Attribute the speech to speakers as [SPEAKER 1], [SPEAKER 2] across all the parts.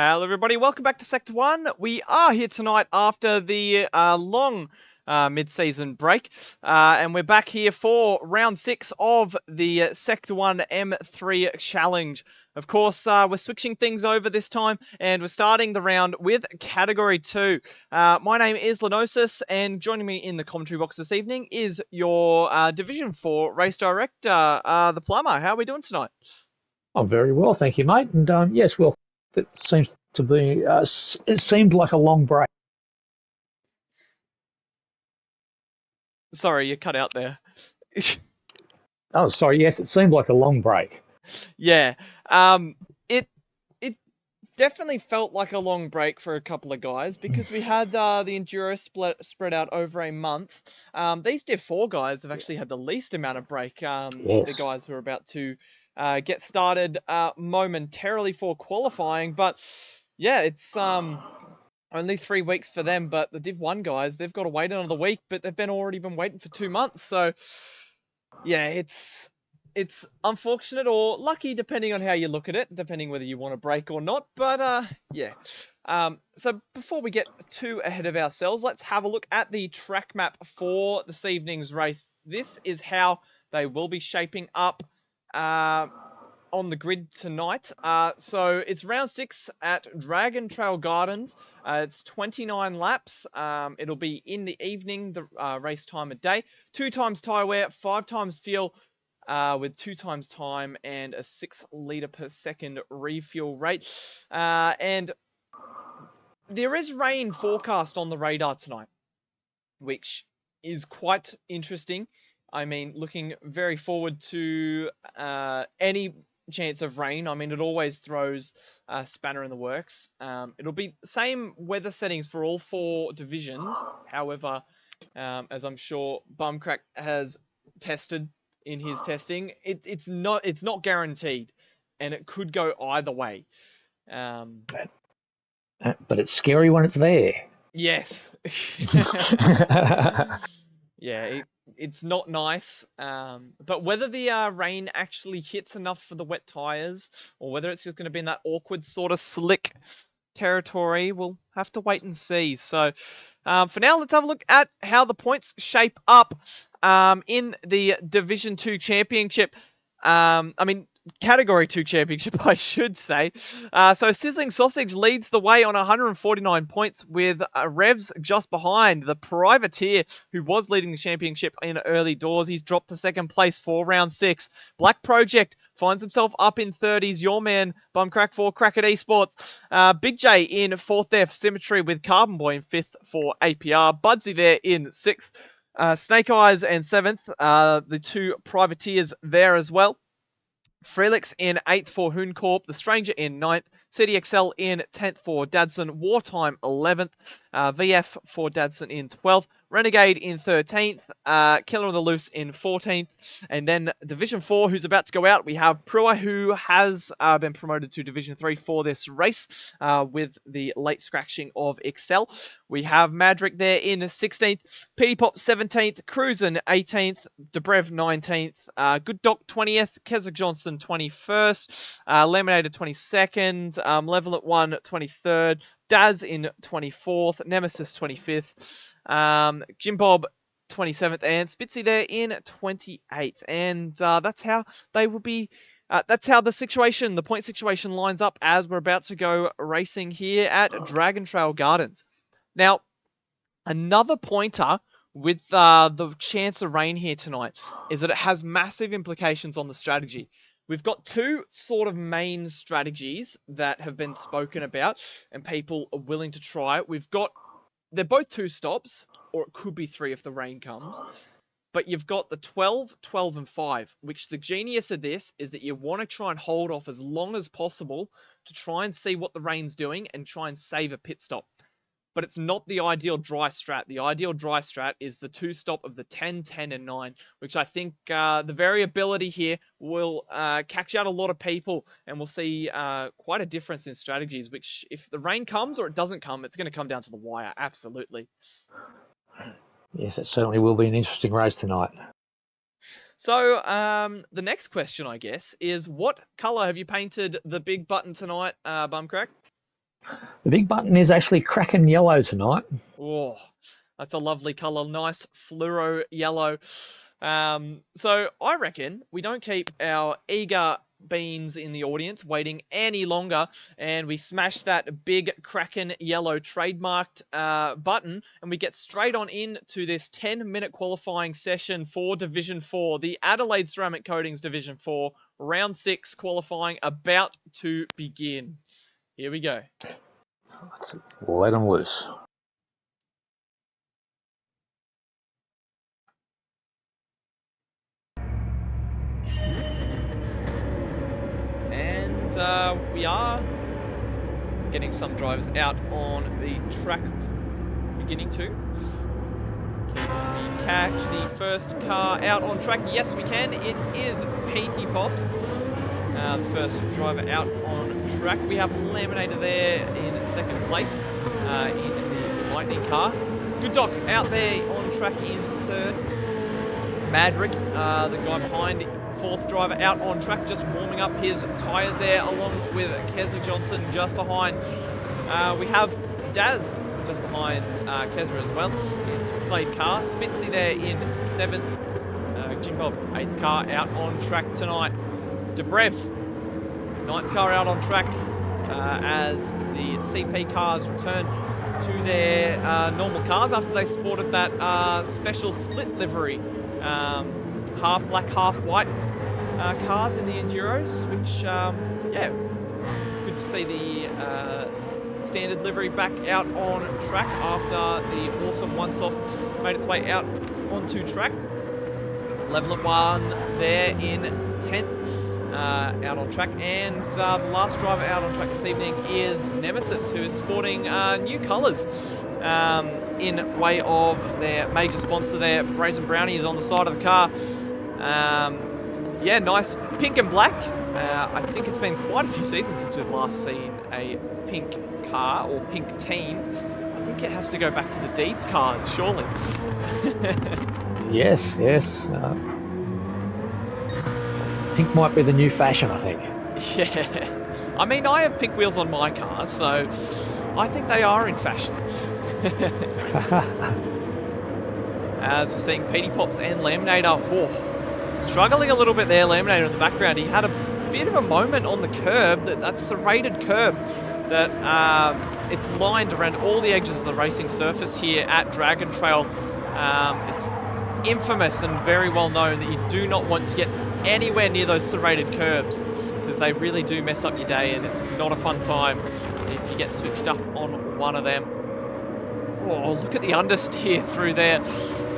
[SPEAKER 1] Hello everybody, welcome back to Sector 1. We are here tonight after the long mid-season break, and we're back here for round 6 of the Sector 1 M3 Challenge. Of course, we're switching things over this time, and we're starting the round with Category 2. My name is Lenosis, and joining me in the commentary box this evening is your Division 4 race director, the Plumber. How are we doing tonight?
[SPEAKER 2] Oh, very well, thank you, mate. And yes, well, it seems to be. It seemed like a long break.
[SPEAKER 1] Sorry, you cut out there.
[SPEAKER 2] Oh, sorry. Yes, it seemed like a long break.
[SPEAKER 1] Yeah, it definitely felt like a long break for a couple of guys because we had the Enduro spread out over a month. These Div 4 guys have actually had the least amount of break. The
[SPEAKER 2] Yes.
[SPEAKER 1] guys who are about to get started momentarily for qualifying, but yeah, it's only 3 weeks for them. But the Div 1 guys, they've got to wait another week, but they've already been waiting for 2 months. So yeah, it's unfortunate or lucky, depending on how you look at it, depending whether you want a break or not. But yeah. So before we get too ahead of ourselves, let's have a look at the track map for this evening's race. This is how they will be shaping up on the grid tonight. So it's round 6 at Dragon Trail Gardens. It's 29 laps. It'll be in the evening, the race time of day. 2 times tyre wear, 5 times fuel, with 2 times time and a 6 litre per second refuel rate. And there is rain forecast on the radar tonight, which is quite interesting. I mean, looking very forward to any chance of rain. I mean, it always throws a spanner in the works. It'll be the same weather settings for all 4 divisions. However, as I'm sure Bumcrack has tested in his testing, it's not guaranteed, and it could go either way.
[SPEAKER 2] But it's scary when it's there.
[SPEAKER 1] Yes. Yeah, it's not nice. But whether the rain actually hits enough for the wet tires, or whether it's just going to be in that awkward sort of slick territory, we'll have to wait and see. So for now, let's have a look at how the points shape up in the Division 2 Championship. Category 2 Championship, I should say. So Sizzling Sausage leads the way on 149 points, with Revs just behind. The Privateer, who was leading the championship in early doors, he's dropped to second place for round 6. Black Project finds himself up in 30s. Your man, Bumcrack for Cracket Esports. Big J in 4th there for Symmetry, with Carbon Boy in 5th for APR. Budsy there in 6th. Snake Eyes and 7th. The 2 Privateers there as well. Frelix in 8th for Hooncorp, The Stranger in 9th, CDXL in 10th for Dadson, Wartime 11th, VF for Dadson in 12th, Renegade in 13th, Killer on the Loose in 14th, and then Division 4, who's about to go out, we have Prua, who has been promoted to Division 3 for this race, with the late scratching of Excel. We have Madrick there in 16th, Petey Pop 17th, Cruisin 18th, Debrev 19th, Good Doc 20th, Keswick Johnson 21st, Laminator 22nd, Level at 1 23rd, Daz in 24th, Nemesis 25th, Jim Bob 27th, and Spitzy there in 28th. And that's how they will be. That's how the point situation lines up as we're about to go racing here at Dragon Trail Gardens. Now, another pointer with the chance of rain here tonight is that it has massive implications on the strategy. We've got 2 sort of main strategies that have been spoken about and people are willing to try. They're both 2 stops, or it could be 3 if the rain comes. But you've got the 12, 12, and 5, which the genius of this is that you want to try and hold off as long as possible to try and see what the rain's doing and try and save a pit stop. But it's not the ideal dry strat. The ideal dry strat is the 2 stop of the 10, 10, and 9, which I think the variability here will catch out a lot of people, and we'll see quite a difference in strategies, which if the rain comes or it doesn't come, it's going to come down to the wire, absolutely.
[SPEAKER 2] Yes, it certainly will be an interesting race tonight.
[SPEAKER 1] So the next question, I guess, is what colour have you painted the big button tonight, Bumcrack?
[SPEAKER 2] The big button is actually cracking yellow tonight.
[SPEAKER 1] Oh, that's a lovely colour, nice fluoro yellow. So I reckon we don't keep our eager beans in the audience waiting any longer, and we smash that big Kraken yellow trademarked button, and we get straight on into this 10-minute qualifying session for Division 4, the Adelaide Ceramic Coatings Division 4, Round 6 qualifying about to begin. Here we go.
[SPEAKER 2] Let's let them loose.
[SPEAKER 1] And we are getting some drivers out on the track, beginning to. Can we catch the first car out on track? Yes, we can. It is Petey Pops, the first driver out on track. We have Laminator there in second place in the Lightning car. Good Doc out there on track in third. Madrick, the guy behind, fourth driver out on track, just warming up his tyres there, along with Kezza Johnson just behind. We have Daz just behind Kezza as well. It's played car. Spitzy there in seventh. Jim Bob, eighth car out on track tonight. Debrev, ninth car out on track as the CP cars return to their normal cars after they sported that special split livery. Half black, half white cars in the Enduros, which, yeah, good to see the standard livery back out on track after the awesome once-off made its way out onto track. Level at 1 there in 10th, out on track. And the last driver out on track this evening is Nemesis, who is sporting new colours in way of their major sponsor there, Brazen Brownies, on the side of the car. Yeah, nice pink and black. I think it's been quite a few seasons since we've last seen a pink car or pink team. I think it has to go back to the Deeds cars, surely.
[SPEAKER 2] Yes, yes. Pink might be the new fashion, I think.
[SPEAKER 1] Yeah. I mean, I have pink wheels on my car, so I think they are in fashion. As we're seeing Petey Pops and Laminator, struggling a little bit there. Laminator in the background, he had a bit of a moment on the curb, that's serrated curb, that it's lined around all the edges of the racing surface here at Dragon Trail. It's infamous and very well known that you do not want to get anywhere near those serrated curbs, because they really do mess up your day, and it's not a fun time if you get switched up on one of them. Oh, look at the understeer through there.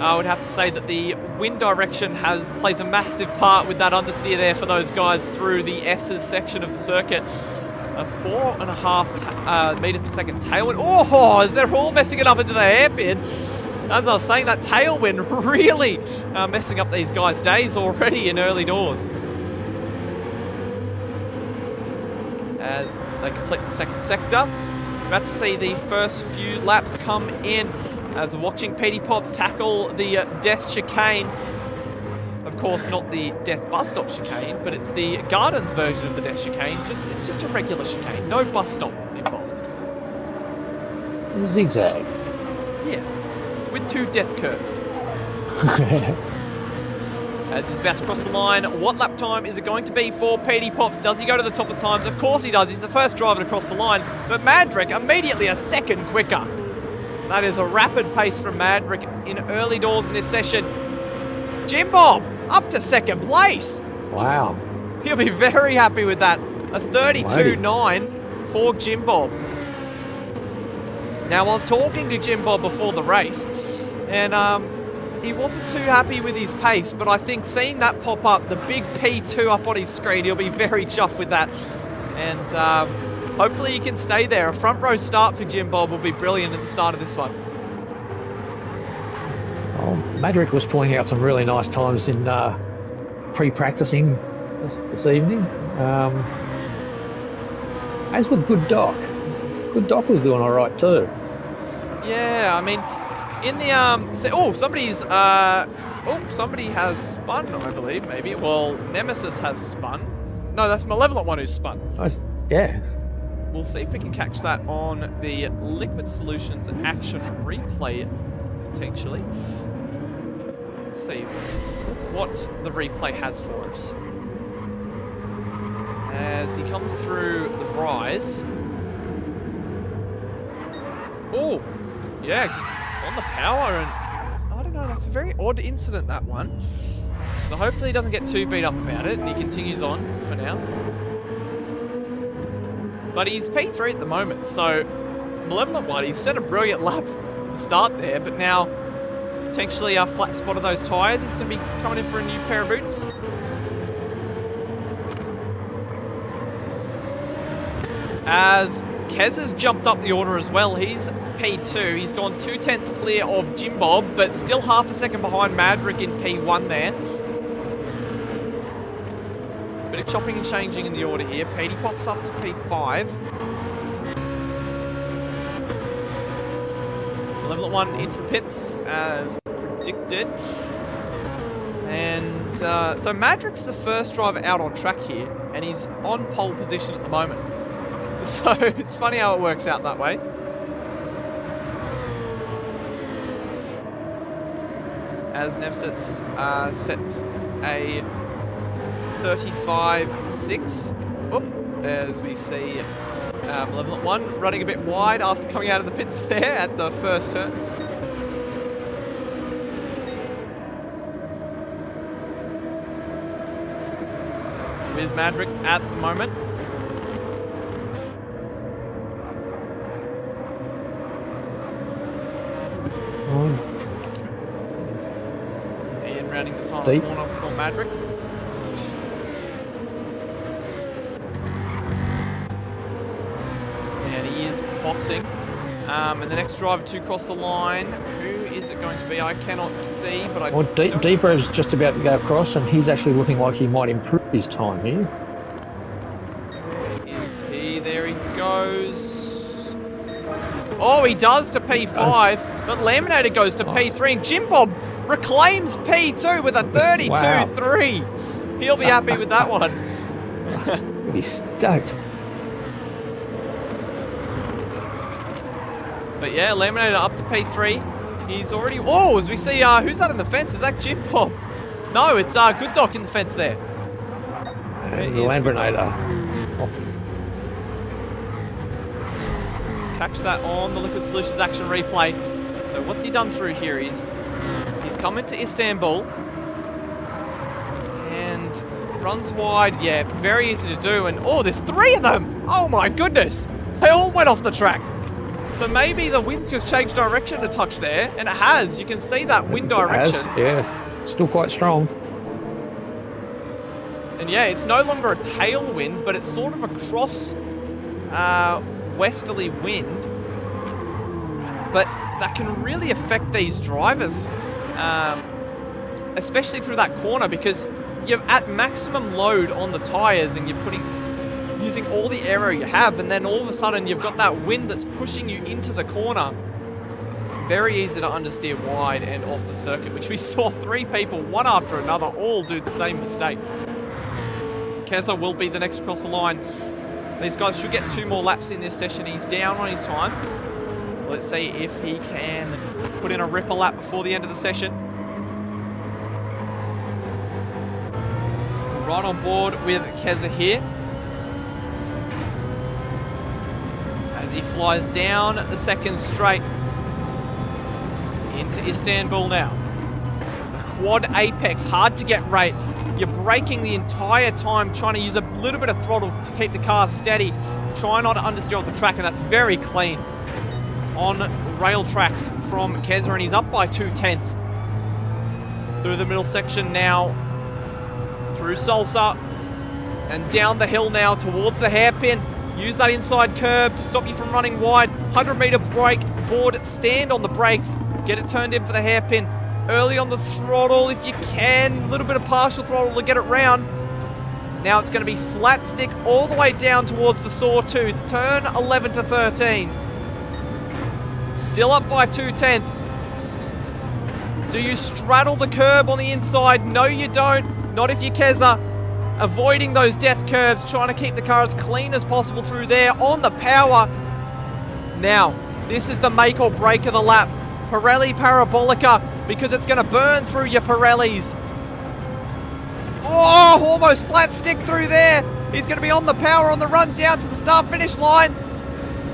[SPEAKER 1] I would have to say that the wind direction plays a massive part with that understeer there for those guys through the S's section of the circuit. A 4.5 meter per second tailwind. Oh, as they're all messing it up into the hairpin. As I was saying, that tailwind really messing up these guys' days already in early doors. As they complete the second sector. About to see the first few laps come in as watching Petey Pops tackle the Death Chicane. Of course, not the Death Bus Stop Chicane, but it's the Gardens version of the Death Chicane. It's just a regular chicane, no bus stop involved.
[SPEAKER 2] Zigzag.
[SPEAKER 1] Yeah, with 2 death curbs. As he's about to cross the line, what lap time is it going to be for Petey Pops? Does he go to the top of times? Of course he does. He's the first driver to cross the line. But Madrick immediately a second quicker. That is a rapid pace from Madrick in early doors in this session. Jim Bob up to second place.
[SPEAKER 2] Wow.
[SPEAKER 1] He'll be very happy with that. A 32.9 for Jim Bob. Now, I was talking to Jim Bob before the race, and he wasn't too happy with his pace, but I think seeing that pop up, the big P2 up on his screen, he'll be very chuffed with that. And hopefully he can stay there. A front row start for Jim Bob will be brilliant at the start of this one.
[SPEAKER 2] Oh, Madrick was pulling out some really nice times in pre-practicing this evening. As with Good Doc. Good Doc was doing all right too. Yeah,
[SPEAKER 1] I mean, in the somebody has spun, I believe, maybe. Well, Nemesis has spun. No, that's Malevolent One who's spun.
[SPEAKER 2] Yeah.
[SPEAKER 1] we'll see if we can catch that on the Liquid Solutions action replay, potentially. Let's see what the replay has for us. As he comes through the rise. Oh, yeah, just on the power, and I don't know, that's a very odd incident, that one. So hopefully he doesn't get too beat up about it, and he continues on for now. But he's P3 at the moment, so Malevolent One, he's set a brilliant lap at the start there, but now potentially a flat spot of those tyres. He's going to be coming in for a new pair of boots. As Kez has jumped up the order as well. He's P2. He's gone 2 tenths clear of Jim Bob, but still half a second behind Maverick in P1 there. Bit of chopping and changing in the order here. Petey pops up to P5. Malevolent One into the pits as predicted. And so Maverick's the first driver out on track here, and he's on pole position at the moment. So it's funny how it works out that way. As Nevsets sets a 35.6. Oop, as we see Malevolent One running a bit wide after coming out of the pits there at the first turn. With Maverick at the moment. Ian rounding the final corner for Maverick. And he is boxing. And the next driver to cross the line, who is it going to be? I cannot see, but I
[SPEAKER 2] Deepro's just about to go across, and he's actually looking like he might improve his time here.
[SPEAKER 1] Where is he? There he goes. Oh, he does to P5, but Laminator goes to P3, and Jim Bob reclaims P2 with a 32.3. Wow. He'll be happy with that one.
[SPEAKER 2] He's stoked.
[SPEAKER 1] But yeah, Laminator up to P3. He's already... Oh, as we see, who's that in the fence? Is that Jim Bob? No, it's Good Doc in the fence there.
[SPEAKER 2] And the Laminator.
[SPEAKER 1] Catch that on the Liquid Solutions action replay. So what's he done through here? He's come into Istanbul and runs wide. Yeah, very easy to do. And oh, there's 3 of them. Oh my goodness. They all went off the track. So maybe the wind's just changed direction a touch there, and it has. You can see that wind direction.
[SPEAKER 2] It has, yeah. Still quite strong.
[SPEAKER 1] And yeah, it's no longer a tailwind, but it's sort of a cross westerly wind. But that can really affect these drivers, especially through that corner, because you're at maximum load on the tyres and you're using all the aero you have, and then all of a sudden you've got that wind that's pushing you into the corner. Very easy to understeer wide and off the circuit, which we saw 3 people, one after another, all do the same mistake. Keza will be the next across the line. These guys should get 2 more laps in this session. He's down on his time. Let's see if he can put in a ripper lap before the end of the session. Right on board with Keza here. As he flies down the second straight into Istanbul now. Quad apex, hard to get rate. You're braking the entire time, trying to use a little bit of throttle to keep the car steady. Try not to understeer off the track, and that's very clean on rail tracks from Keza, and he's up by 2 tenths. Through the middle section now, through Salsa, and down the hill now towards the hairpin. Use that inside curb to stop you from running wide. 100-meter brake board, stand on the brakes, get it turned in for the hairpin. Early on the throttle if you can, a little bit of partial throttle to get it round. Now it's going to be flat stick all the way down towards the sawtooth. Turn 11 to 13. Still up by 2 tenths. Do you straddle the curb on the inside? No, you don't. Not if you're Keza. avoiding those death curves, trying to keep the car as clean as possible through there on the power. Now, this is the make or break of the lap. Pirelli Parabolica, because it's going to burn through your Pirellis. Oh, almost flat stick through there. He's going to be on the power on the run down to the start-finish line.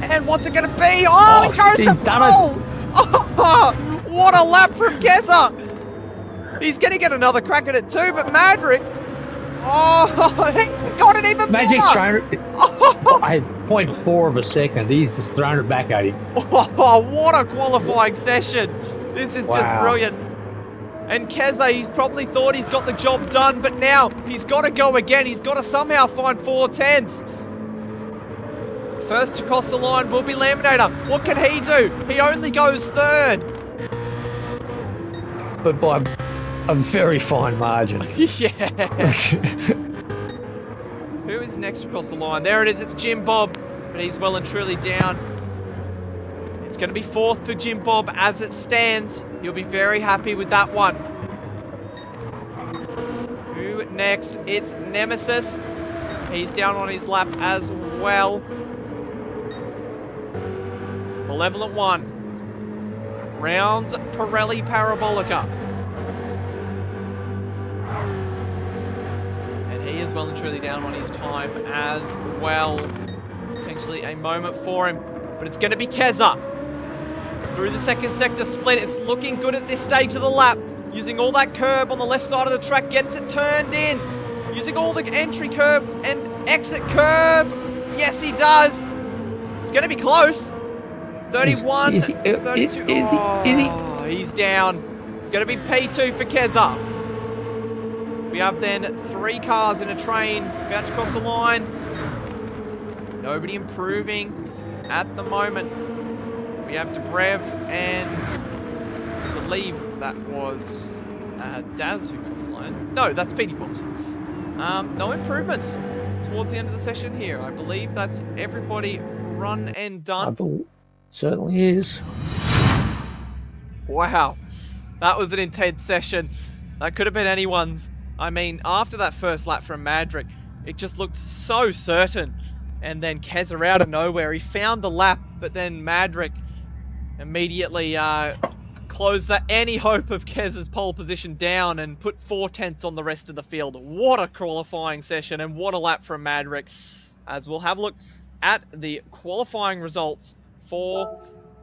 [SPEAKER 1] And what's it going to be? Oh, he goes to pole. Oh, what a lap from Keza. He's going to get another crack at it too, but Maverick, oh, he's got it even
[SPEAKER 2] Magic's
[SPEAKER 1] more.
[SPEAKER 2] trying to, I had 0.4 of a second. He's just throwing it back at him.
[SPEAKER 1] Oh, what a qualifying session. This is just brilliant. And Keza, he's probably thought he's got the job done, but now he's got to go again. He's got to somehow find 4/10. First to cross the line will be Laminator. What can he do? He only goes third.
[SPEAKER 2] But by a very fine margin.
[SPEAKER 1] Yeah. Who is next to cross the line? There it is. It's Jim Bob, but he's well and truly down. It's going to be fourth for Jim Bob as it stands. He'll be very happy with that one. Who next? It's Nemesis. He's down on his lap as well. Malevolent 1. Rounds Pirelli Parabolica. And he is well and truly down on his time as well. Potentially a moment for him. But it's going to be Keza. Through the second sector split. It's looking good at this stage of the lap. Using all that curb on the left side of the track. Gets it turned in. Using all the entry curb and exit curb. Yes, he does. It's going to be close. 31, 32. Oh, he's down. It's going to be P2 for Keza. We have then 3 cars in a train about to cross the line. Nobody improving at the moment. We have Dobrev and I believe that was Daz who crossed the line. No, that's Petey Pops. No improvements towards the end of the session here. I believe that's everybody run and done.
[SPEAKER 2] Certainly is.
[SPEAKER 1] Wow, that was an intense session. That could have been anyone's. I mean, after that first lap from Madrick, it just looked so certain. And then Keza out of nowhere, he found the lap, but then Madrick immediately closed any hope of Keza's pole position down and put 4/10 on the rest of the field. What a qualifying session and what a lap from Madrick. As we'll have a look at the qualifying results for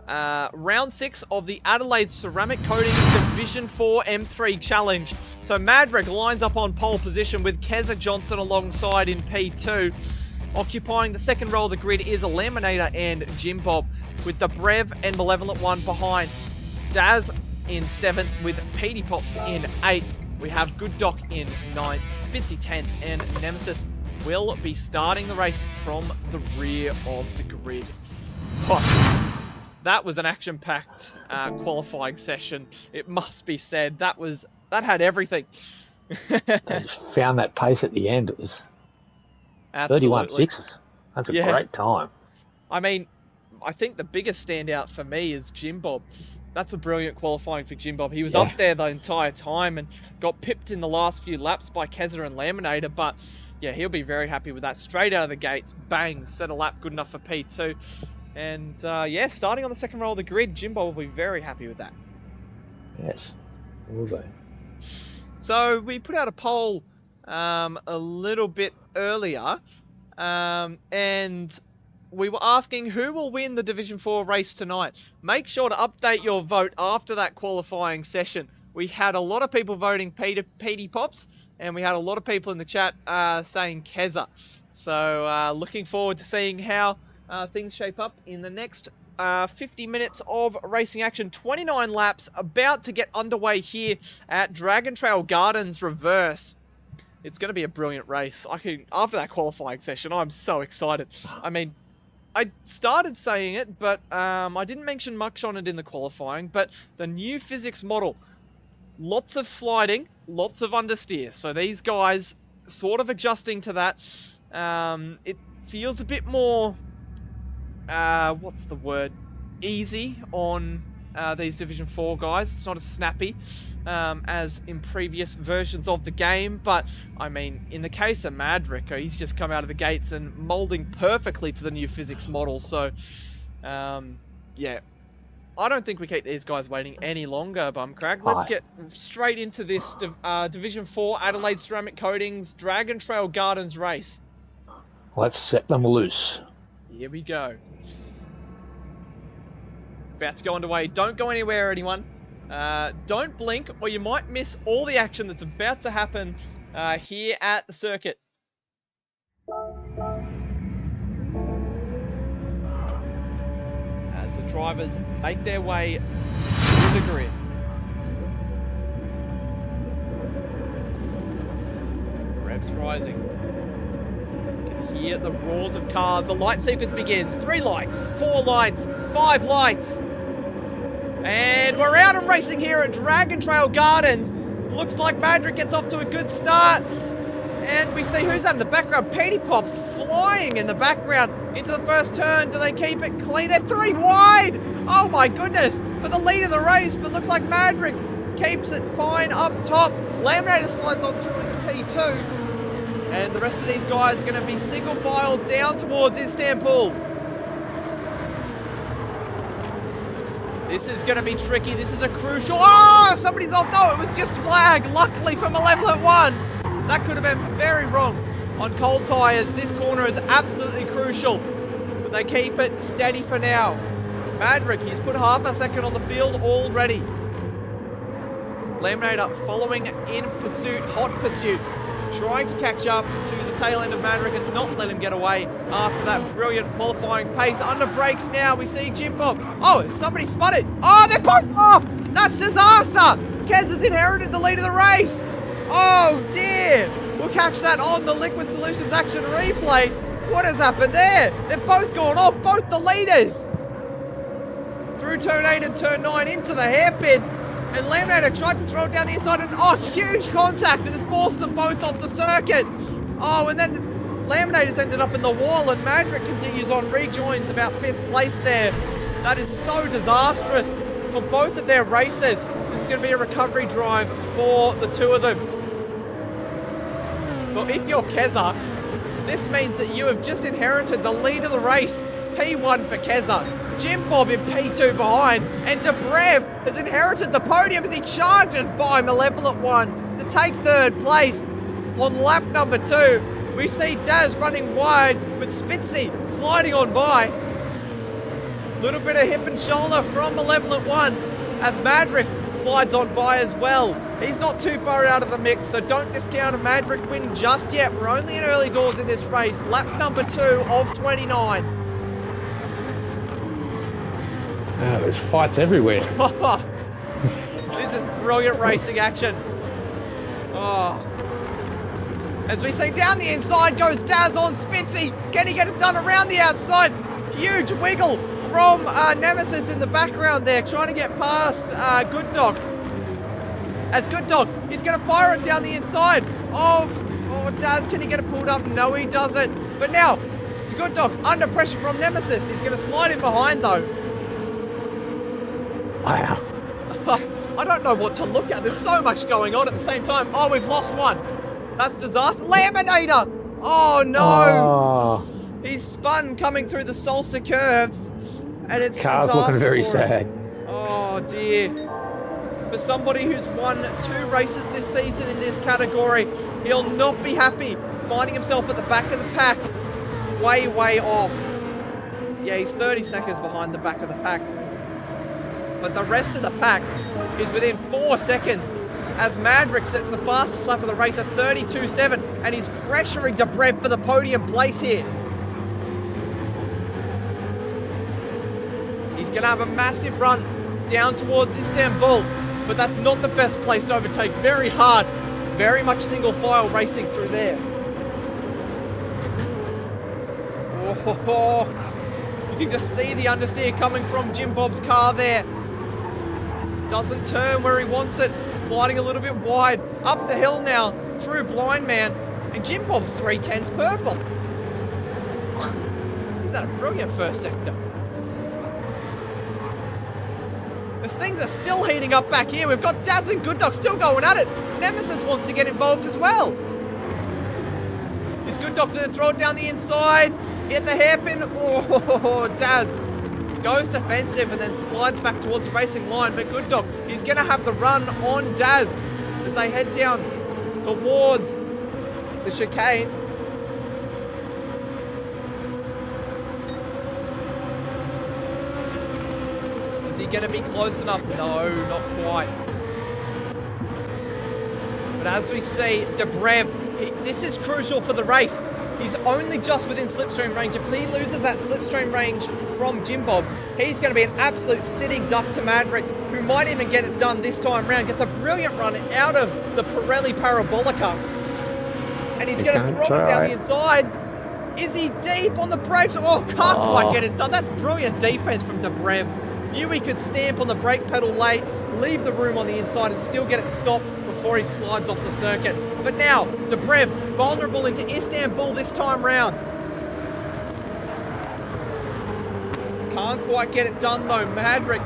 [SPEAKER 1] round 6 of the Adelaide Ceramic Coatings Division 4 M3 Challenge. So Madrick lines up on pole position with Keza Johnson alongside in P2. Occupying the second row of the grid is a Laminator and Jim Bob, with the Brev and Malevolent 1 behind. Daz in 7th with Petey Pops in 8th. We have Good Doc in 9th, Spitzy 10th, and Nemesis will be starting the race from the rear of the grid. Oh, that was an action-packed qualifying session. It must be said. That had everything.
[SPEAKER 2] They just found that pace at the end. It was 31.6. That's a great time.
[SPEAKER 1] I mean, I think the biggest standout for me is Jim Bob. That's a brilliant qualifying for Jim Bob. He was up there the entire time and got pipped in the last few laps by Keza and Laminator, but yeah, he'll be very happy with that. Straight out of the gates, bang, set a lap good enough for P2. And yeah, starting on the second row of the grid, Jim Bob will be very happy with that.
[SPEAKER 2] Yes, will be.
[SPEAKER 1] So we put out a poll a little bit earlier, and we were asking who will win the Division 4 race tonight. Make sure to update your vote after that qualifying session. We had a lot of people voting Petey Pops, and we had a lot of people in the chat saying Keza. So looking forward to seeing how things shape up in the next 50 minutes of racing action. 29 laps about to get underway here at Dragon Trail Gardens Reverse. It's going to be a brilliant race. After that qualifying session, I'm so excited. I mean, I started saying it, but I didn't mention much on it in the qualifying, but the new physics model, lots of sliding, lots of understeer. So these guys sort of adjusting to that. It feels a bit more, what's the word? Easy on these Division 4 guys. It's not as snappy as in previous versions of the game, but I mean, in the case of Madrick, he's just come out of the gates and molding perfectly to the new physics model. So, yeah, I don't think we keep these guys waiting any longer, Bumcrag. Let's get straight into this Division 4 Adelaide Ceramic Coatings Dragon Trail Gardens race.
[SPEAKER 2] Let's set them loose.
[SPEAKER 1] Here we go. About to go underway. Don't go anywhere, anyone. Don't blink, or you might miss all the action that's about to happen here at the circuit. As the drivers make their way through the grid. Revs rising. Hear the roars of cars. The light sequence begins. 3 lights, 4 lights, 5 lights. And we're out and racing here at Dragon Trail Gardens. Looks like Madrick gets off to a good start. And we see who's that in the background. Petey Pop's flying in the background into the first turn. Do they keep it clean? They're 3 wide. Oh my goodness. For the lead of the race. But looks like Madrick keeps it fine up top. Laminator slides on through into P2. And the rest of these guys are going to be single file down towards Istanbul. This is going to be tricky. This is a crucial... Oh, somebody's off. No, it was just flag. Luckily for Malevolent One. That could have been very wrong. On cold tyres, this corner is absolutely crucial. But they keep it steady for now. Madrick, he's put half a second on the field already. Laminator following in pursuit, hot pursuit. Trying to catch up to the tail end of Madrick and not let him get away after that brilliant qualifying pace. Under brakes now, we see Jim Bob. Oh, somebody spotted. Oh, they're both off. That's disaster. Kez has inherited the lead of the race. Oh, dear. We'll catch that on the Liquid Solutions action replay. What has happened there? They've both gone off, both the leaders. Through turn 8 and turn 9 into the hairpin. And Laminator tried to throw it down the inside and, oh, huge contact, and it's forced them both off the circuit. Oh, and then Laminator's ended up in the wall, and Madrick continues on, rejoins about 5th place there. That is so disastrous for both of their races. This is going to be a recovery drive for the two of them. Well, if you're Keza, this means that you have just inherited the lead of the race. P1 for Keza. Jim Bob in P2 behind, and Dobrev has inherited the podium as he charges by Malevolent One to take 3rd place. On lap number 2, we see Daz running wide with Spitzy sliding on by. Little bit of hip and shoulder from Malevolent One as Madrick slides on by as well. He's not too far out of the mix, so don't discount a Madrick win just yet. We're only in early doors in this race. Lap number 2 of 29.
[SPEAKER 2] Oh, there's fights everywhere.
[SPEAKER 1] This is brilliant racing action. Oh. As we see down the inside goes Daz on Spitzy. Can he get it done around the outside? Huge wiggle from Nemesis in the background there, trying to get past Good Dog. As Good Dog, he's going to fire it down the inside of... Oh, Daz, can he get it pulled up? No, he doesn't. But now, Good Dog under pressure from Nemesis. He's going to slide in behind, though.
[SPEAKER 2] Wow.
[SPEAKER 1] I don't know what to look at. There's so much going on at the same time. Oh, we've lost one. That's disaster. Laminator! Oh, no.
[SPEAKER 2] Oh.
[SPEAKER 1] He's spun coming through the salsa curves. And it's
[SPEAKER 2] Car's
[SPEAKER 1] disaster
[SPEAKER 2] looking very
[SPEAKER 1] for
[SPEAKER 2] sad.
[SPEAKER 1] him. Oh, dear. For somebody who's won 2 races this season in this category, he'll not be happy finding himself at the back of the pack. Way, way off. Yeah, he's 30 seconds behind the back of the pack. But the rest of the pack is within 4 seconds as Madrick sets the fastest lap of the race at 32.7, and he's pressuring Dobrev for the podium place here. He's going to have a massive run down towards Istanbul, but that's not the best place to overtake. Very hard, very much single file racing through there. Oh, you can just see the understeer coming from Jim Bob's car there. Doesn't turn where he wants it. Sliding a little bit wide. Up the hill now. Through Blind Man. And Jim Bob's 310's purple. Is that a brilliant first sector? As things are still heating up back here, we've got Daz and Good Dog still going at it. Nemesis wants to get involved as well. Is Good Dog going to throw it down the inside? Hit the hairpin. Oh, Daz goes defensive and then slides back towards the racing line. But Good Dog, he's going to have the run on Daz as they head down towards the chicane. Is he going to be close enough? No, not quite. But as we see, Dobrev, this is crucial for the race. He's only just within slipstream range. If he loses that slipstream range from Jim Bob, he's going to be an absolute sitting duck to Maverick, who might even get it done this time round. Gets a brilliant run out of the Pirelli Parabolica. And he's going to throw it down the inside. Is he deep on the brakes? Oh, can't quite get it done. That's brilliant defense from Dobrev. Knew he could stamp on the brake pedal late, leave the room on the inside and still get it stopped before he slides off the circuit. But now, Dobrev vulnerable into Istanbul this time round. Can't quite get it done though. Maverick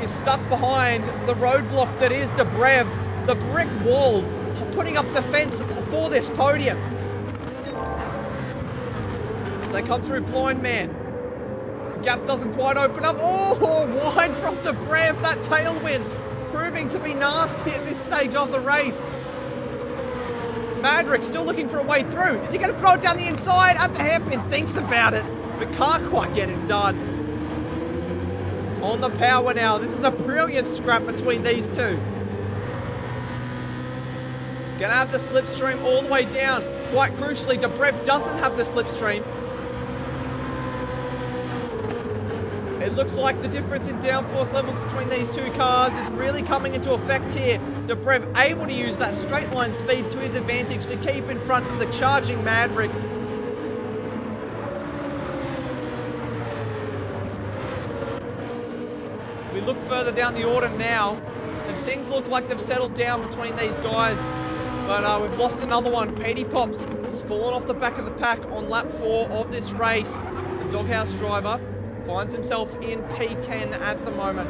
[SPEAKER 1] is stuck behind the roadblock that is Dobrev, the brick wall, putting up defense for this podium. As they come through Blind Man. Gap doesn't quite open up. Oh, wide from Dobrev. That tailwind proving to be nasty at this stage of the race. Maverick still looking for a way through. Is he going to throw it down the inside? At the hairpin, thinks about it, but can't quite get it done. On the power now. This is a brilliant scrap between these two. Gonna have the slipstream all the way down. Quite crucially, Dobrev doesn't have the slipstream. It looks like the difference in downforce levels between these two cars is really coming into effect here. Dobrev able to use that straight line speed to his advantage to keep in front of the charging Maverick. As we look further down the order now, and things look like they've settled down between these guys. But we've lost another one. Petey Pops has fallen off the back of the pack on lap 4 of this race. The doghouse driver finds himself in P10 at the moment.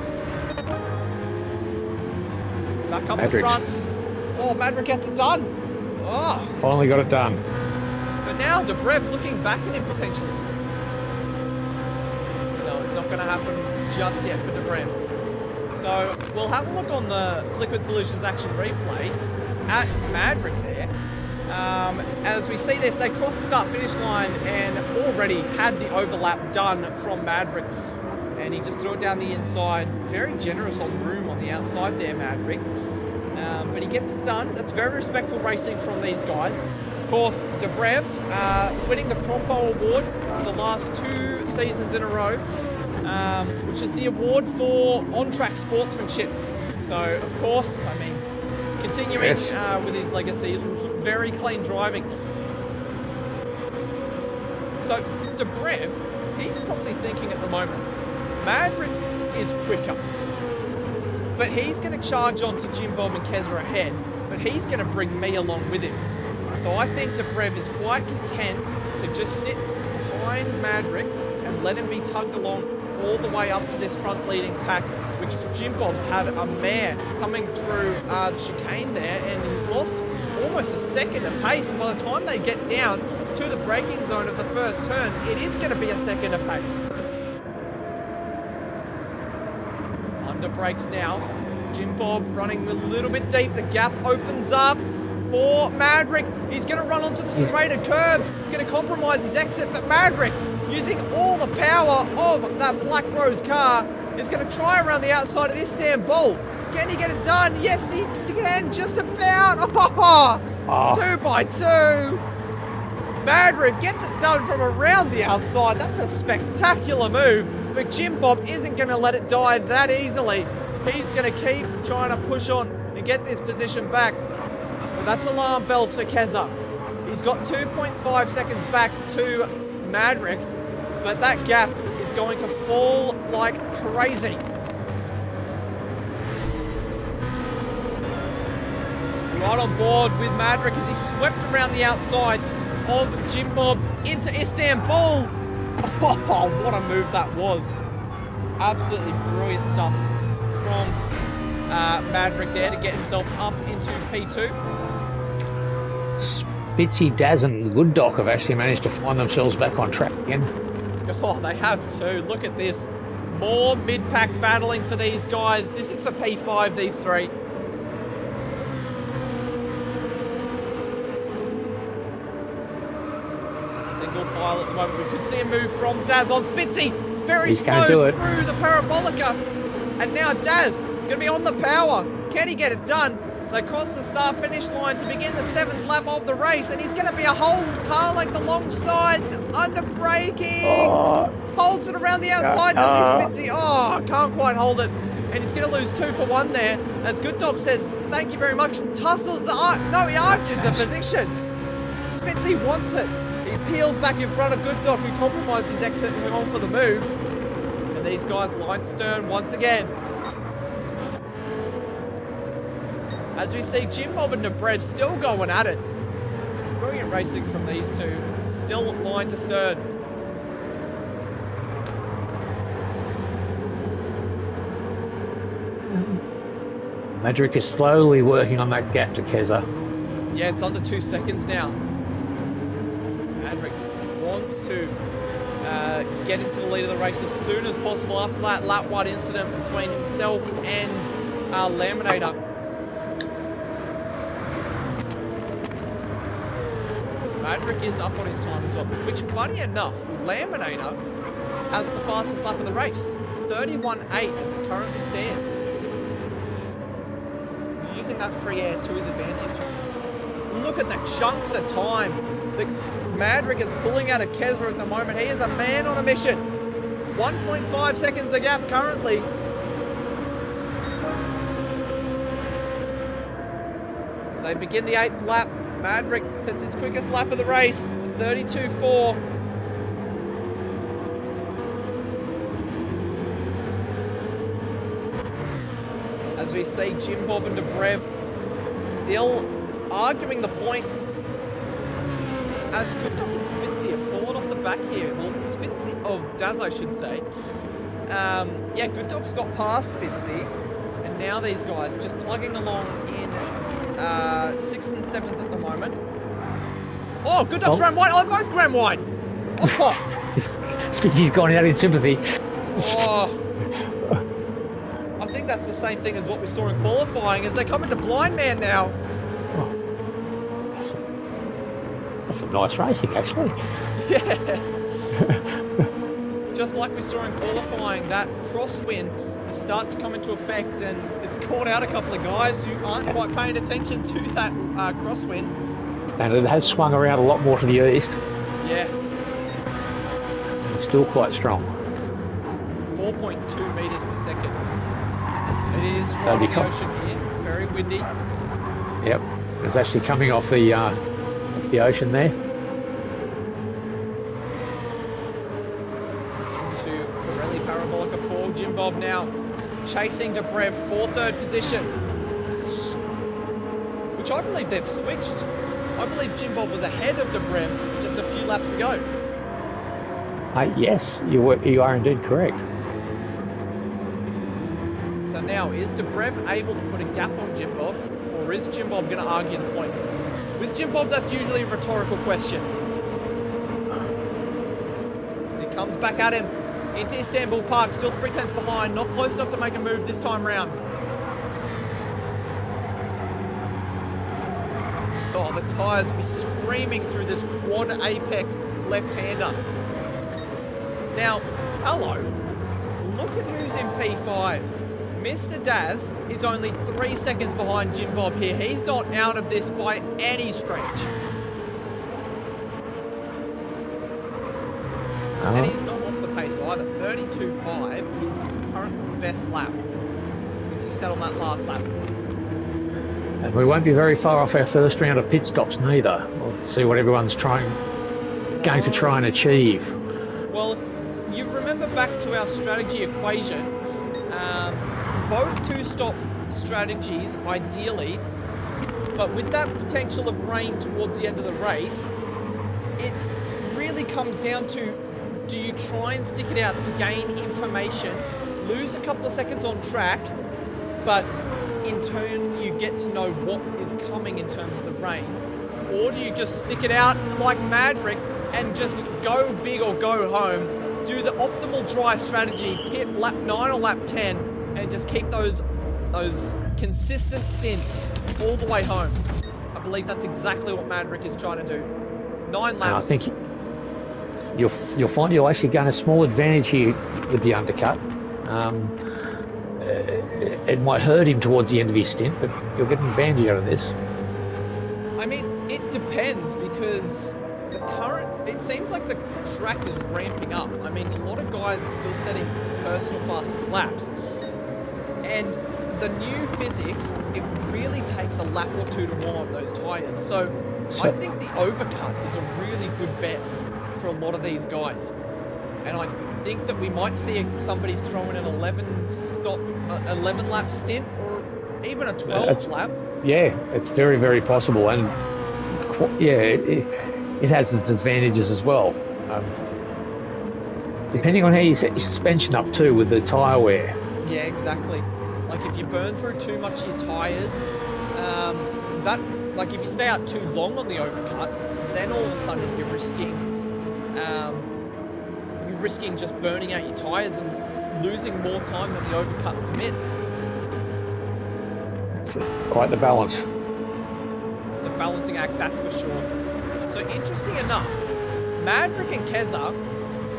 [SPEAKER 1] Back up the front. Oh, Maverick gets it done. Oh.
[SPEAKER 2] Finally got it done.
[SPEAKER 1] But now Dobrev looking back at him potentially. No, it's not going to happen just yet for Dobrev. So we'll have a look on the Liquid Solutions action replay at Maverick there. As we see this, they cross the start-finish line and already had the overlap done from Maverick. And he just threw it down the inside. Very generous on room on the outside there, Maverick. But he gets it done. That's very respectful racing from these guys. Of course, Dobrev winning the Prompo Award the last 2 seasons in a row, which is the award for on-track sportsmanship. So, of course, I mean, continuing with his legacy, very clean driving. So, Dobrev, he's probably thinking at the moment, Maverick is quicker, but he's going to charge on to Jim Bob and Kezra ahead, but he's going to bring me along with him. So I think Dobrev is quite content to just sit behind Maverick and let him be tugged along all the way up to this front leading pack, which Jim Bob's had a mare coming through the chicane there, and he's lost almost a second of pace. And by the time they get down to the braking zone of the first turn, it is going to be a second of pace. Under brakes now. Jim Bob running a little bit deep. The gap opens up for Maverick. He's going to run onto the serrated curbs. It's going to compromise his exit, but Maverick, using all the power of that Black Rose car, is going to try around the outside of Istanbul. Can he get it done? Yes, he can, just about. Oh, 2 by 2. Maverick gets it done from around the outside. That's a spectacular move, but Jim Bob isn't going to let it die that easily. He's going to keep trying to push on and get this position back. But that's alarm bells for Keza. He's got 2.5 seconds back to Maverick, but that gap is going to fall like crazy. Right on board with Maverick as he swept around the outside of Jim Bob into Istanbul. Oh, what a move that was. Absolutely brilliant stuff from Maverick there to get himself up into P2.
[SPEAKER 2] Spitzy, Daz and Good Doc have actually managed to find themselves back on track again.
[SPEAKER 1] Oh, they have too. Look at this. More mid-pack battling for these guys. This is for P5, these three. Single file at the moment. We could see a move from Daz on Spitzy. It's very slow through the Parabolica. And now Daz is going to be on the power. Can he get it done? So they cross the start finish line to begin the 7th lap of the race, and he's going to be a whole car length alongside, under braking.
[SPEAKER 2] Oh.
[SPEAKER 1] Holds it around the outside, does he, Spitzy? Oh, can't quite hold it. And he's going to lose 2 for 1 there. As Good Dog says, thank you very much, and tussles the he arches the position. Spitzy wants it. He peels back in front of Good Dog, who compromised his exit and went on for the move. And these guys line to stern once again. As we see Jim Bob and Dobrev still going at it. Brilliant racing from these two. Still line to stern.
[SPEAKER 2] Madrick is slowly working on that gap to Keza.
[SPEAKER 1] Yeah, it's under 2 seconds now. Madrick wants to get into the lead of the race as soon as possible after that lap 1 incident between himself and Laminator. Madrick is up on his time as well, which, funny enough, Laminator has the fastest lap of the race, 31.8 as it currently stands. Using that free air to his advantage. Look at the chunks of time that Madrick is pulling out of Kezra at the moment. He is a man on a mission. 1.5 seconds the gap currently. As they begin the 8th lap, Madrick sets his quickest lap of the race, 32.4. As we see Jim Bob and Dobrev still arguing the point. As Good Dog and Spitzy have fallen off the back here. Well, Spitzy, of Daz I should say. Yeah, Good Dog's got past Spitzy. And now these guys just plugging along in 6th and 7th at the moment. Oh, Good Dog's ran wide. Oh, both ran wide. Oh.
[SPEAKER 2] Spitzy's gone out in sympathy.
[SPEAKER 1] Oh. I think that's the same thing as what we saw in qualifying as they come into blind man now.
[SPEAKER 2] Oh. That's some nice racing, actually.
[SPEAKER 1] Yeah. Just like we saw in qualifying, that crosswind starts to come into effect, and it's caught out a couple of guys who aren't quite paying attention to that crosswind.
[SPEAKER 2] And it has swung around a lot more to the east.
[SPEAKER 1] Yeah.
[SPEAKER 2] It's still quite strong.
[SPEAKER 1] 4.2 meters per second. It is from the ocean here. Very windy.
[SPEAKER 2] Yep. It's actually coming off the ocean there.
[SPEAKER 1] Into Pirelli Parabolica 4. Jim Bob now chasing Dobrev for 3rd position. Which I believe they've switched. I believe Jim Bob was ahead of Dobrev just a few laps ago.
[SPEAKER 2] Yes, you are indeed correct.
[SPEAKER 1] So now, is Dobrev able to put a gap on Jim Bob, or is Jim Bob going to argue the point? With Jim Bob, that's usually a rhetorical question. He comes back at him into Istanbul Park, still 3/10 behind, not close enough to make a move this time round. Oh, the tyres will be screaming through this quad apex left-hander. Now, hello. Look at who's in P5. Mr. Daz is only 3 seconds behind Jim Bob here. He's not out of this by any stretch. And he's not off the pace either. 32.5 is his current best lap. He set on that last lap.
[SPEAKER 2] And we won't be very far off our first round of pit stops neither. We'll see what everyone's going to try and achieve.
[SPEAKER 1] Well, if you remember back to our strategy equation, both 2-stop strategies ideally, but with that potential of rain towards the end of the race, it really comes down to, do you try and stick it out to gain information, lose a couple of seconds on track, but in turn you get to know what is coming in terms of the rain? Or do you just stick it out like Maverick and just go big or go home, do the optimal dry strategy, hit lap 9 or lap 10, and just keep those consistent stints all the way home? I believe that's exactly what Maverick is trying to do. 9 laps.
[SPEAKER 2] I think you'll find you'll actually gain a small advantage here with the undercut. It might hurt him towards the end of his stint, but you'll get an advantage out of this.
[SPEAKER 1] I mean, it depends, because it seems like the track is ramping up. I mean, a lot of guys are still setting personal fastest laps, and the new physics, it really takes a lap or two to warm up those tyres. So I think the overcut is a really good bet for a lot of these guys. And I think that we might see somebody throwing an 11 lap stint, or even a 12 lap.
[SPEAKER 2] Yeah, it's very, very possible. And yeah, it has its advantages as well. Depending on how you set your suspension up too with the tyre wear.
[SPEAKER 1] Yeah, exactly. Like if you burn through too much of your tyres, like if you stay out too long on the overcut, then all of a sudden you're risking just burning out your tyres and losing more time than the overcut permits.
[SPEAKER 2] It's quite the balance.
[SPEAKER 1] It's a balancing act, that's for sure. So interesting enough, Maverick and Keza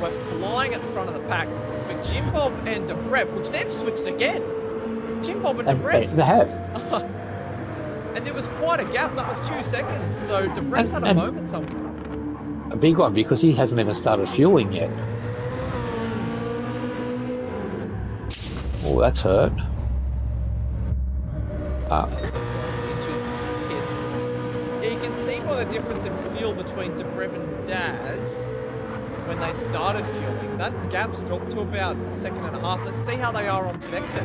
[SPEAKER 1] were flying at the front of the pack, but Jim Bob and Dobrev, which they've switched again. Jim Bob and Dobrev.
[SPEAKER 2] They have.
[SPEAKER 1] And there was quite a gap, that was 2 seconds, so Dobrev's had a moment somewhere.
[SPEAKER 2] A big one, because he hasn't even started fueling yet. Oh, that's hurt.
[SPEAKER 1] You can see by the difference in fuel between Dobrev and Daz when they started fueling. That gap's dropped to about a second and a half. Let's see how they are on exit.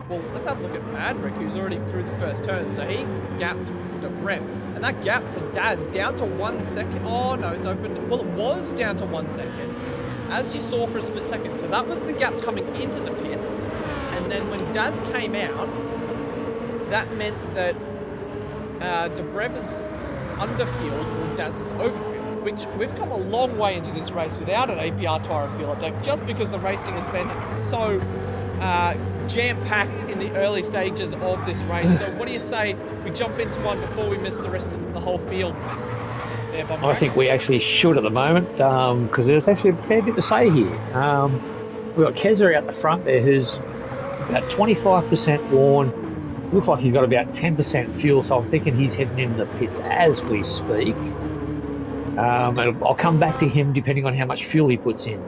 [SPEAKER 1] Well, let's have a look at Maverick, who's already through the first turn. So he's gapped Dobrev. And that gap to Daz down to 1 second. Oh no, it's opened. Well, it was down to 1 second, as you saw for a split second. So that was the gap coming into the pits. And then when Daz came out, that meant that Dobrev is underfueled or Daz is overfueled, which we've come a long way into this race without an APR tyre and fuel update, just because the racing has been so jam-packed in the early stages of this race. So what do you say we jump into one before we miss the rest of the whole field?
[SPEAKER 2] I think we actually should at the moment, because there's actually a fair bit to say here. We've got Keza out the front there, who's about 25% worn. Looks like he's got about 10% fuel, so I'm thinking he's heading into the pits as we speak. And I'll come back to him depending on how much fuel he puts in.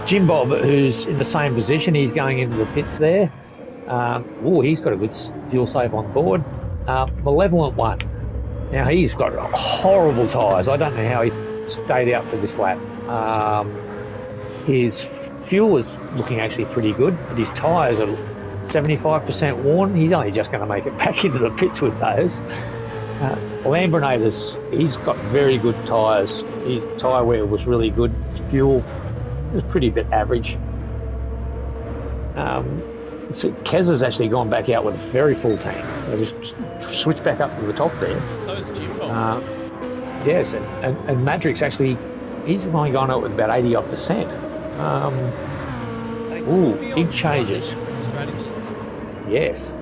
[SPEAKER 2] Jim Bob, who's in the same position, he's going into the pits there. He's got a good fuel save on board. Malevolent One. Now, he's got horrible tyres. I don't know how he stayed out for this lap. His fuel is looking actually pretty good, but his tyres are 75% worn. He's only just going to make it back into the pits with those. Lambrinators, he's got very good tyres. His tyre wear was really good. His fuel was pretty bit average. So Keza's actually gone back out with a very full tank. They just switched back up to the top there.
[SPEAKER 1] So is Jimbo.
[SPEAKER 2] Yes, and Madric's actually, he's only gone out with about 80-odd%. Big changes. Yes,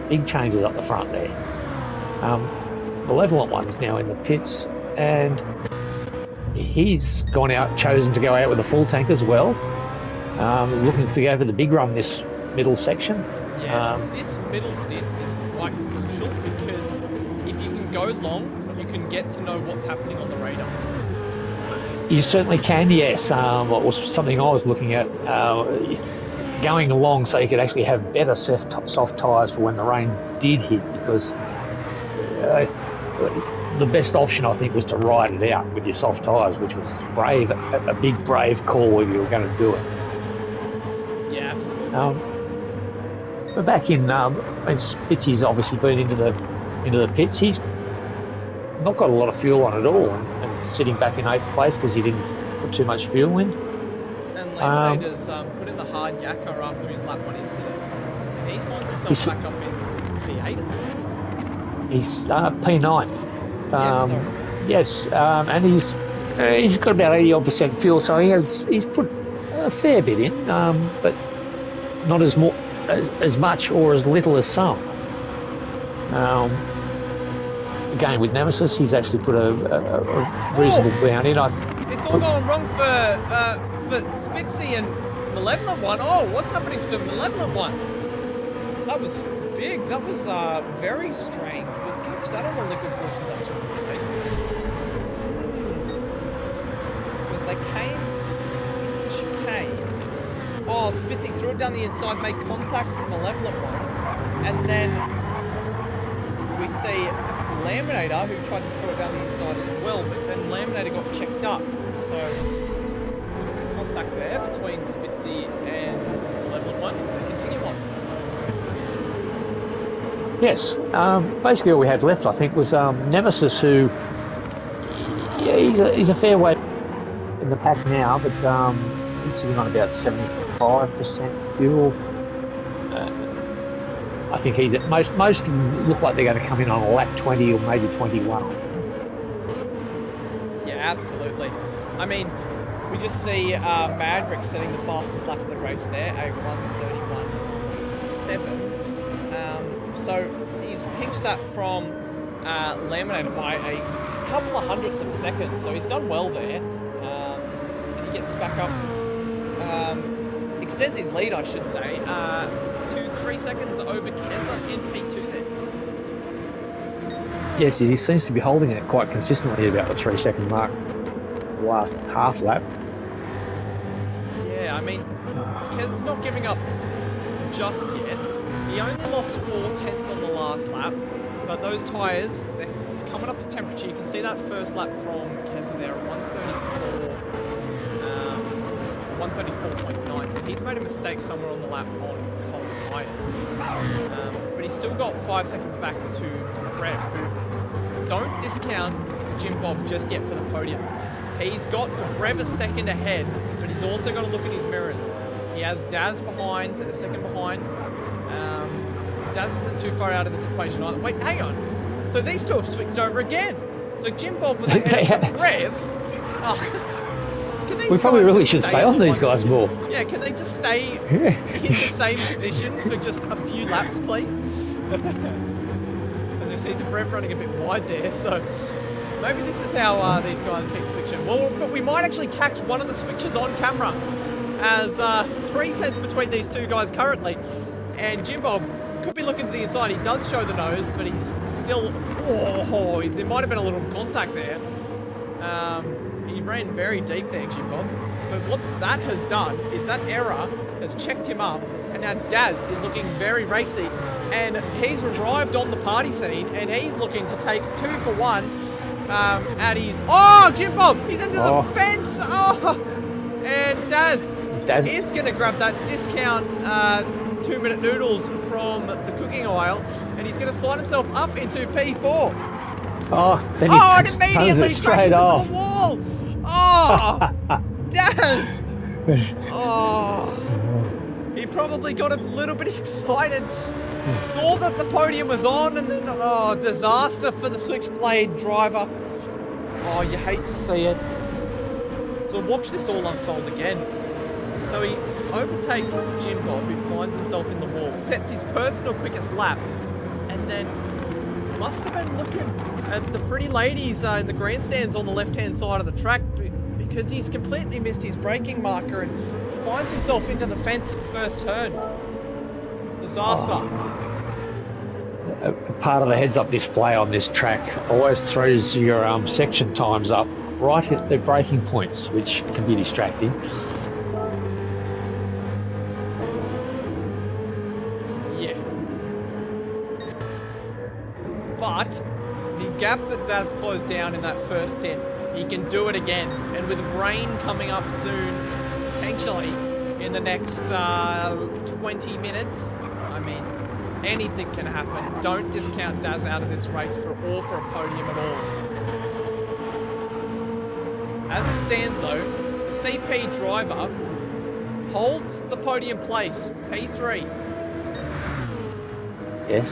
[SPEAKER 2] big changes up the front there. Malevolent One's now in the pits, and he's chosen to go out with a full tank as well. Looking to go for the big run this middle section.
[SPEAKER 1] Yeah, this middle stint is quite crucial, because if you can go long, you can get to know what's happening on the radar.
[SPEAKER 2] You certainly can, yes. It was something I was looking at, going along so you could actually have better soft tyres for when the rain did hit, because the best option, I think, was to ride it out with your soft tyres, which was a big brave call if you were going to do it.
[SPEAKER 1] Yeah, absolutely.
[SPEAKER 2] But back in, Spitzy's obviously been into the pits. He's not got a lot of fuel on at all, and sitting back in 8th place because he didn't put too much fuel in.
[SPEAKER 1] And Laminator's put in the hard yakka after his lap 1 incident, and he finds himself back up in P8.
[SPEAKER 2] He's P9.
[SPEAKER 1] Yes,
[SPEAKER 2] and he's got about 80% fuel, so he's put a fair bit in, but not as much or as little as some. Again, with Nemesis, he's actually put a reasonable amount in.
[SPEAKER 1] It's all going wrong for Spitzy and Malevolent One. Oh, what's happening to Malevolent One? That was big. That was very strange. We'll catch that on the Liquid Solutions actually. So as they came into the chicane, Spitzy threw it down the inside, made contact with Malevolent One, and then we see Laminator, who tried to throw it down the inside as well, but then Laminator got checked up. So, contact there between Spitzy and Malevolent One. They continue on.
[SPEAKER 2] Yes, basically all we had left, I think, was Nemesis, who, he's a fair way in the pack now, but he's sitting on about 75% fuel. I think he's at most of them look like they're going to come in on a lap 20 or maybe 21.
[SPEAKER 1] Yeah, absolutely. I mean, we just see Madrick setting the fastest lap of the race there, a 1:31.7. So he's pinched that from Laminator by a couple of hundredths of a second, so he's done well there. And he gets back up, extends his lead, I should say, 2-3 seconds over Keza in P2 there.
[SPEAKER 2] Yes, he seems to be holding it quite consistently about the 3-second mark the last half lap.
[SPEAKER 1] Yeah, I mean, Keza's not giving up just yet. He only lost 0.4 on the last lap, but those tyres, they're coming up to temperature. You can see that first lap from Keza there at 134.9, so he's made a mistake somewhere on the lap on cold tyres. But he's still got 5 seconds back to Deprev, who don't discount Jim Bob just yet for the podium. He's got Deprev a second ahead, but he's also got to look in his mirrors. He has Daz behind, a second behind. Daz isn't too far out of this equation either. Wait, hang on. So these two have switched over again. So Jim Bob was ahead of Deprev. Oh.
[SPEAKER 2] We probably really should stay on these guys more.
[SPEAKER 1] Yeah, can they just stay in the same position for just a few laps, please? As we see Deprev running a bit wide there, so maybe this is how these guys keep switching. Well, but we might actually catch one of the switches on camera, as 3 tenths between these two guys currently, and Jim Bob could be looking to the inside. He does show the nose, but he's still... Oh, there might have been a little contact there. He ran very deep there, Jim Bob. But what that has done is that error has checked him up, and now Daz is looking very racy, and he's arrived on the party scene, and he's looking to take 2 for 1 at his... Oh, Jim Bob! He's into the fence! Oh! And Daz is going to grab that discount 2-minute noodles from the cooking oil, and he's going to slide himself up into P4.
[SPEAKER 2] Then he
[SPEAKER 1] and immediately
[SPEAKER 2] straight
[SPEAKER 1] crashes
[SPEAKER 2] off.
[SPEAKER 1] into the wall. Oh, Daz. Oh, he probably got a little bit excited, saw that the podium was on, and then disaster for the switchblade driver. Oh, you hate to see it. So watch this all unfold again. So he overtakes Jim Bob, who finds himself in the wall, sets his personal quickest lap, and then must have been looking at the pretty ladies in the grandstands on the left-hand side of the track, because he's completely missed his braking marker and finds himself into the fence at the first turn. Disaster.
[SPEAKER 2] Part of the heads-up display on this track always throws your section times up right at the braking points, which can be distracting.
[SPEAKER 1] But the gap that Daz closed down in that first stint, he can do it again. And with rain coming up soon, potentially in the next 20 minutes, I mean, anything can happen. Don't discount Daz out of this race for a podium at all. As it stands though, the CP driver holds the podium place. P3.
[SPEAKER 2] Yes.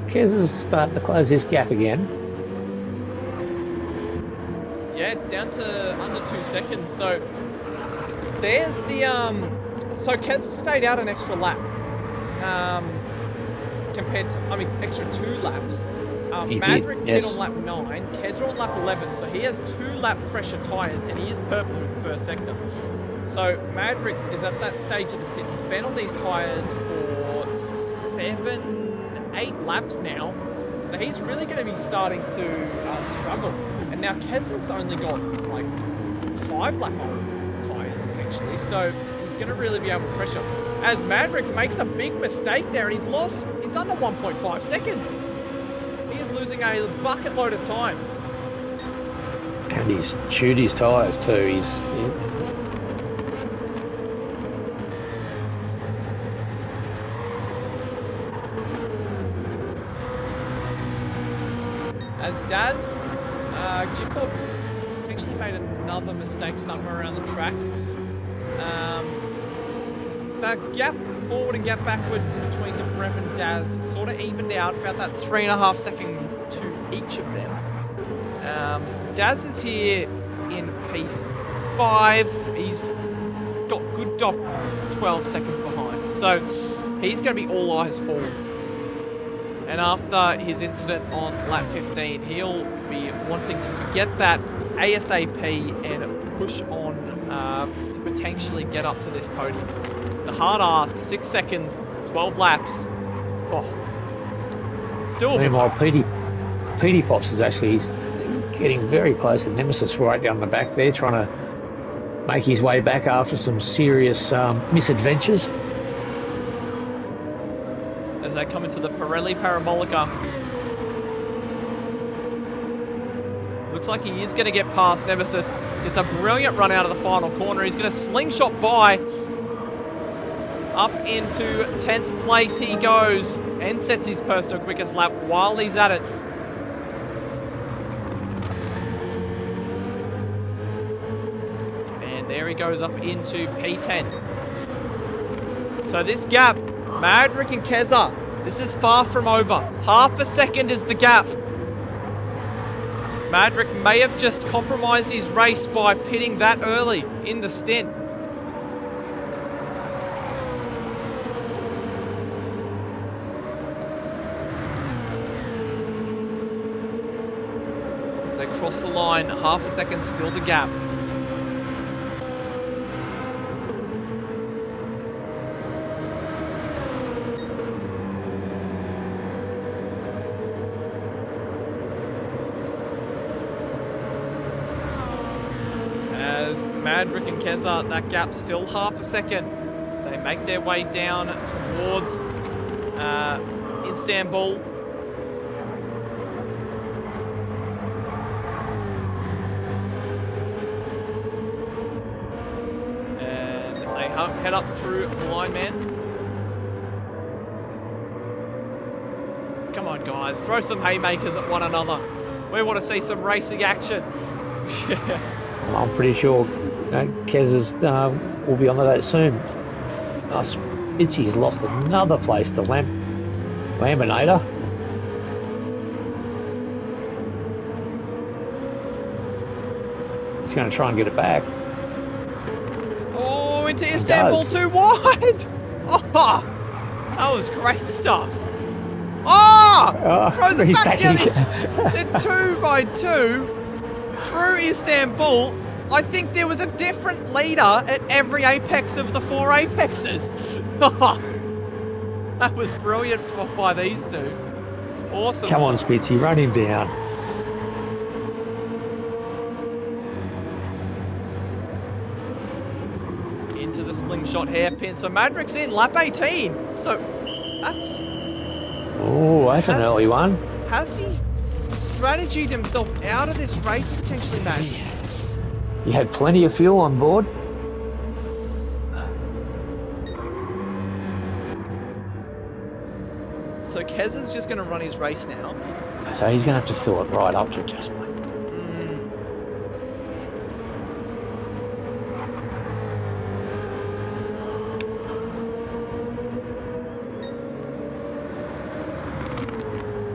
[SPEAKER 2] Kez is starting to close this gap again.
[SPEAKER 1] Yeah, it's down to under 2 seconds. So there's the so Kez has stayed out an extra lap. Compared to, I mean, extra 2 laps. Maverick did on lap 9, Kez on lap 11, so he has 2 lap fresher tyres, and he is purple with the first sector. So Maverick is at that stage of the stint. He's been on these tyres for 7, 8 laps now, so he's really going to be starting to struggle. And now Kez has only got like 5 lap on tyres essentially, so he's going to really be able to pressure. As Maverick makes a big mistake there, and he's lost. It's under 1.5 seconds. He is losing a bucket load of time.
[SPEAKER 2] And he's chewed his tyres too.
[SPEAKER 1] As Daz, Jimbo potentially made another mistake somewhere around the track. The gap forward and gap backward between DeBrev and Daz sort of evened out, about that 3.5 second to each of them. Daz is here in P5. He's got good dot 12 seconds behind, so he's going to be all eyes forward. And after his incident on lap 15, he'll be wanting to forget that ASAP and push on to potentially get up to this podium. It's a hard ask, 6 seconds, 12 laps. Oh, it's doable.
[SPEAKER 2] Meanwhile, Petey Pops is actually getting very close to Nemesis right down the back there, trying to make his way back after some serious misadventures.
[SPEAKER 1] As they come into the Pirelli Parabolica. Looks like he is going to get past Nemesis. It's a brilliant run out of the final corner. He's going to slingshot by. Up into 10th place he goes and sets his personal quickest lap while he's at it. And there he goes up into P10. So this gap, Maverick and Keza, this is far from over. Half a second is the gap. Maverick may have just compromised his race by pitting that early in the stint. As they cross the line, half a second still the gap. Maverick and Keza, that gap still half a second. So they make their way down towards Istanbul. And they head up through Blind Man. Come on guys, throw some haymakers at one another. We want to see some racing action. Yeah.
[SPEAKER 2] I'm pretty sure Kez will be onto that soon. Spitzy's lost another place to Laminator. He's going to try and get it back.
[SPEAKER 1] Oh, into Istanbul too wide. Oh, that was great stuff. Oh, throws it back down the 2x2 through Istanbul. I think there was a different leader at every apex of the 4 apexes. That was brilliant by these two. Awesome.
[SPEAKER 2] Come on, Spitzy, run him down.
[SPEAKER 1] Into the slingshot hairpin. So Maverick's in lap 18. So that's...
[SPEAKER 2] Oh, that's an early one.
[SPEAKER 1] Has he strategied himself out of this race potentially, man?
[SPEAKER 2] He had plenty of fuel on board.
[SPEAKER 1] So So Kez is just going to run his race now.
[SPEAKER 2] So he's going to have to fill it right up to adjustment.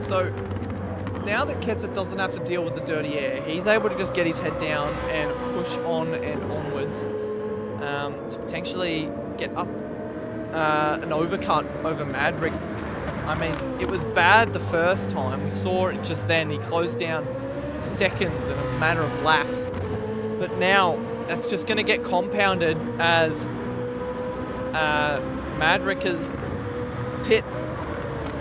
[SPEAKER 1] So now that Ketzer doesn't have to deal with the dirty air, he's able to just get his head down and push on and onwards to potentially get up an overcut over Madrick. I mean, it was bad the first time. We saw it just then. He closed down seconds in a matter of laps. But now, that's just going to get compounded as Madrick has pit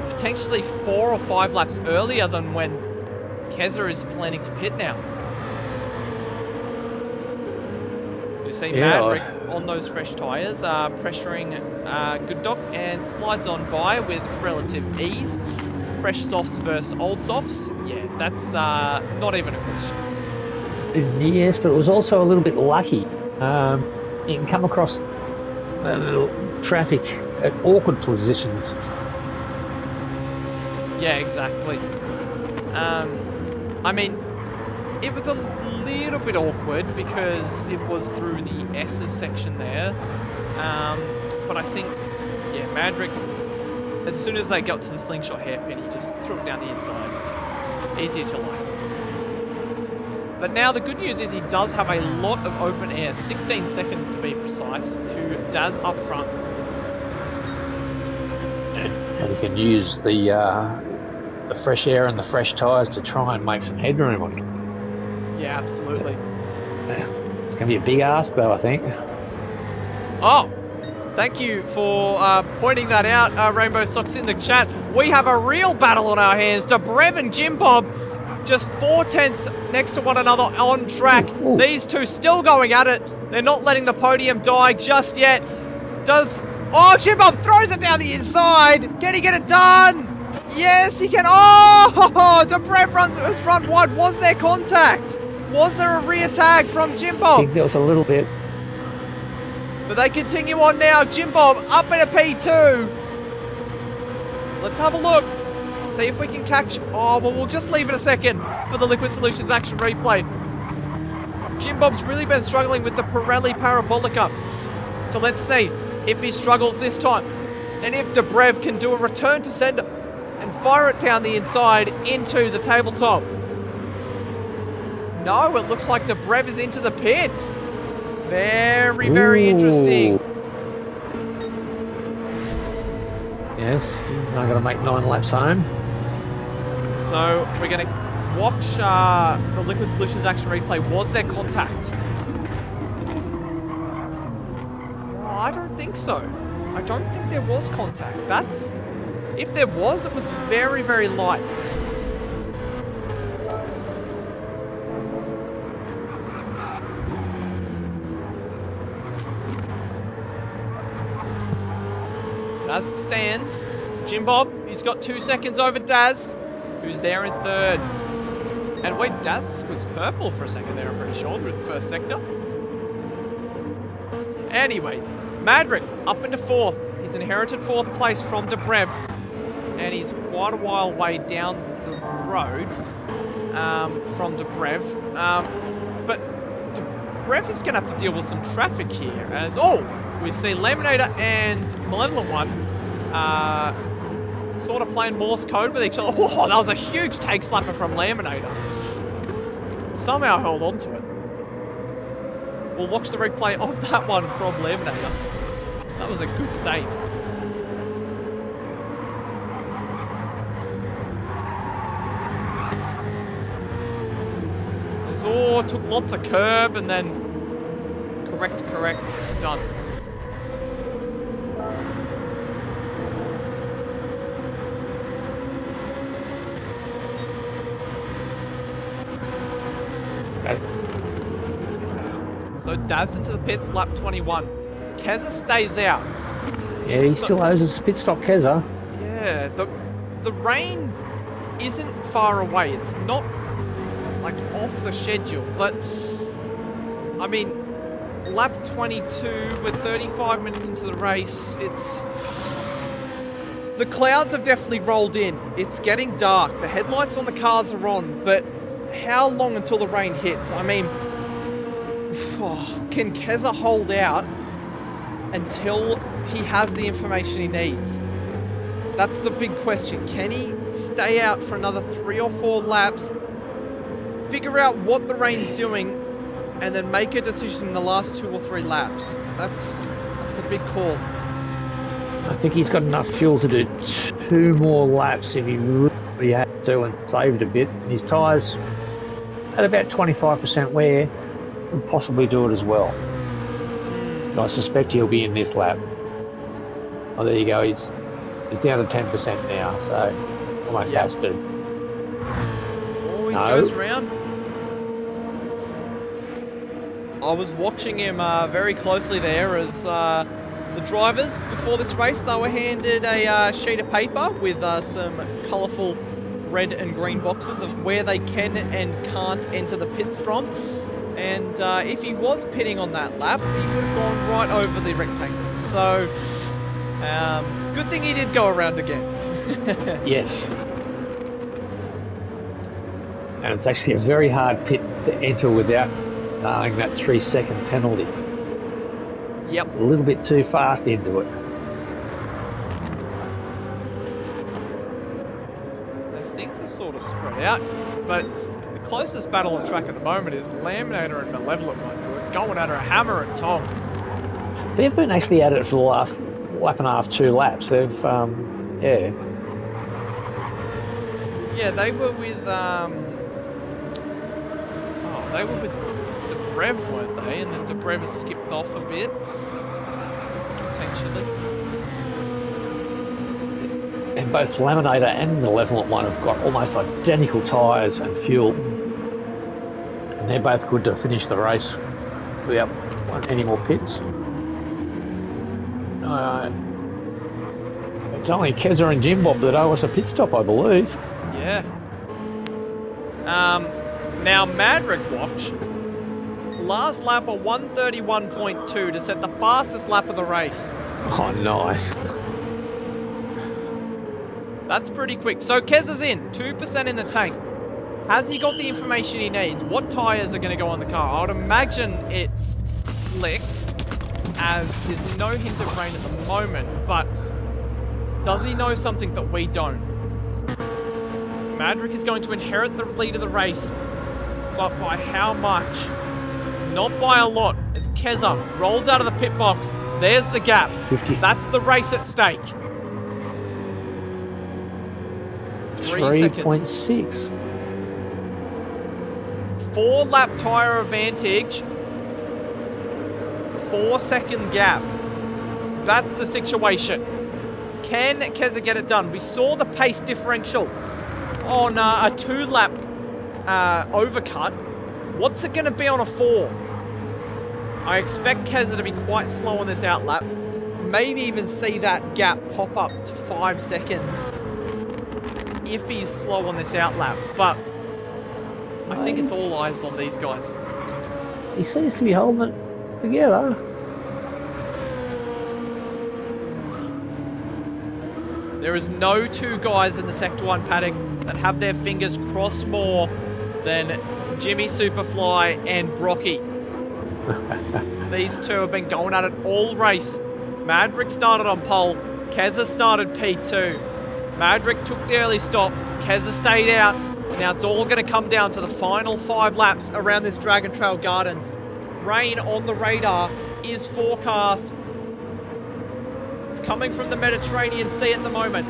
[SPEAKER 1] potentially 4 or 5 laps earlier than when Keza is planning to pit now. You see Madrick on those fresh tyres, pressuring Gooddok and slides on by with relative ease. Fresh softs versus old softs. Yeah, that's not even a question.
[SPEAKER 2] Yes, but it was also a little bit lucky. You can come across traffic at awkward positions.
[SPEAKER 1] Yeah, exactly. I mean, it was a little bit awkward because it was through the S's section there. But I think, yeah, Madrick, as soon as they got to the slingshot hairpin, he just threw it down the inside. Easier to like. But now the good news is he does have a lot of open air, 16 seconds to be precise, to Daz up front.
[SPEAKER 2] And he can use the fresh air and the fresh tyres to try and make some headroom on it.
[SPEAKER 1] Yeah, absolutely.
[SPEAKER 2] It's going to be a big ask, though, I think.
[SPEAKER 1] Oh, thank you for pointing that out, Rainbow Socks in the chat. We have a real battle on our hands. Dobrev and Jim Bob just 4/10 next to one another on track.
[SPEAKER 2] Ooh.
[SPEAKER 1] These two still going at it. They're not letting the podium die just yet. Oh, Jim Bob throws it down the inside. Can he get it done? Yes, he can. Oh, Dobrev has run wide. Was there contact? Was there a rear tag from Jim
[SPEAKER 2] I
[SPEAKER 1] Bob?
[SPEAKER 2] think there was a little bit.
[SPEAKER 1] But they continue on now. Jim Bob up in a P2. Let's have a look. See if we can catch. Oh, well, we'll just leave it a second for the Liquid Solutions action replay. Jim Bob's really been struggling with the Pirelli Parabolica. So let's see if he struggles this time. And if Dobrev can do a return to sender and fire it down the inside into the tabletop. No, it looks like Dobrev is into the pits. Very, very interesting.
[SPEAKER 2] Yes, he's not going to make 9 laps home.
[SPEAKER 1] So we're going to watch the Liquid Solutions action replay. Was there contact? Oh, I don't think so. I don't think there was contact. If there was, it was very, very light. As it stands, Jim Bob, he's got 2 seconds over Daz, who's there in third. And wait, Daz was purple for a second there, I'm pretty sure, through the first sector. Anyways, Madrick up into fourth. He's inherited 4th place from Dobrev. And he's quite a while way down the road from Dobrev. But Dobrev is going to have to deal with some traffic here. As we see Laminator and Malevolent One sort of playing Morse code with each other. Oh, that was a huge take slapper from Laminator. Somehow held on to it. We'll watch the replay of that one from Laminator. That was a good save. Took lots of curb and then correct, done. So Daz into the pits, lap 21. Keza stays out.
[SPEAKER 2] Yeah, he still owes us a pit stop, Keza.
[SPEAKER 1] Yeah, the rain isn't far away. It's not like off the schedule, but I mean, lap 22, we're 35 minutes into the race. The clouds have definitely rolled in. It's getting dark. The headlights on the cars are on, but how long until the rain hits? I mean, can Keza hold out until he has the information he needs? That's the big question. Can he stay out for another 3 or 4 laps, figure out what the rain's doing, and then make a decision in the last 2 or 3 laps? That's a big call.
[SPEAKER 2] I think he's got enough fuel to do 2 more laps if he really had to and saved a bit. And his tyres at about 25% wear would possibly do it as well. But I suspect he'll be in this lap. Oh, there you go. He's down to 10% now, so almost has to.
[SPEAKER 1] Oh, he goes round. I was watching him very closely there as the drivers before this race, they were handed a sheet of paper with some colourful red and green boxes of where they can and can't enter the pits from. And if he was pitting on that lap, he would have gone right over the rectangle. So, good thing he did go around again.
[SPEAKER 2] Yes. And it's actually a very hard pit to enter without knowing that 3-second penalty.
[SPEAKER 1] Yep.
[SPEAKER 2] A little bit too fast into it.
[SPEAKER 1] Those things are sort of spread out, but the closest battle on track at the moment is Laminator and Malevolent One, who are going at a hammer and tong.
[SPEAKER 2] They've been actually at it for the last lap and a half, 2 laps. They've, yeah.
[SPEAKER 1] Yeah, they were with, they were with Debrev, weren't they? And then Debrev has skipped off a bit, potentially.
[SPEAKER 2] And both Laminator and Malevolent One have got almost identical tyres and fuel. And they're both good to finish the race without any more pits. It's only Keza and Jim Bob that owe us a pit stop, I believe.
[SPEAKER 1] Yeah. Now Madrick watch. Last lap a 1:31.2 to set the fastest lap of the race.
[SPEAKER 2] Oh, nice.
[SPEAKER 1] That's pretty quick. So Keza's in, 2% in the tank. Has he got the information he needs? What tyres are going to go on the car? I would imagine it's slicks, as there's no hint of rain at the moment, but does he know something that we don't? Madrick is going to inherit the lead of the race, but by how much? Not by a lot, as Keza rolls out of the pit box. There's the gap.
[SPEAKER 2] 50.
[SPEAKER 1] That's the race at stake.
[SPEAKER 2] 3.6.
[SPEAKER 1] 4 lap tyre advantage. 4-second gap. That's the situation. Can Keza get it done? We saw the pace differential on a 2-lap overcut. What's it going to be on a 4? I expect Keza to be quite slow on this outlap. Maybe even see that gap pop up to 5 seconds if he's slow on this outlap. But I think it's all eyes on these guys.
[SPEAKER 2] He seems to be holding it together.
[SPEAKER 1] There is no 2 guys in the Sector 1 paddock that have their fingers crossed more than Jimmy Superfly and Brocky. These 2 have been going at it all race. Madrick started on pole. Keza started P2. Madrick took the early stop. Keza stayed out. And now it's all going to come down to the final 5 laps around this Dragon Trail Gardens. Rain on the radar is forecast. It's coming from the Mediterranean Sea at the moment.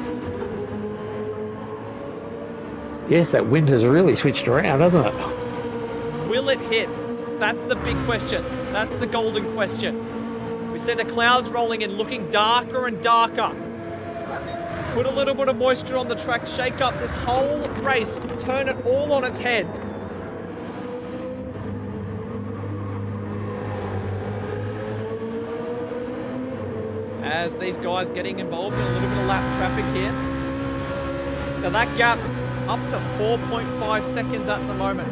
[SPEAKER 2] Yes, that wind has really switched around, hasn't it?
[SPEAKER 1] Will it hit? That's the big question. That's the golden question. We see the clouds rolling in, looking darker and darker. Put a little bit of moisture on the track, shake up this whole race, turn it all on its head. As these guys getting involved in a little bit of lap traffic here. So that gap up to 4.5 seconds at the moment.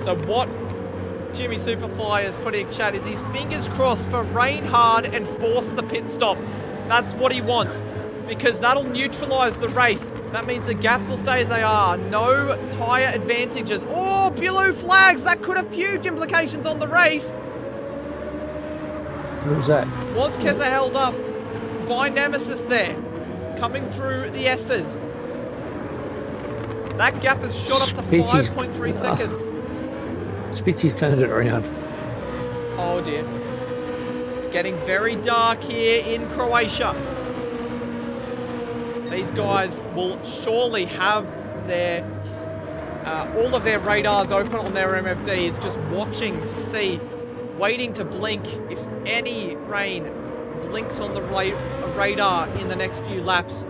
[SPEAKER 1] So what Jimmy Superfly has put in chat is his fingers crossed for rain hard and force the pit stop. That's what he wants, because that'll neutralise the race. That means the gaps will stay as they are. No tyre advantages. Oh, blue flags! That could have huge implications on the race.
[SPEAKER 2] Who's that?
[SPEAKER 1] Was Keza held up by Nemesis there, coming through the S's? That gap has shot up to 5.3 seconds.
[SPEAKER 2] Spitzy's turned it around.
[SPEAKER 1] Oh dear. It's getting very dark here in Croatia. These guys will surely have their all of their radars open on their MFDs, just watching to see, waiting to blink if any rain blinks on the radar in the next few laps.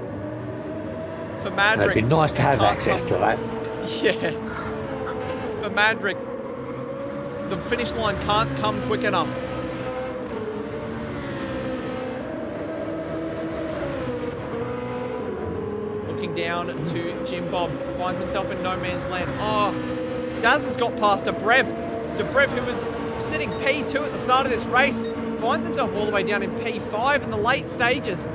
[SPEAKER 1] For Madrick,
[SPEAKER 2] it'd be nice to have access to that.
[SPEAKER 1] Yeah. For Madrick, the finish line can't come quick enough. Looking down to Jim Bob, finds himself in no man's land. Oh, Daz has got past Dobrev. Dobrev, who was sitting P2 at the start of this race, finds himself all the way down in P5 in the late stages.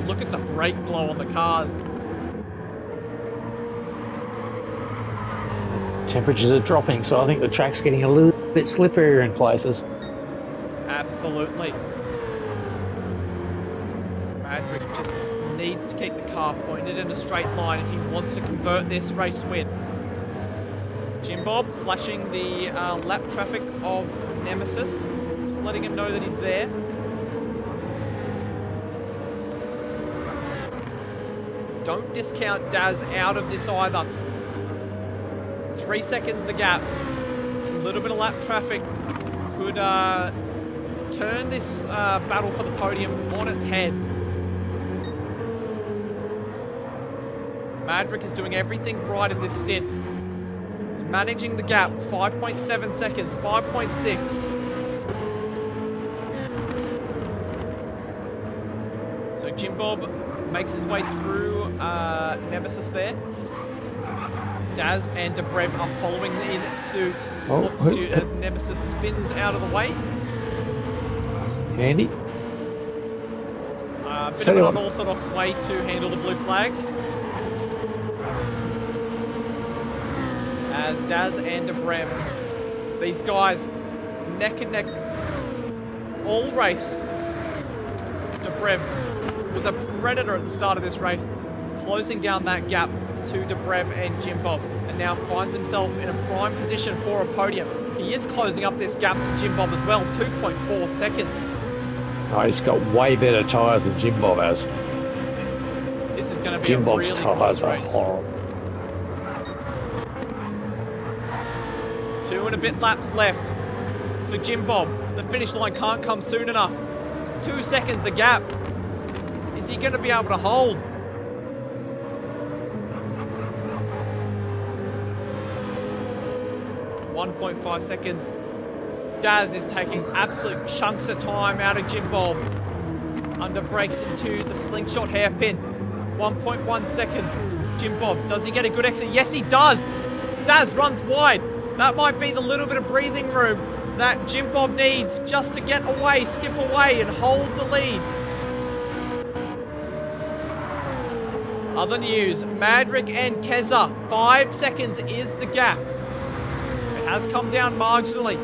[SPEAKER 1] Look at the brake glow on the cars.
[SPEAKER 2] Temperatures are dropping, so I think the track's getting a little bit slipperier in places.
[SPEAKER 1] Absolutely. Madrick just needs to keep the car pointed in a straight line if he wants to convert this race win. Jim Bob flashing the lap traffic of Nemesis, just letting him know that he's there. Don't discount Daz out of this either. 3 seconds the gap. A little bit of lap traffic could turn this battle for the podium on its head. Madrick is doing everything right in this stint. He's managing the gap. 5.7 seconds, 5.6. So Jim Bob makes his way through Nemesis there. Daz and Dobrev are following in suit, as Nemesis spins out of the way.
[SPEAKER 2] Handy.
[SPEAKER 1] A bit of an unorthodox way to handle the blue flags. As Daz and Dobrev, these guys neck and neck all race. Dobrev was a predator at the start of this race, closing down that gap to Dobrev and Jim Bob, and now finds himself in a prime position for a podium. He is closing up this gap to Jim Bob as well, 2.4 seconds.
[SPEAKER 2] Oh, he's got way better tyres than Jim Bob has.
[SPEAKER 1] This is going to be
[SPEAKER 2] Jim
[SPEAKER 1] a
[SPEAKER 2] Bob's
[SPEAKER 1] really
[SPEAKER 2] tyres
[SPEAKER 1] close
[SPEAKER 2] are
[SPEAKER 1] race.
[SPEAKER 2] horrible.
[SPEAKER 1] 2 and a bit laps left for Jim Bob. The finish line can't come soon enough. 2 seconds the gap. Is he going to be able to hold? .5 seconds. Daz is taking absolute chunks of time out of Jim Bob. Under brakes into the slingshot hairpin. 1.1 seconds. Jim Bob, does he get a good exit? Yes, he does. Daz runs wide. That might be the little bit of breathing room that Jim Bob needs just to get away, skip away, and hold the lead. Other news, Madrick and Keza, 5 seconds is the gap. It has come down marginally.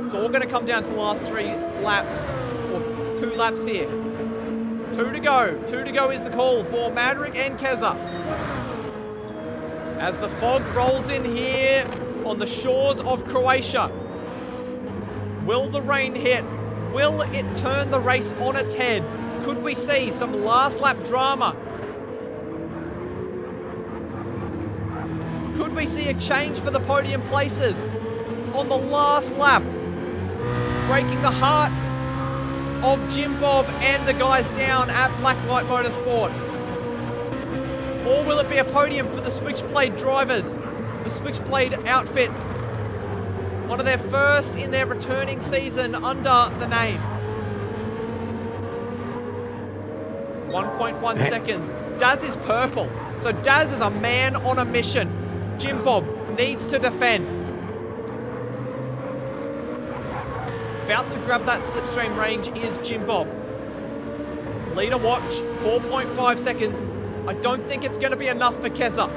[SPEAKER 1] It's all going to come down to the last 3 laps, or 2 laps here. 2 to go. 2 to go is the call for Madrick and Keza. As the fog rolls in here on the shores of Croatia. Will the rain hit? Will it turn the race on its head? Could we see some last lap drama? Could we see a change for the podium places on the last lap? Breaking the hearts of Jim Bob and the guys down at Blacklight Motorsport. Or will it be a podium for the Switchblade drivers? The Switchblade outfit. One of their first in their returning season under the name. 1.1 seconds. Daz is purple. So Daz is a man on a mission. Jim Bob needs to defend. About to grab that slipstream range is Jim Bob. Leader watch, 4.5 seconds. I don't think it's going to be enough for Keza.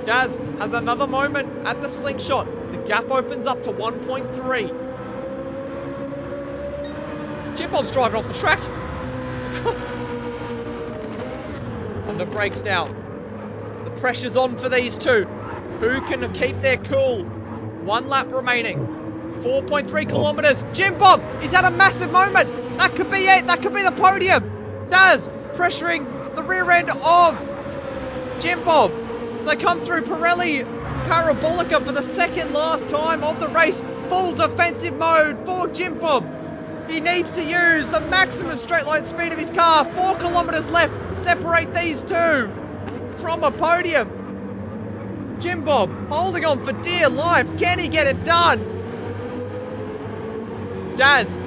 [SPEAKER 1] Daz has another moment at the slingshot. The gap opens up to 1.3. Jim Bob's driving off the track. On the brakes now. The pressure's on for these two. Who can keep their cool? 1 lap remaining. 4.3 kilometers. Jim Bob, he's had a massive moment. That could be it. That could be the podium. Daz pressuring the rear end of Jim Bob. As they come through Pirelli Parabolica for the second last time of the race. Full defensive mode for Jim Bob. He needs to use the maximum straight line speed of his car. 4 kilometers left. Separate these two from a podium. Jim Bob holding on for dear life. Can he get it done? Daz,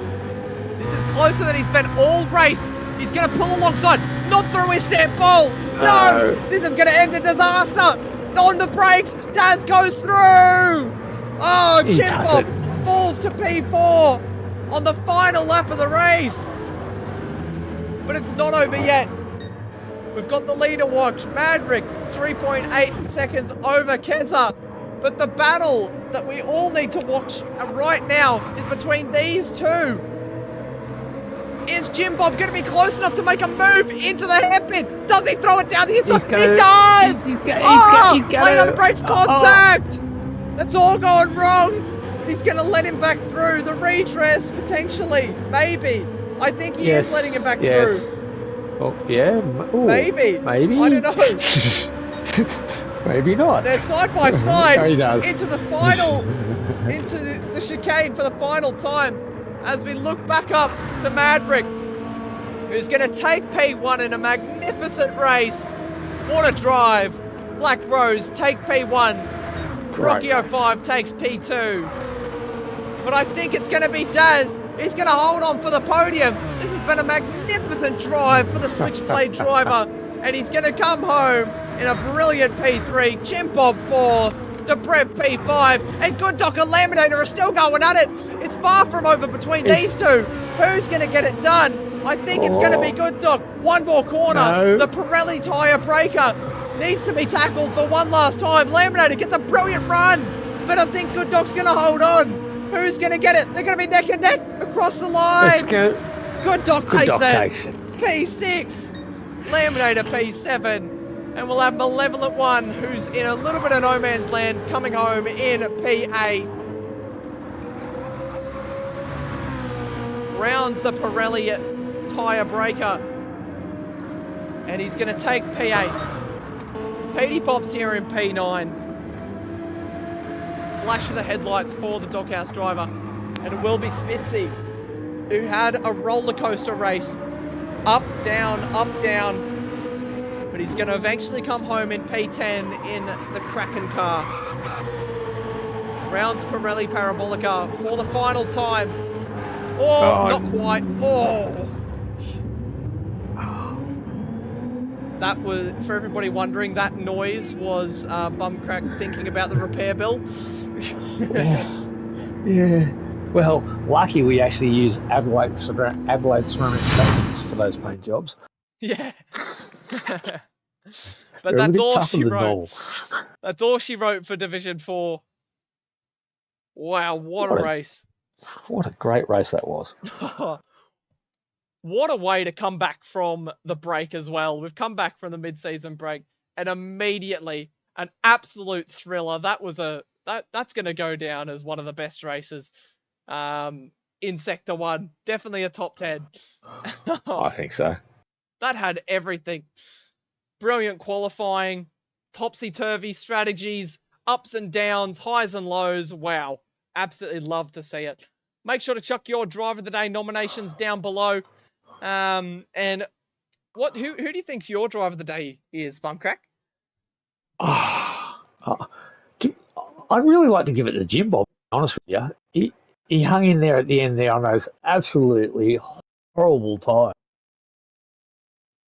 [SPEAKER 1] this is closer than he's been all race. He's going to pull alongside. Not through his sample. No! This is going to end in disaster. On the brakes. Daz goes through. Oh, Jim Bob falls to P4 on the final lap of the race. But it's not over yet. We've got the leader watch. Maverick, 3.8 seconds over Keza. But the battle that we all need to watch right now is between these two. Is Jim Bob going to be close enough to make a move into the hairpin? Does he throw it down the inside? He does! Late on the brakes, contact! That's all going wrong. He's going to let him back through. The redress, potentially. Maybe. I think he is letting him back through.
[SPEAKER 2] Oh, yeah. Ooh,
[SPEAKER 1] maybe. I don't know.
[SPEAKER 2] Maybe not.
[SPEAKER 1] They're side by side into the final, into the chicane for the final time. As we look back up to Maverick, who's going to take P1 in a magnificent race. What a drive. Black Rose take P1. Rocky 05 takes P2. But I think it's going to be Daz. He's going to hold on for the podium. This has been a magnificent drive for the switchblade driver. And he's going to come home in a brilliant P3. Jim Bob 4. Debrev P5. And Good Doc and Laminator are still going at it. It's far from over between these two. Who's going to get it done? I think it's going to be Good Doc. One more corner.
[SPEAKER 2] No.
[SPEAKER 1] The Pirelli tyre breaker needs to be tackled for one last time. Laminator gets a brilliant run. But I think Good Doc's going to hold on. Who's going to get it? They're going to be neck and neck across the line. Good Doc takes it. P6. Laminator P7. And we'll have Malevolent One, who's in a little bit of no man's land, coming home in P8. Rounds the Pirelli tyre breaker. And he's going to take P8. Petey Pop's here in P9. Flash of the headlights for the doghouse driver. And it will be Spitzy, who had a roller coaster race. Up, down, but he's going to eventually come home in P10 in the Kraken car. Rounds Pirelli Parabolica for the final time. Oh, not quite. Oh. That was, for everybody wondering, that noise was Bumcrack thinking about the repair bill.
[SPEAKER 2] Yeah. Well, lucky we actually use Adelaide ceramic statements for those paint jobs.
[SPEAKER 1] Yeah. But that's all she wrote. That's all she wrote for Division 4. Wow, what a race.
[SPEAKER 2] What a great race that was.
[SPEAKER 1] What a way to come back from the break as well. We've come back from the mid-season break and immediately an absolute thriller. That was that's going to go down as one of the best races in Sector 1. Definitely a top 10.
[SPEAKER 2] I think so.
[SPEAKER 1] That had everything. Brilliant qualifying, topsy-turvy strategies, ups and downs, highs and lows. Wow. Absolutely love to see it. Make sure to chuck your Driver of the Day nominations down below. And who do you think's your Driver of the Day is, Bumcrack?
[SPEAKER 2] I'd really like to give it to Jim Bob, to be honest with you. He hung in there at the end there on those absolutely horrible tyres.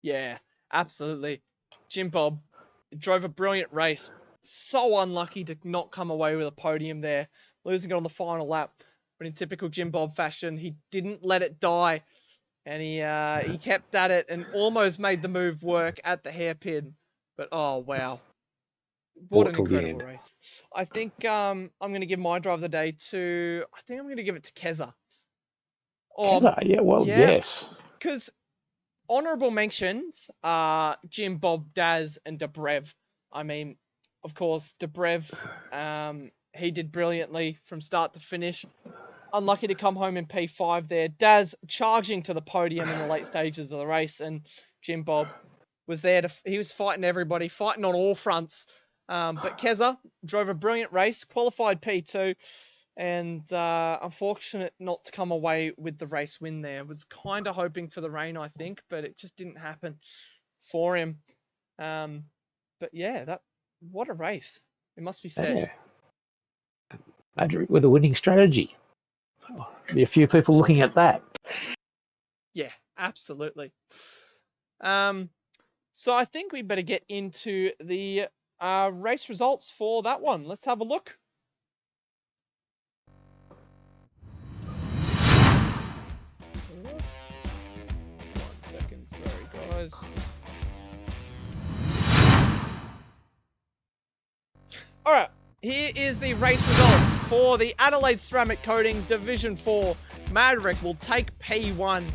[SPEAKER 1] Yeah, absolutely. Jim Bob drove a brilliant race. So unlucky to not come away with a podium there, losing it on the final lap. But in typical Jim Bob fashion, he didn't let it die, and he kept at it and almost made the move work at the hairpin. But oh wow, what an incredible race! I think I'm going to give my drive of the day to. I think I'm going to give it to Keza.
[SPEAKER 2] Keza, yeah, well,
[SPEAKER 1] yeah,
[SPEAKER 2] yes.
[SPEAKER 1] Because honourable mentions are Jim Bob, Daz, and Dobrev. I mean, of course, Dobrev, he did brilliantly from start to finish. Unlucky to come home in P5 there. Daz charging to the podium in the late stages of the race, and Jim Bob was there he was fighting everybody, fighting on all fronts. But Keza drove a brilliant race, qualified P2, and unfortunate not to come away with the race win there. Was kind of hoping for the rain, I think, but it just didn't happen for him. But yeah, what a race. It must be said.
[SPEAKER 2] Yeah. With a winning strategy. Be a few people looking at that.
[SPEAKER 1] Yeah, absolutely. So I think we better get into the race results for that one. Let's have a look. Sorry, guys. Alright, here is the race results for the Adelaide Ceramic Coatings Division 4. Madrick will take P1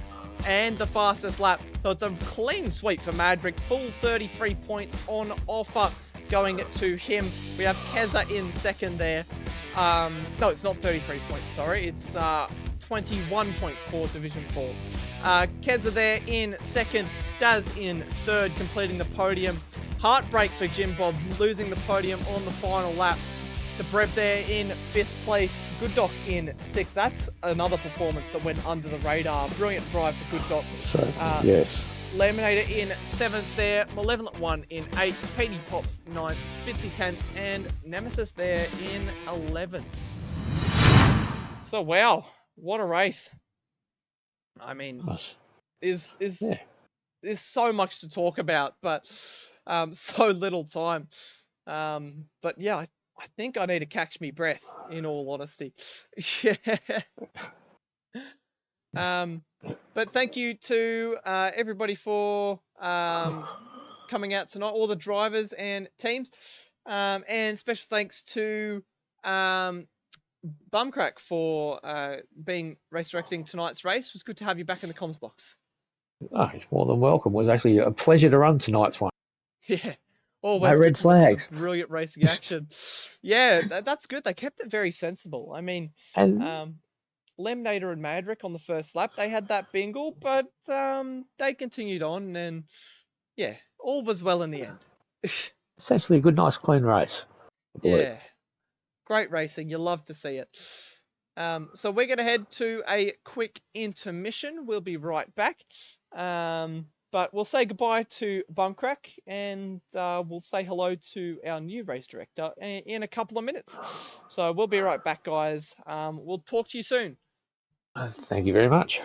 [SPEAKER 1] and the fastest lap. So it's a clean sweep for Madrick. Full 33 points on offer going to him. We have Keza in second there. No, it's not 33 points, sorry. It's 21 points for Division 4. Keza there in second, Daz in third, completing the podium. Heartbreak for Jim Bob, losing the podium on the final lap. Dobrev there in fifth place, Good Doc in sixth. That's another performance that went under the radar. Brilliant drive for Good Doc.
[SPEAKER 2] Yes.
[SPEAKER 1] Laminator in seventh there, Malevolent 1 in eighth, Petey Pops ninth, Spitzy 10th, and Nemesis there in 11th. So wow, what a race. I mean, there's so much to talk about, but so little time. But yeah, I think I need to catch me breath, in all honesty. Yeah. But thank you to everybody for coming out tonight, all the drivers and teams. And special thanks to Bumcrack for being race directing tonight's race. It was good to have you back in the comms box.
[SPEAKER 2] Oh, you're more than welcome. It was actually a pleasure to run tonight's one.
[SPEAKER 1] Yeah. Always
[SPEAKER 2] no red flags.
[SPEAKER 1] Brilliant racing action. Yeah, that's good. They kept it very sensible. I mean, Lemnator and Madrick on the first lap, they had that bingle, but they continued on, and yeah, all was well in the end.
[SPEAKER 2] Essentially a good, nice, clean race.
[SPEAKER 1] Yeah. Great racing. You love to see it. So we're going to head to a quick intermission. We'll be right back. But we'll say goodbye to Bumcrack, and we'll say hello to our new race director in a couple of minutes. So we'll be right back, guys. We'll talk to you soon.
[SPEAKER 2] Thank you very much.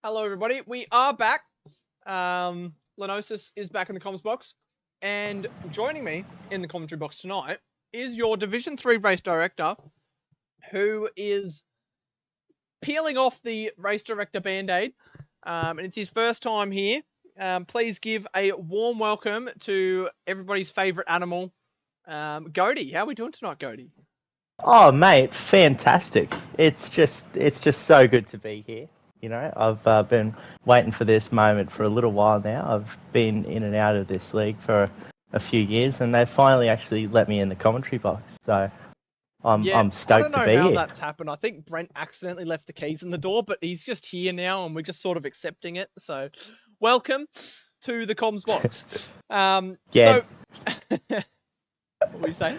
[SPEAKER 1] Hello, everybody. We are back. Lenosis is back in the comms box. And joining me in the commentary box tonight is your Division 3 race director, who is peeling off the race director band-aid. And it's his first time here. Please give a warm welcome to everybody's favourite animal, Goaty. How are we doing tonight, Goaty?
[SPEAKER 3] Oh, mate, fantastic! It's just so good to be here. You know, I've been waiting for this moment for a little while now. I've been in and out of this league for a few years, and they've finally actually let me in the commentary box. So I'm stoked to be here.
[SPEAKER 1] I don't know how that's happened. I think Brent accidentally left the keys in the door, but he's just here now, and we're just sort of accepting it. So, welcome to the comms box.
[SPEAKER 3] Yeah.
[SPEAKER 1] So, what were you saying?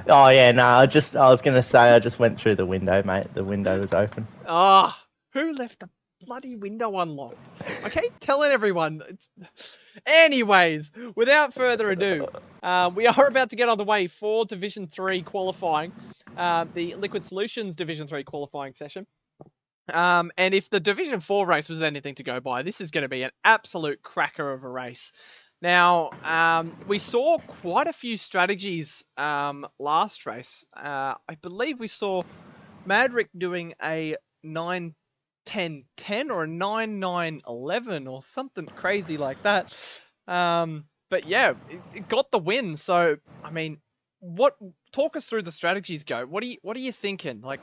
[SPEAKER 3] Oh yeah, no. I was gonna say I just went through the window, mate. The window was open.
[SPEAKER 1] Ah. Who left the bloody window unlocked? I keep telling everyone. Anyways, without further ado, we are about to get on the way for Division 3 qualifying, the Liquid Solutions Division 3 qualifying session. And if the Division 4 race was anything to go by, this is going to be an absolute cracker of a race. Now, we saw quite a few strategies last race. I believe we saw Madrick doing a 9-10-10 or a 9-9-11 or something crazy like that. But yeah, it got the win. So, I mean, talk us through the strategies, Go. What are you thinking? Like,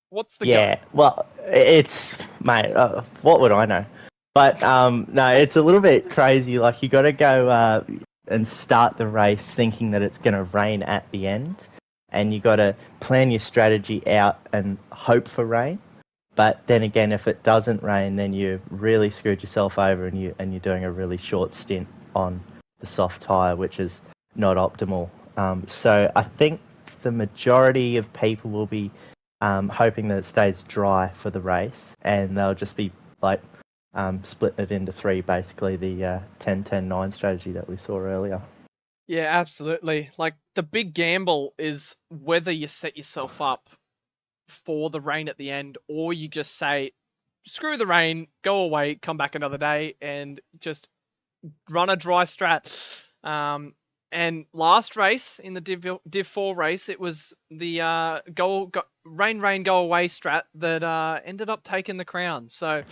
[SPEAKER 1] what's the go?
[SPEAKER 3] Well, it's mate. What would I know? But no, it's a little bit crazy. Like you got to go and start the race thinking that it's going to rain at the end, and you got to plan your strategy out and hope for rain. But then again, if it doesn't rain, then you really screwed yourself over, and you're doing a really short stint on the soft tyre, which is not optimal. So I think the majority of people will be hoping that it stays dry for the race, and they'll just be like splitting it into three, basically the 10-10-9 strategy that we saw earlier.
[SPEAKER 1] Yeah, absolutely. Like the big gamble is whether you set yourself up for the rain at the end, or you just say, screw the rain, go away, come back another day, and just run a dry strat. And last race in the Div 4 race, it was the rain, go away strat that ended up taking the crown. So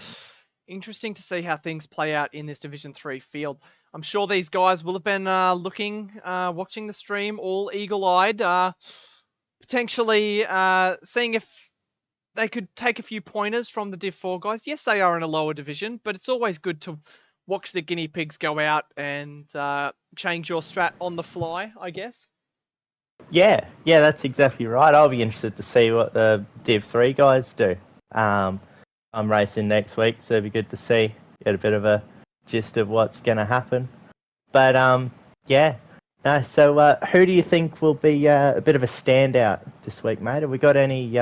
[SPEAKER 1] interesting to see how things play out in this Division 3 field. I'm sure these guys will have been watching the stream, all eagle-eyed, potentially seeing if they could take a few pointers from the Div 4 guys. Yes, they are in a lower division, but it's always good to watch the guinea pigs go out and change your strat on the fly, I guess.
[SPEAKER 3] Yeah, that's exactly right. I'll be interested to see what the Div 3 guys do. I'm racing next week, so it'll be good to see, get a bit of a gist of what's going to happen. But yeah. No, so who do you think will be a bit of a standout this week, mate? Have we got any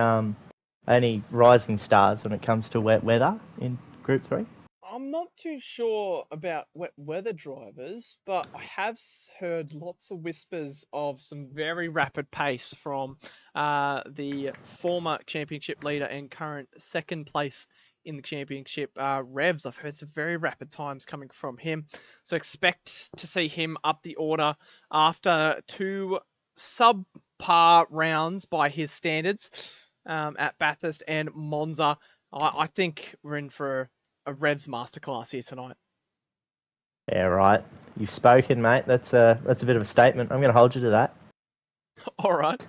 [SPEAKER 3] rising stars when it comes to wet weather in Group 3?
[SPEAKER 1] I'm not too sure about wet weather drivers, but I have heard lots of whispers of some very rapid pace from the former championship leader and current second place in the championship, Revs. I've heard some very rapid times coming from him. So expect to see him up the order after two subpar rounds by his standards at Bathurst and Monza. I think we're in for a Revs masterclass here tonight.
[SPEAKER 3] Yeah, right. You've spoken, mate. That's a bit of a statement. I'm going to hold you to that.
[SPEAKER 1] All right.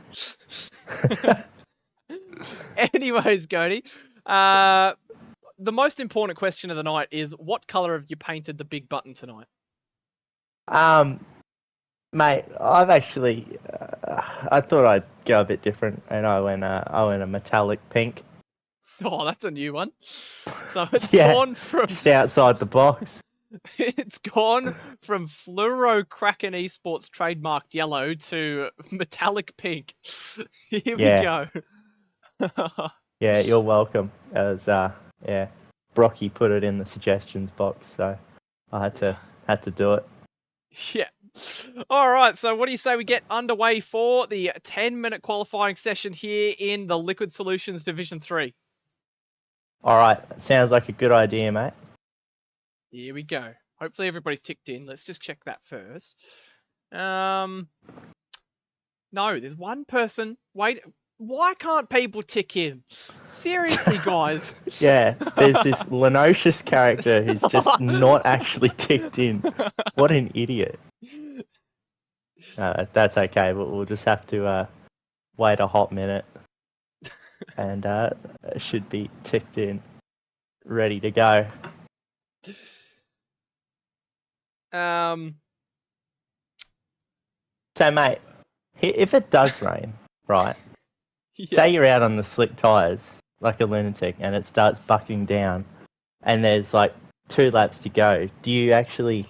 [SPEAKER 1] Anyways, Goaty, the most important question of the night is, what colour have you painted the big button tonight?
[SPEAKER 3] Mate, I've actually, I thought I'd go a bit different, and I went a metallic pink.
[SPEAKER 1] Oh, that's a new one. So it's
[SPEAKER 3] Yeah,
[SPEAKER 1] gone from
[SPEAKER 3] just outside the box.
[SPEAKER 1] It's gone from Fluoro Kraken Esports trademarked yellow to metallic pink. Here we go.
[SPEAKER 3] Yeah, you're welcome. As Brocky put it in the suggestions box, so I had to do it.
[SPEAKER 1] Yeah. All right, so what do you say we get underway for the 10-minute qualifying session here in the Liquid Solutions Division 3?
[SPEAKER 3] All right, sounds like a good idea, mate.
[SPEAKER 1] Here we go. Hopefully everybody's ticked in. Let's just check that first. No, there's one person. Wait, why can't people tick in? Seriously, guys.
[SPEAKER 3] Yeah, there's this Lenocious character who's just not actually ticked in. What an idiot. That's okay, but we'll just have to wait a hot minute. And it should be ticked in. Ready to go. So, mate, if it does rain, right, say you're out on the slick tyres like a lunatic and it starts bucking down and there's like 2 laps to go, do you actually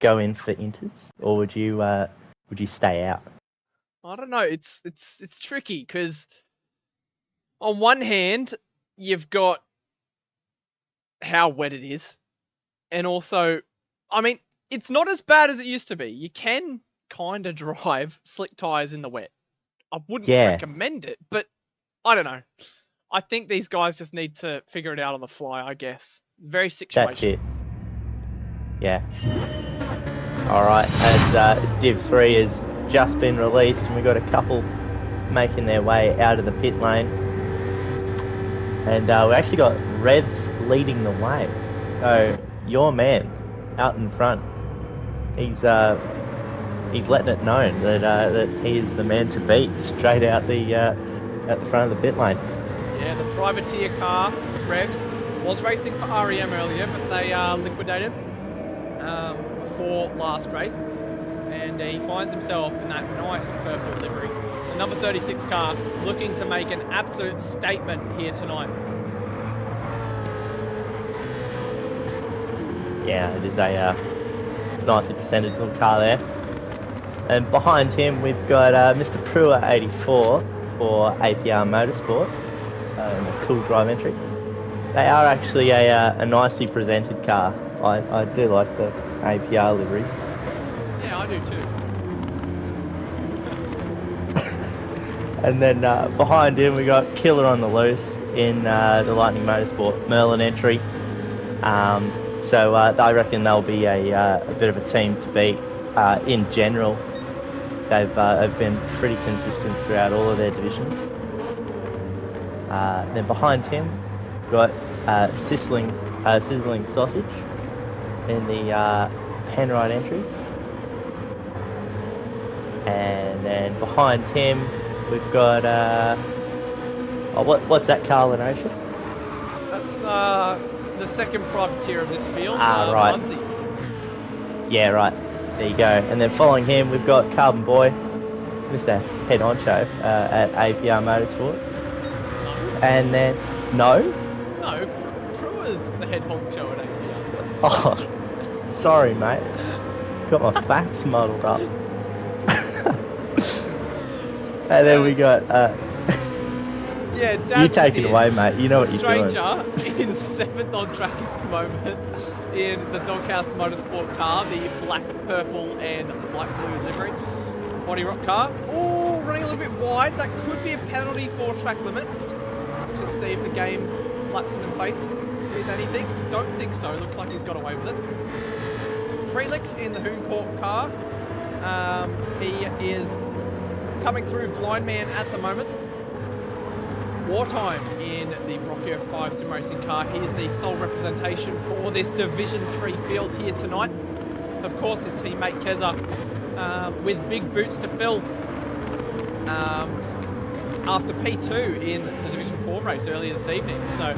[SPEAKER 3] go in for inters or would you stay out?
[SPEAKER 1] I don't know. It's tricky because on one hand, you've got how wet it is. And also, I mean, it's not as bad as it used to be. You can kind of drive slick tyres in the wet. I wouldn't recommend it, but I don't know. I think these guys just need to figure it out on the fly, I guess. Very situation.
[SPEAKER 3] That's it. Yeah. All right, as Div 3 has just been released, and we've got a couple making their way out of the pit lane. And we actually got Revs leading the way. So, your man out in front, he's letting it known that he is the man to beat straight out at the front of the pit lane.
[SPEAKER 1] Yeah, the privateer car, Revs, was racing for REM earlier, but they liquidated before last race. And he finds himself in that nice purple livery. The number 36 car looking to make an absolute statement here tonight.
[SPEAKER 3] Yeah, it is a nicely presented little car there. And behind him we've got Mr. Brewer 84 for APR Motorsport, a cool drive entry. They are actually a nicely presented car. I do like the APR liveries.
[SPEAKER 1] Yeah, I do too.
[SPEAKER 3] And then behind him we got Killer on the Loose in the Lightning Motorsport Merlin entry. So I reckon they'll be a bit of a team to beat in general. They've been pretty consistent throughout all of their divisions. Then behind him we've got Sizzling Sausage in the Penrite entry. And then behind him we've got what's that, Carl Lenocious?
[SPEAKER 1] That's the second privateer of this field.
[SPEAKER 3] Right.
[SPEAKER 1] Muncie.
[SPEAKER 3] Yeah, right. There you go. And then following him we've got Carbon Boy, Mr. Head Honcho at APR Motorsport.
[SPEAKER 1] No.
[SPEAKER 3] And then no,
[SPEAKER 1] Brewer's the head honcho at APR.
[SPEAKER 3] oh, sorry, mate. Got my facts muddled up. And then we got
[SPEAKER 1] yeah,
[SPEAKER 3] you take it away, mate. You know what you're doing.
[SPEAKER 1] Stranger in 7th on track at the moment in the Doghouse Motorsport car, the black, purple, and light blue livery. Body rock car. Oh, running a little bit wide. That could be a penalty for track limits. Let's just see if the game slaps him in the face with anything. Don't think so. Looks like he's got away with it. Freelix in the Hooncourt car. He is coming through blind man at the moment. Wartime in the Broccio 5 sim racing car. He is the sole representation for this Division 3 field here tonight. Of course, his teammate Keza with big boots to fill after P2 in the Division 4 race earlier this evening. So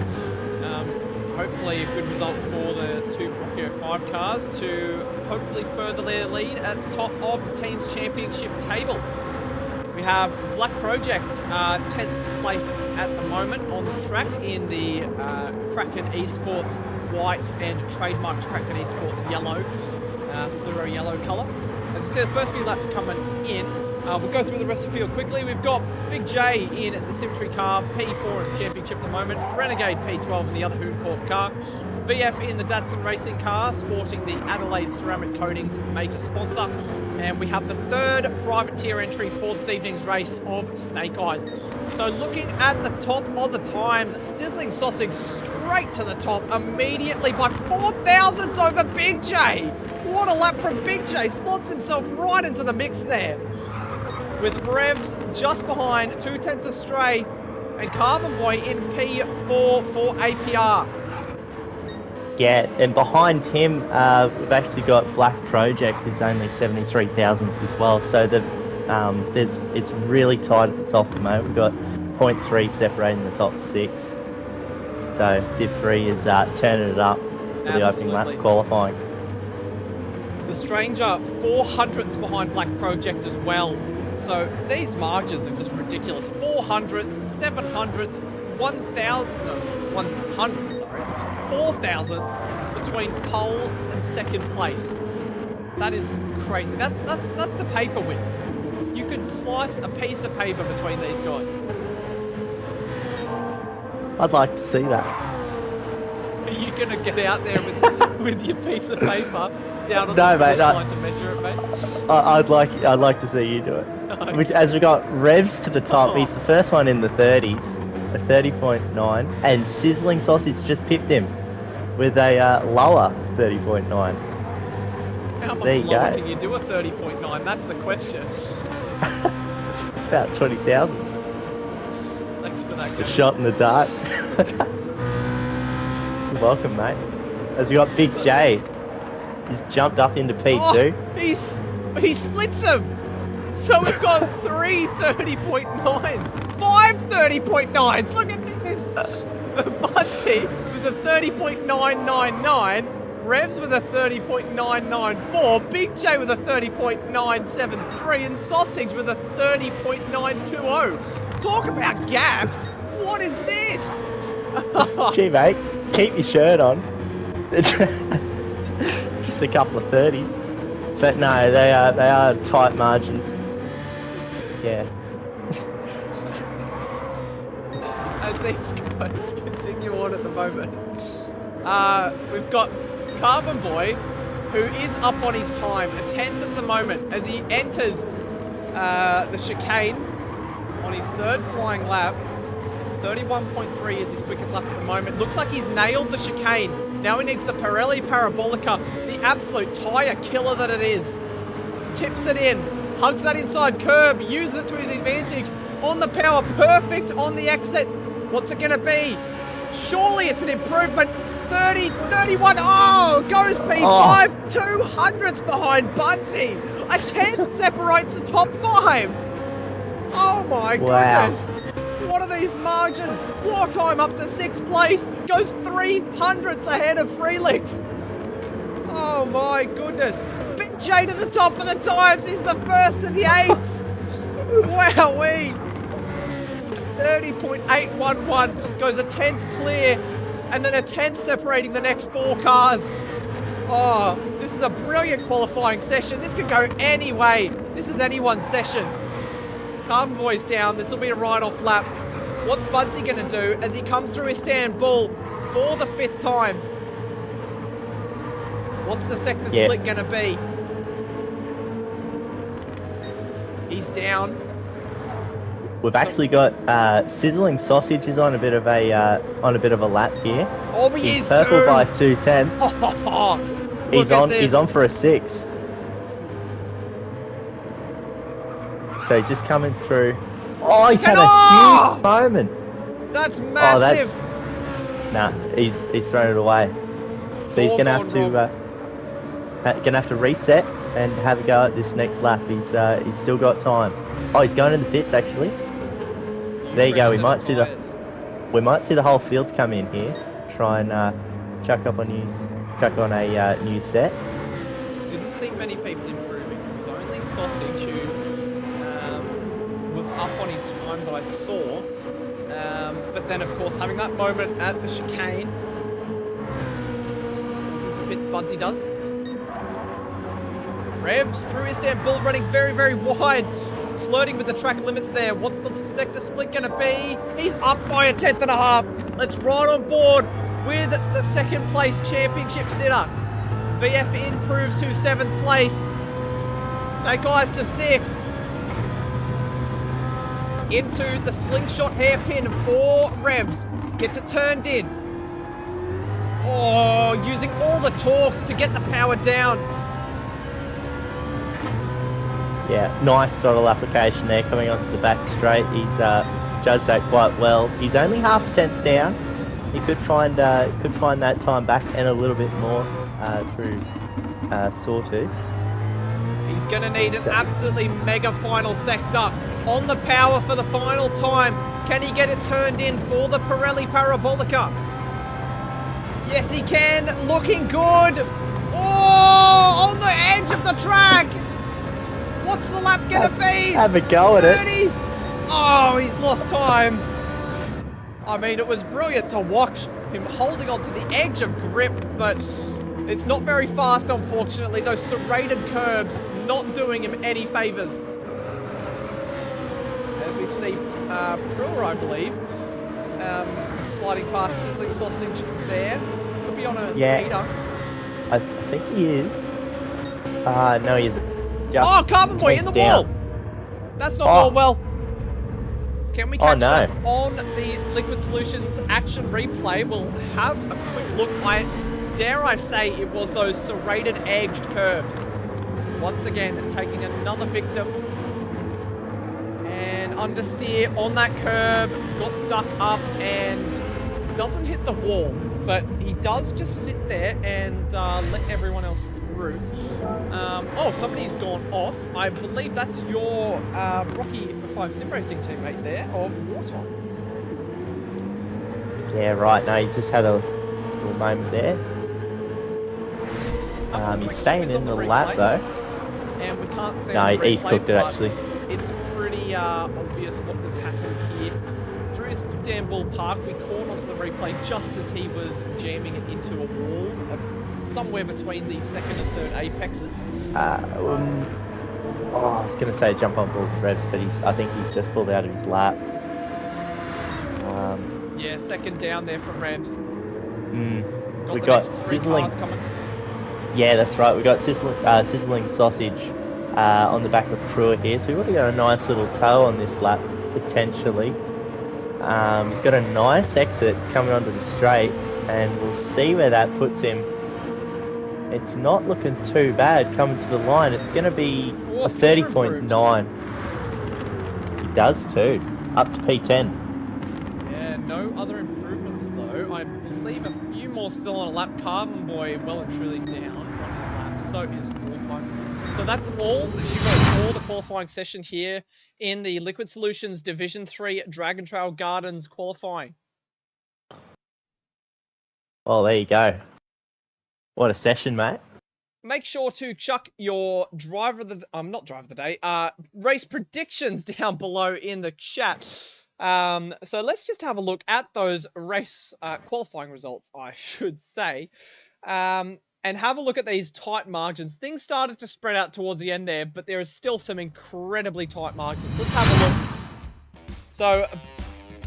[SPEAKER 1] hopefully a good result for the 2 Broccio 5 cars to hopefully further their lead at the top of the team's championship table. We have Black Project, 10th place at the moment on the track in the Kraken Esports white and trademarked Kraken Esports yellow, fluoro yellow colour. As I said, the first few laps coming in, We'll go through the rest of the field quickly. We've got Big J in the Symmetry car, P4 in the Championship at the moment, Renegade P12 in the other Hooncorp car, VF in the Datsun Racing car, sporting the Adelaide Ceramic Coatings major sponsor, and we have the third privateer entry for this evening's race of Snake Eyes. So looking at the top of the times, Sizzling Sausage straight to the top immediately by 4 thousandths over Big J. What a lap from Big J, slots himself right into the mix there. With Revs just behind, 2/10 astray, and Carbon Boy in P4 for APR.
[SPEAKER 3] Yeah, and behind him, we've actually got Black Project, who's only 73 thousandths as well. So it's really tight at the top at the moment. We've got 0.3 separating the top 6. So Div 3 is turning it up for the opening laps qualifying.
[SPEAKER 1] The Stranger 400ths behind Black Project as well. So these margins are just ridiculous. 400ths, 700ths, 4 thousandths between pole and second place. That is crazy. That's the paper width. You could slice a piece of paper between these guys.
[SPEAKER 3] I'd like to see that.
[SPEAKER 1] Are you gonna get out there with your piece of paper down on
[SPEAKER 3] No,
[SPEAKER 1] the finish
[SPEAKER 3] mate,
[SPEAKER 1] line to measure it, mate?
[SPEAKER 3] I'd like to see you do it.
[SPEAKER 1] Okay.
[SPEAKER 3] Which, as we got Revs to the top, he's the first one in the 30s, a 30.9, and Sizzling Sausage just pipped him with a lower 30.9.
[SPEAKER 1] How much
[SPEAKER 3] There you
[SPEAKER 1] lower
[SPEAKER 3] go.
[SPEAKER 1] can you do a 30.9? That's the question.
[SPEAKER 3] About 20 thousandths.
[SPEAKER 1] Thanks for that.
[SPEAKER 3] Just a
[SPEAKER 1] Gavin.
[SPEAKER 3] shot in the dark. You're welcome, mate. As we got Big
[SPEAKER 1] So-
[SPEAKER 3] J, he's jumped up into P2.
[SPEAKER 1] Oh, he splits them. So we've got 3 30.9s, 5 30.9s. Look at this. Budsy with a 30.999, Revs with a 30.994, Big J with a 30.973, and Sausage with a 30.920. Talk about gaps. What is this?
[SPEAKER 3] Gee, mate, keep your shirt on. Just a couple of 30s. But no, they are tight margins. Yeah.
[SPEAKER 1] As these guys continue on at the moment. We've got Carbon Boy, who is up on his time, a 10th at the moment, as he enters the chicane on his third flying lap. 31.3 is his quickest lap at the moment. Looks like he's nailed the chicane. Now he needs the Pirelli Parabolica, the absolute tyre killer that it is. Tips it in, hugs that inside curb, uses it to his advantage. On the power, perfect on the exit. What's it going to be? Surely it's an improvement. 30, 31, oh, goes P5, 200ths behind Budsy. A 10 separates the top 5. Oh my goodness. What are these margins? War time up to 6th place. Goes 300ths ahead of Freelix. Oh my goodness. Big J to the top of the times. He's the first of the 8s. Wowee. 30.811. Goes a 10th clear. And then a 10th separating the next 4 cars. Oh, this is a brilliant qualifying session. This could go any way. This is anyone's session. Carbon Boy's down. This will be a ride-off lap. What's Budsy going to do as he comes through Istanbul for the 5th time? What's the sector split going to be? He's down.
[SPEAKER 3] We've actually got Sizzling Sausage is on a bit of a lap here.
[SPEAKER 1] Oh, he
[SPEAKER 3] He's
[SPEAKER 1] is
[SPEAKER 3] purple
[SPEAKER 1] too.
[SPEAKER 3] by 2/10.
[SPEAKER 1] Oh,
[SPEAKER 3] He's on for a 6. So he's just coming through. Oh, he's had a huge moment.
[SPEAKER 1] That's massive.
[SPEAKER 3] Nah, he's thrown it away. So he's gonna have to reset and have a go at this next lap. He's still got time. Oh, he's going in the pits actually. There you go. We might see the whole field come in here. Try and chuck on a new set.
[SPEAKER 1] Didn't see many people improving. It was only Sausage who was up on his time that I saw. But then, of course, having that moment at the chicane. This is the bits Budsy does. Revs through Istanbul, running very, very wide. flirting with the track limits there. What's the sector split going to be? He's up by a 10th.5. Let's ride on board with the second place championship sitter. VF improves to 7th place. Snake Eyes to 6th. Into the slingshot hairpin for Revs. Gets it turned in. Oh, using all the torque to get the power down.
[SPEAKER 3] Yeah, nice throttle application there coming onto the back straight. He's judged that quite well. He's only half a tenth down. He could find that time back and a little bit more through Sawtooth.
[SPEAKER 1] He's going to need an absolutely mega final sector on the power for the final time. Can he get it turned in for the Pirelli Parabolica? Yes, he can. Looking good. Oh, on the edge of the track. What's the lap going to be?
[SPEAKER 3] Have a go at
[SPEAKER 1] 30?
[SPEAKER 3] it.
[SPEAKER 1] Oh, he's lost time. I mean, it was brilliant to watch him holding on to the edge of grip, but it's not very fast, unfortunately. Those serrated curbs not doing him any favours. As we see Brewer, I believe, sliding past Sizzling Sausage there. Could be on a meter.
[SPEAKER 3] I think he is. No, he isn't.
[SPEAKER 1] Oh, Carbon Boy in the wall! That's not going well. Can we catch that on the Liquid Solutions action replay? We'll have a quick look. Dare I say it was those serrated edged curves. Once again, taking another victim. And understeer on that curb, got stuck up and doesn't hit the wall. But he does just sit there and let everyone else through. Oh, somebody's gone off. I believe that's your Rocky 5 Sim Racing teammate there of Wartime.
[SPEAKER 3] Yeah, right. No, he's just had a little moment there. He's staying in the lap though.
[SPEAKER 1] And we can't see.
[SPEAKER 3] No, he's cooked it actually.
[SPEAKER 1] It's pretty obvious what has happened here. Through Istanbul Park, we caught onto the replay just as he was jamming it into a wall, somewhere between the second and third apexes.
[SPEAKER 3] I was going to say jump on board with Revs, but I think he's just pulled out of his lap.
[SPEAKER 1] Yeah, second down there from Revs.
[SPEAKER 3] We got sizzling. Yeah, that's right. We got sizzling sausage on the back of Pruitt here, so we've already got a nice little toe on this lap potentially. He's got a nice exit coming onto the straight, and we'll see where that puts him. It's not looking too bad coming to the line. It's going to be a 30.9. He does too, up to P10.
[SPEAKER 1] Yeah, no other improvements though. I believe a few more still on a lap. Carbon Boy well and truly down on his lap. So is Wartime. So that's all that she wrote for the qualifying session here in the Liquid Solutions Division 3 Dragon Trail Gardens qualifying.
[SPEAKER 3] Well, there you go. What a session, mate.
[SPEAKER 1] Make sure to chuck your race predictions down below in the chat. So let's just have a look at those race qualifying results, I should say. And have a look at these tight margins. Things started to spread out towards the end there, but there is still some incredibly tight margins. Let's have a look. So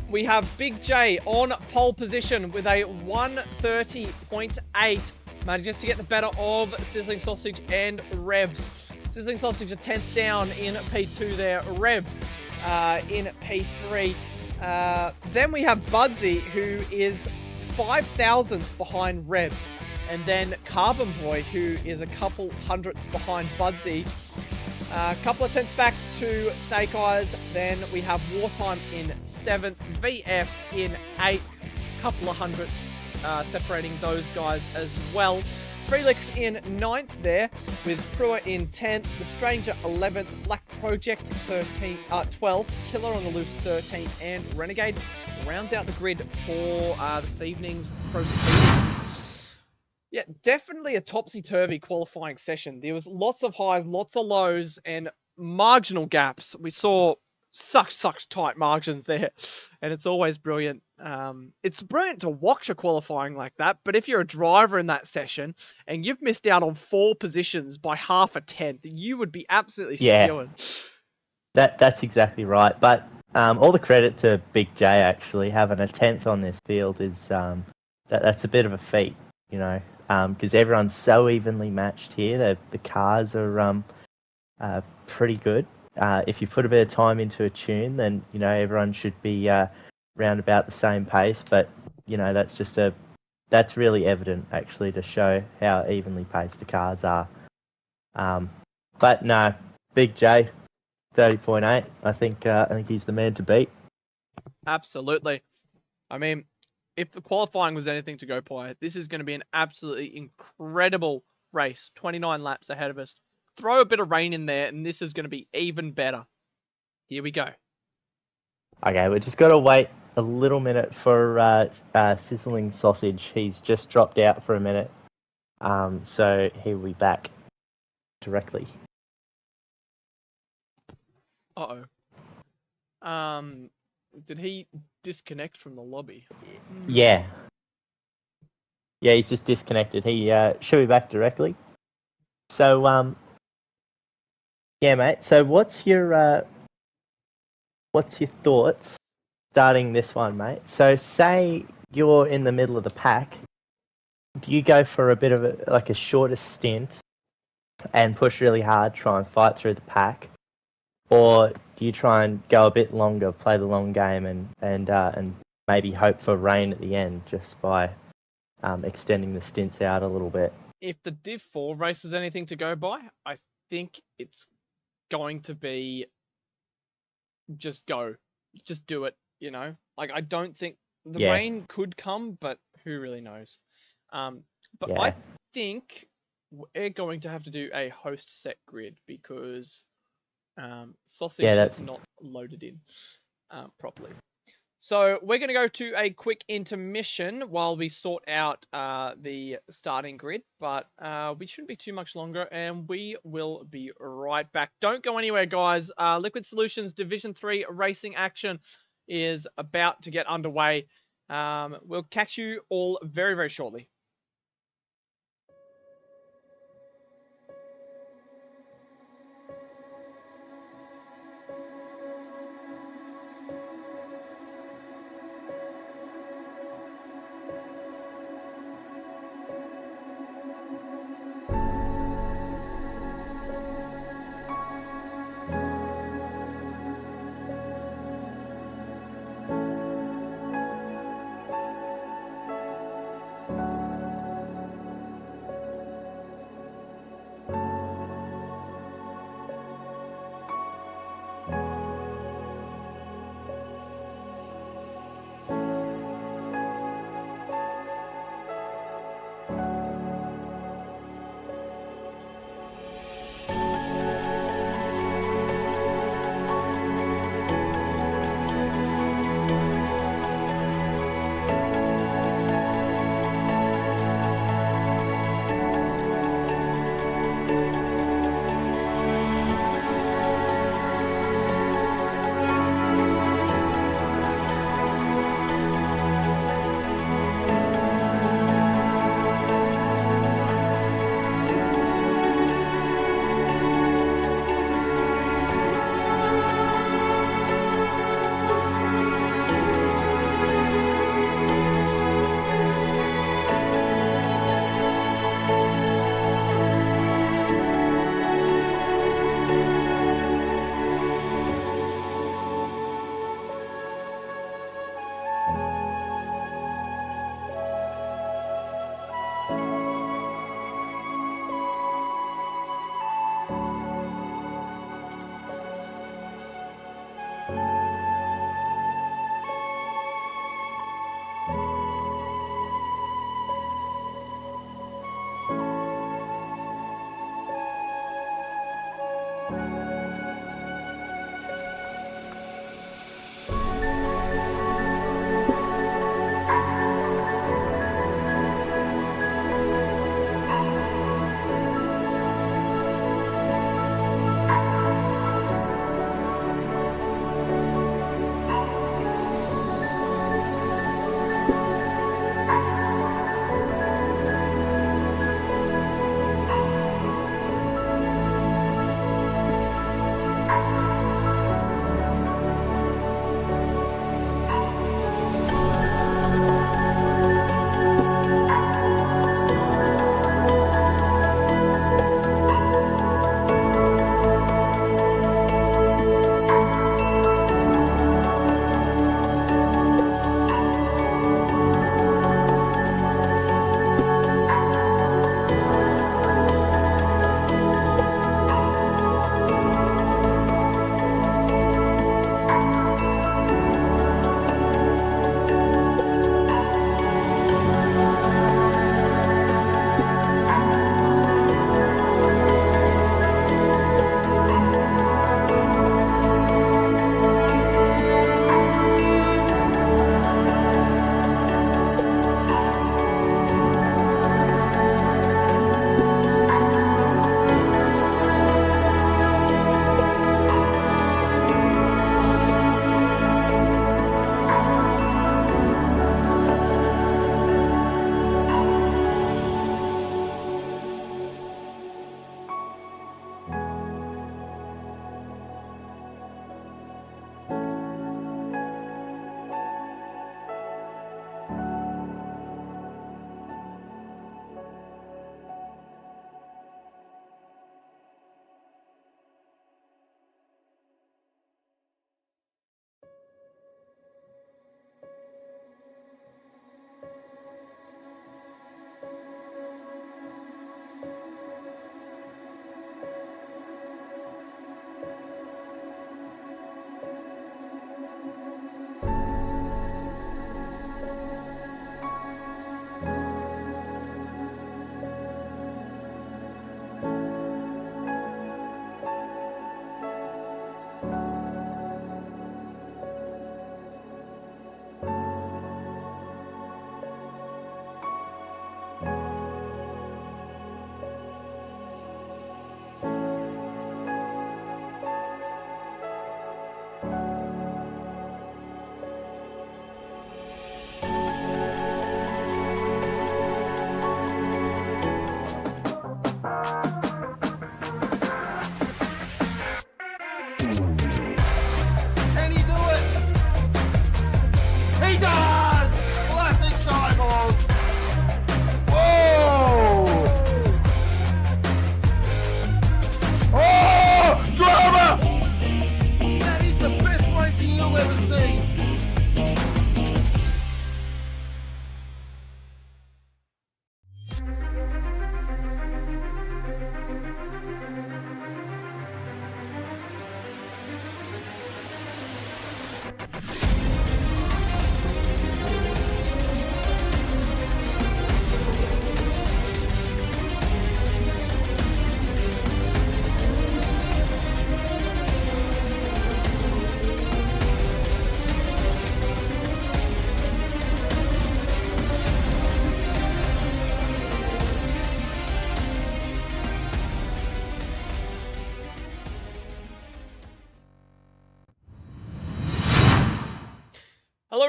[SPEAKER 1] we have Big J on pole position with a 130.8. Manages to get the better of Sizzling Sausage and Revs. Sizzling Sausage a 10th down in P2 there. Revs in P3. Then we have Budsy, who is 5 thousandths behind Revs. And then Carbon Boy, who is a couple hundredths behind Budsy. A couple of tenths back to Snake Eyes. Then we have Wartime in 7th. VF in 8th. Couple of hundredths separating those guys as well. Felix in 9th there, with Pruitt in 10th, The Stranger 11th, Black Project 12th, Killer on the Loose 13th, and Renegade rounds out the grid for this evening's proceedings. Yeah, definitely a topsy-turvy qualifying session. There was lots of highs, lots of lows, and marginal gaps. We saw such tight margins there, and it's always brilliant. It's brilliant to watch a qualifying like that, but if you're a driver in that session and you've missed out on 4 positions by half a tenth, you would be absolutely spewing.
[SPEAKER 3] That's exactly right. But all the credit to Big J actually having a 10th on this field is that's a bit of a feat, you know, because everyone's so evenly matched here. The cars are pretty good. If you put a bit of time into a tune, then you know everyone should be round about the same pace. But you know that's really evident actually to show how evenly paced the cars are. But no, Big J, 30.8. I think he's the man to beat.
[SPEAKER 1] Absolutely. I mean, if the qualifying was anything to go by, this is going to be an absolutely incredible race. 29 laps ahead of us. Throw a bit of rain in there, and this is going to be even better. Here we go.
[SPEAKER 3] Okay, we just got to wait a little minute for Sizzling Sausage. He's just dropped out for a minute. So he'll be back directly.
[SPEAKER 1] Uh-oh. Did he disconnect from the lobby?
[SPEAKER 3] Yeah. Yeah, he's just disconnected. He should be back directly. So, yeah, mate. So what's your thoughts starting this one, mate? So say you're in the middle of the pack. Do you go for a bit of a shorter stint and push really hard, try and fight through the pack? Or do you try and go a bit longer, play the long game, and maybe hope for rain at the end just by extending the stints out a little bit?
[SPEAKER 1] If the Div 4 race is anything to go by, I think it's going to be just go. Just do it, you know? Like, I don't think... The
[SPEAKER 3] Yeah.
[SPEAKER 1] rain could come, but who really knows? But
[SPEAKER 3] Yeah.
[SPEAKER 1] I think we're going to have to do a host set grid because sausage is not loaded in properly. So we're going to go to a quick intermission while we sort out the starting grid, but we shouldn't be too much longer, and we will be right back. Don't go anywhere, guys. Liquid Solutions Division 3 racing action is about to get underway. We'll catch you all very, very shortly.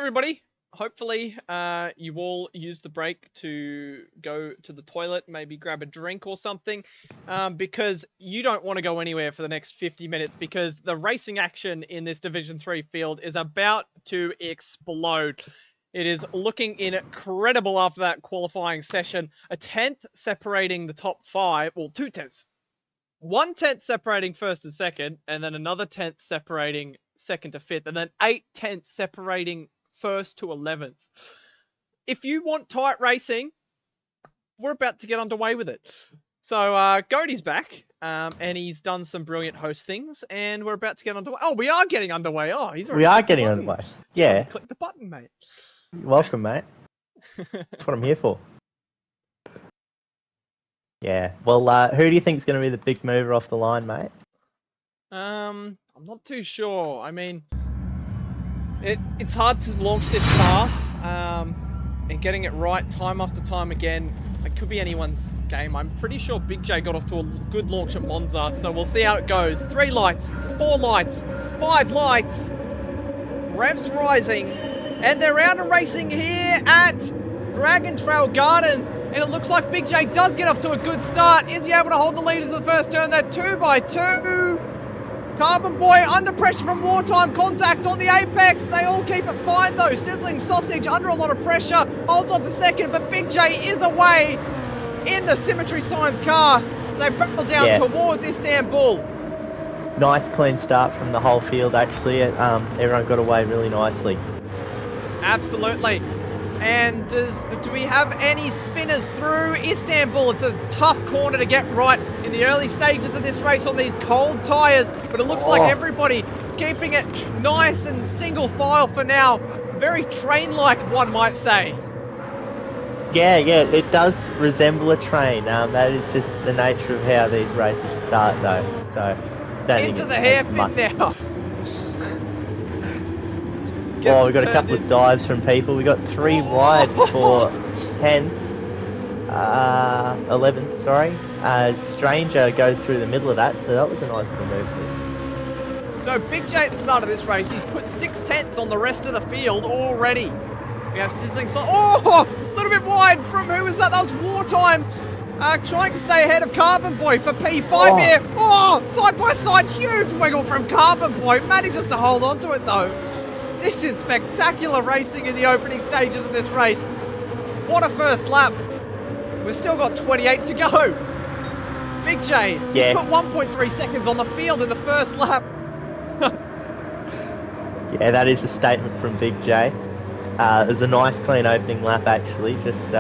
[SPEAKER 1] everybody. Hopefully, you all use the break to go to the toilet, maybe grab a drink or something, because you don't want to go anywhere for the next 50 minutes because the racing action in this Division 3 field is about to explode. It is looking incredible after that qualifying session. A 10th separating the top 5, well, 2 tenths. 1 tenth separating first and second, and then another 10th separating second to 5th, and then 8 tenths separating first to 11th. If you want tight racing, we're about to get underway with it. So, Goaty's back, and he's done some brilliant host things, and we're about to get underway. Oh, we are getting underway. Oh, he's already
[SPEAKER 3] We are getting underway. Yeah.
[SPEAKER 1] Click the button, mate.
[SPEAKER 3] You're welcome, mate. That's what I'm here for. Yeah. Well, who do you think is going to be the big mover off the line, mate?
[SPEAKER 1] I'm not too sure. I mean, it's hard to launch this car, and getting it right time after time again. It could be anyone's game. I'm pretty sure Big J got off to a good launch at Monza, so we'll see how it goes. 3 lights, 4 lights, 5 lights. Revs rising, and they're out and racing here at Dragon Trail Gardens, and it looks like Big J does get off to a good start. Is he able to hold the lead into the first turn? They're 2 by 2. Carbon Boy under pressure from Wartime, contact on the apex. They all keep it fine though. Sizzling Sausage under a lot of pressure, holds on to second, but Big J is away in the Symmetry Signs car as they barrel down towards Istanbul.
[SPEAKER 3] Nice clean start from the whole field actually. Everyone got away really nicely.
[SPEAKER 1] Absolutely. And do we have any spinners through Istanbul? It's a tough corner to get right in the early stages of this race on these cold tyres, but it looks like everybody keeping it nice and single file for now. Very train-like, one might say.
[SPEAKER 3] Yeah, it does resemble a train. That is just the nature of how these races start though. So
[SPEAKER 1] into the hairpin now.
[SPEAKER 3] Oh, we got a couple of dives from people. We got 3 wide for 10th, 11th, sorry. Stranger goes through the middle of that, so that was a nice little move.
[SPEAKER 1] So Big J at the start of this race, he's put 6 tenths on the rest of the field already. We have Sizzling Sausage. Oh, a little bit wide from who was that? That was Wartime. Trying to stay ahead of Carbon Boy for P5 here. Oh, side by side, huge wiggle from Carbon Boy. Manages to hold on to it though. This is spectacular racing in the opening stages of this race. What a first lap. We've still got 28 to go. Big J, he put 1.3 seconds on the field in the first lap.
[SPEAKER 3] Yeah, that is a statement from Big J. It was a nice clean opening lap actually. Just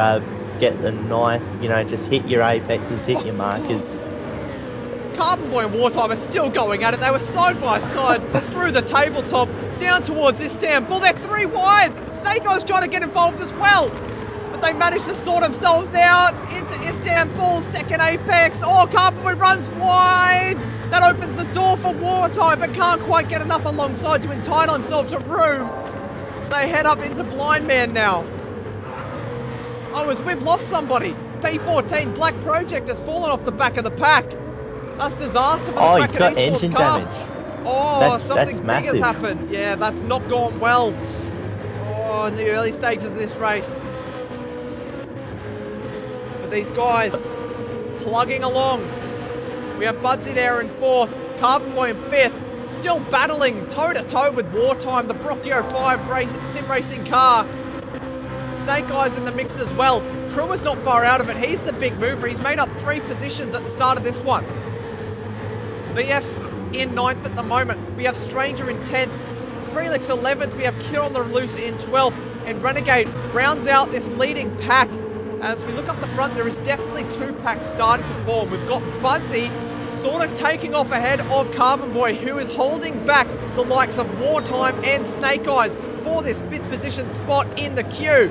[SPEAKER 3] get the nice, just hit your apexes, hit your markers.
[SPEAKER 1] Carbon Boy and Wartime are still going at it. They were side by side through the tabletop down towards Istanbul. They're 3 wide. Snake Eyes trying to get involved as well, but they managed to sort themselves out into Istanbul. Second apex. Oh, Carbon Boy runs wide. That opens the door for Wartime, but can't quite get enough alongside to entitle himself to room. So they head up into Blind Man now. Oh, as we've lost somebody. P14 Black Project has fallen off the back of the pack. That's disaster for the
[SPEAKER 3] Kraken he's got Esports engine
[SPEAKER 1] car.
[SPEAKER 3] Damage.
[SPEAKER 1] Oh, something big
[SPEAKER 3] massive.
[SPEAKER 1] has happened. Yeah, that's not gone well. Oh, in the early stages of this race. But these guys plugging along. We have Budsy there in 4th, Carbon Boy in 5th, still battling toe-to-toe with Wartime, the Brocchio 5 sim racing car. Snake Eyes in the mix as well. Crew is not far out of it. He's the big mover. He's made up 3 positions at the start of this one. VF in 9th at the moment. We have Stranger in 10th. Frelix 11th. We have Kid on the Loose in 12th. And Renegade rounds out this leading pack. As we look up the front, there is definitely 2 packs starting to form. We've got Budsy sort of taking off ahead of Carbon Boy, who is holding back the likes of Wartime and Snake Eyes for this 5th position spot in the queue.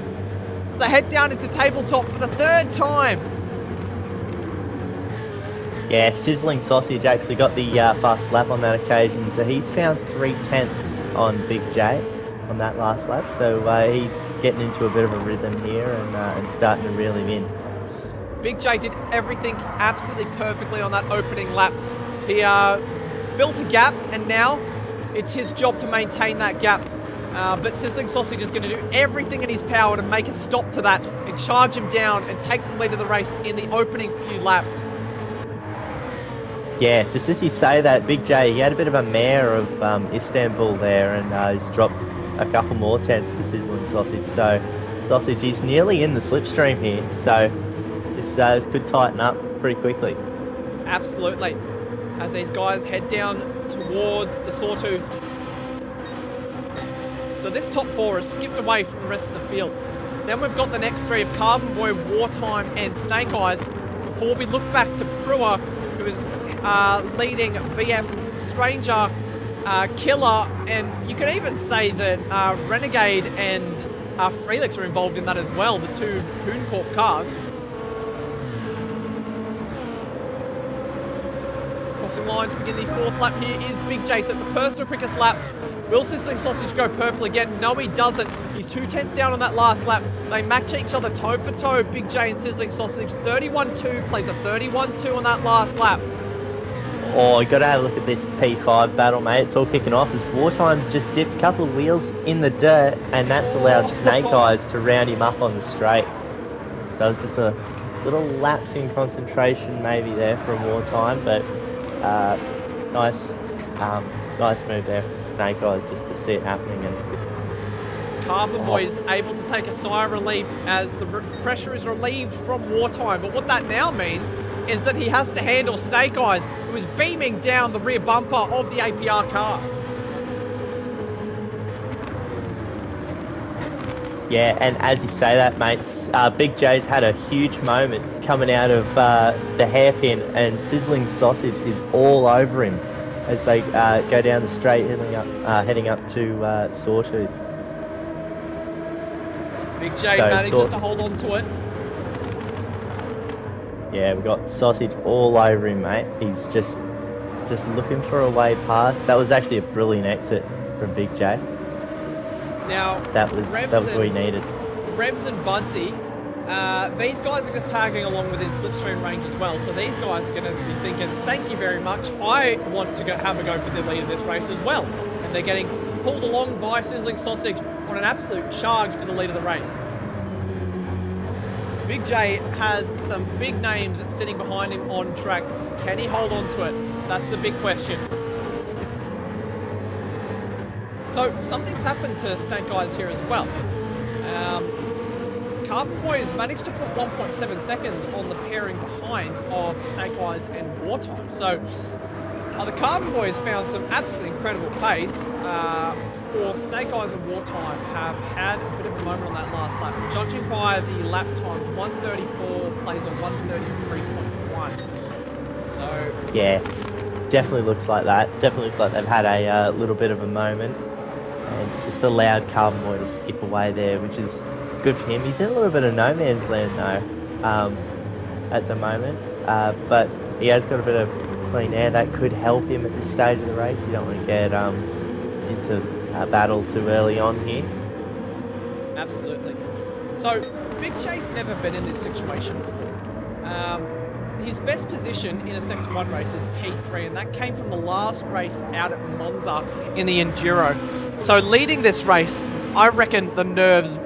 [SPEAKER 1] So they head down into tabletop for the 3rd time.
[SPEAKER 3] Yeah, Sizzling Sausage actually got the fast lap on that occasion, so he's found 3 tenths on Big J on that last lap, so he's getting into a bit of a rhythm here and starting to reel him in.
[SPEAKER 1] Big J did everything absolutely perfectly on that opening lap. He built a gap, and now it's his job to maintain that gap. But Sizzling Sausage is going to do everything in his power to make a stop to that and charge him down and take the lead of the race in the opening few laps.
[SPEAKER 3] Yeah, just as you say that, Big J, he had a bit of a mare of Istanbul there, and he's dropped a couple more tenths to Sizzling Sausage. So Sausage is nearly in the slipstream here, so this could tighten up pretty quickly.
[SPEAKER 1] Absolutely. As these guys head down towards the Sawtooth. So this top four has skipped away from the rest of the field. Then we've got the next three of Carbon Boy, Wartime and Snake Eyes, before we look back to Brewer, who is leading VF, Stranger, Killer, and you could even say that Renegade and Freelix are involved in that as well, the two Hoon Corp cars. Crossing line to begin the fourth lap here is Big J, so it's a personal quickest lap. Will Sizzling Sausage go purple again? No, he doesn't. He's 2 tenths down on that last lap. They match each other toe for toe, Big J and Sizzling Sausage. 31-2, plays a 31-2 on that last lap.
[SPEAKER 3] Oh, you got to have a look at this P5 battle, mate. It's all kicking off as Wartime's just dipped a couple of wheels in the dirt, and that's allowed Snake Eyes to round him up on the straight. So it was just a little lapse in concentration maybe there from Wartime, but nice move there from Snake Eyes just to see it happening. And
[SPEAKER 1] Carbon Boy is able to take a sigh of relief as the pressure is relieved from Wartime. But what that now means is that he has to handle Snake Eyes, who is beaming down the rear bumper of the APR car.
[SPEAKER 3] yeah, and as you say that, mates, Big J's had a huge moment coming out of the hairpin, and Sizzling Sausage is all over him as they go down the straight, heading up to Sawtooth.
[SPEAKER 1] Big J manages to hold on to it.
[SPEAKER 3] Yeah, we've got Sausage all over him, mate. He's just looking for a way past. That was actually a brilliant exit from Big J.
[SPEAKER 1] Now,
[SPEAKER 3] that was what we needed.
[SPEAKER 1] Revs and Budsy, these guys are just tagging along within slipstream range as well. So these guys are going to be thinking, thank you very much. I want to have a go for the lead of this race as well. And they're getting pulled along by Sizzling Sausage on an absolute charge for the lead of the race. Big J has some big names sitting behind him on track. Can he hold on to it? That's the big question. So something's happened to Snake Eyes here as well. Carbon Boy has managed to put 1.7 seconds on the pairing behind of Snake Eyes and Wartime. So the Carbon Boys found some absolutely incredible pace, or Snake Eyes and Wartime have had a bit of a moment on that last lap. Judging by the lap times, 134 plays a 133.1. So
[SPEAKER 3] yeah, definitely looks like that. Definitely looks like they've had a little bit of a moment, and it's just allowed Carbon Boy to skip away there, which is good for him. He's in a little bit of no man's land though, at the moment, but he has got a bit of clean air that could help him at this stage of the race. You don't want to get into a battle too early on here.
[SPEAKER 1] Absolutely. So Big J's never been in this situation before. His best position in a Sector 1 race is P3, and that came from the last race out at Monza in the Enduro. So leading this race, I reckon the nerves,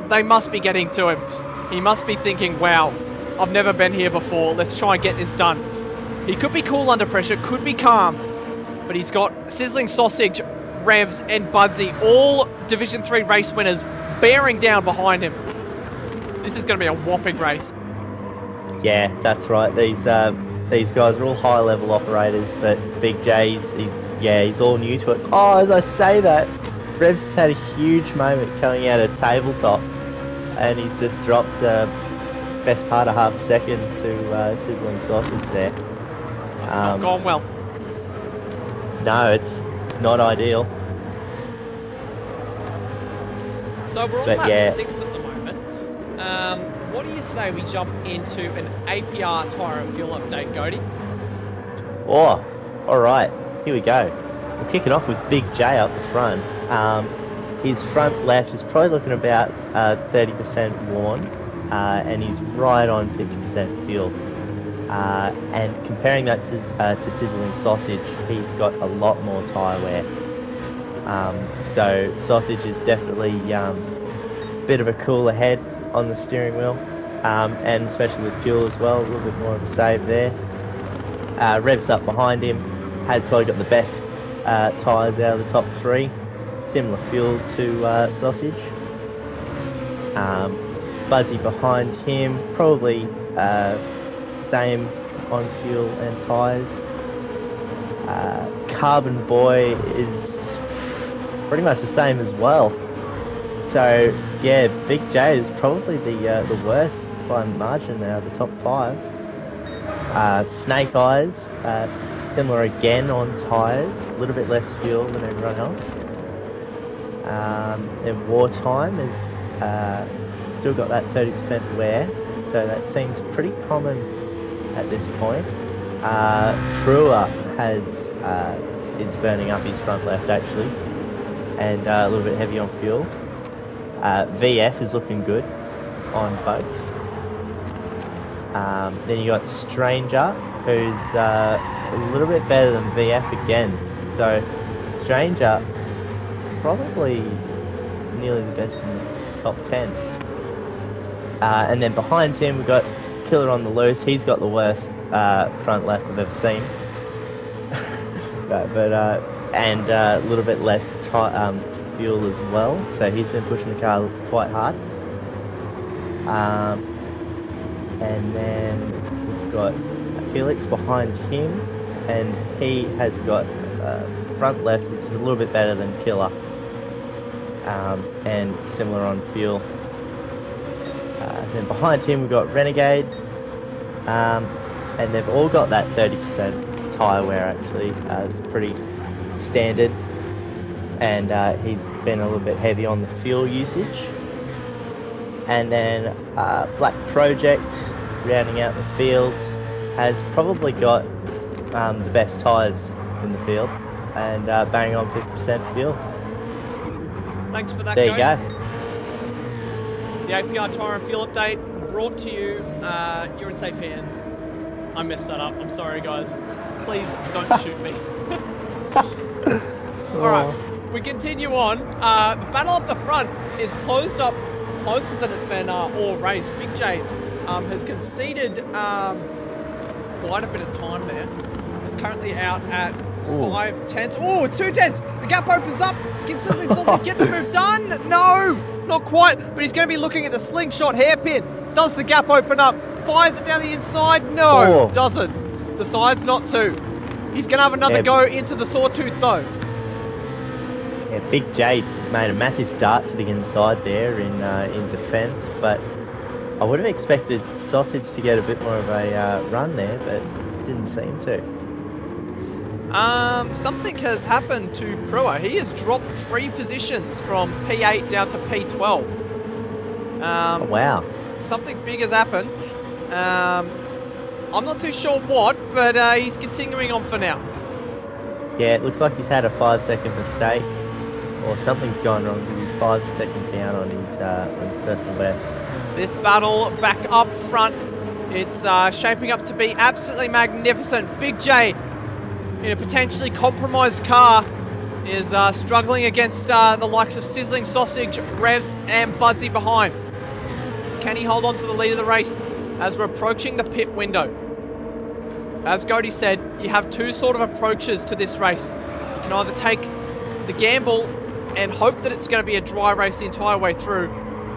[SPEAKER 1] they must be getting to him. He must be thinking, wow, I've never been here before, let's try and get this done. He could be cool under pressure, could be calm, but he's got Sizzling Sausage, Revs and Budsy, all Division 3 race winners, bearing down behind him. This is going to be a whopping race.
[SPEAKER 3] Yeah, that's right. These guys are all high-level operators, but Big J's, he's all new to it. Oh, as I say that, Revs has had a huge moment coming out of tabletop, and he's just dropped best part of half a second to Sizzling Sausage there.
[SPEAKER 1] It's not gone well.
[SPEAKER 3] No, it's not ideal.
[SPEAKER 1] So we're on lap 6 at the moment. What do you say we jump into an APR tyre and fuel update, Goaty?
[SPEAKER 3] Oh, alright. Here we go. We'll kick it off with Big J up the front. His front left is probably looking about 30% worn, and he's right on 50% fuel. And comparing that to Sizzling Sausage, he's got a lot more tyre wear. So Sausage is definitely a bit of a cooler head on the steering wheel, and especially with fuel as well, a little bit more of a save there. Revs up behind him, has probably got the best tyres out of the top 3. Similar fuel to Sausage. Budsy behind him, probably same on fuel and tyres. Carbon Boy is pretty much the same as well. So yeah, Big J is probably the worst by margin out of the top 5. Snake Eyes, similar again on tyres, a little bit less fuel than everyone else. And Wartime is still got that 30% wear, so that seems pretty common at this point. Trua is burning up his front left actually, and a little bit heavy on fuel. VF is looking good on both. Then you got Stranger, who's a little bit better than VF again. So Stranger probably nearly the best in the top 10. And then behind him we've got Killer on the Loose. He's got the worst front left I've ever seen. And a little bit less fuel as well, so he's been pushing the car quite hard. And then we've got Felix behind him, and he has got front left, which is a little bit better than Killer, and similar on fuel. Then behind him we've got Renegade, and they've all got that 30% tyre wear actually. It's pretty standard, and he's been a little bit heavy on the fuel usage. And then Black Project, rounding out the field, has probably got the best tyres in the field, and bang on 50% fuel.
[SPEAKER 1] Thanks for that,
[SPEAKER 3] There you go.
[SPEAKER 1] The APR Tyre and Fuel Update brought to you. You're in safe hands. I messed that up. I'm sorry, guys. Please don't shoot me. Alright, we continue on. The battle up the front is closed up closer than it's been all race. Big J has conceded quite a bit of time there. It's currently out at 5 tenths. Oh, 2 tenths! The gap opens up. Can Sizzling Sausage get the move done? No! Not quite, but he's going to be looking at the slingshot hairpin. Does the gap open up? Fires it down the inside? No, doesn't. Decides not to. He's going to have another go into the sawtooth though.
[SPEAKER 3] Yeah, Big J made a massive dart to the inside there in defence, but I would have expected Sausage to get a bit more of a run there, but didn't seem to.
[SPEAKER 1] Something has happened to Prua. He has dropped 3 positions from P8 down to P12.
[SPEAKER 3] Oh, wow.
[SPEAKER 1] Something big has happened. I'm not too sure what, but he's continuing on for now.
[SPEAKER 3] Yeah, it looks like he's had a 5-second mistake, or something's gone wrong because he's 5 seconds down on his personal best.
[SPEAKER 1] This battle back up front, it's shaping up to be absolutely magnificent. Big J, in a potentially compromised car, is struggling against the likes of Sizzling Sausage, Revs and Budsy behind. Can he hold on to the lead of the race as we're approaching the pit window? As Goaty said, you have 2 sort of approaches to this race. You can either take the gamble and hope that it's going to be a dry race the entire way through,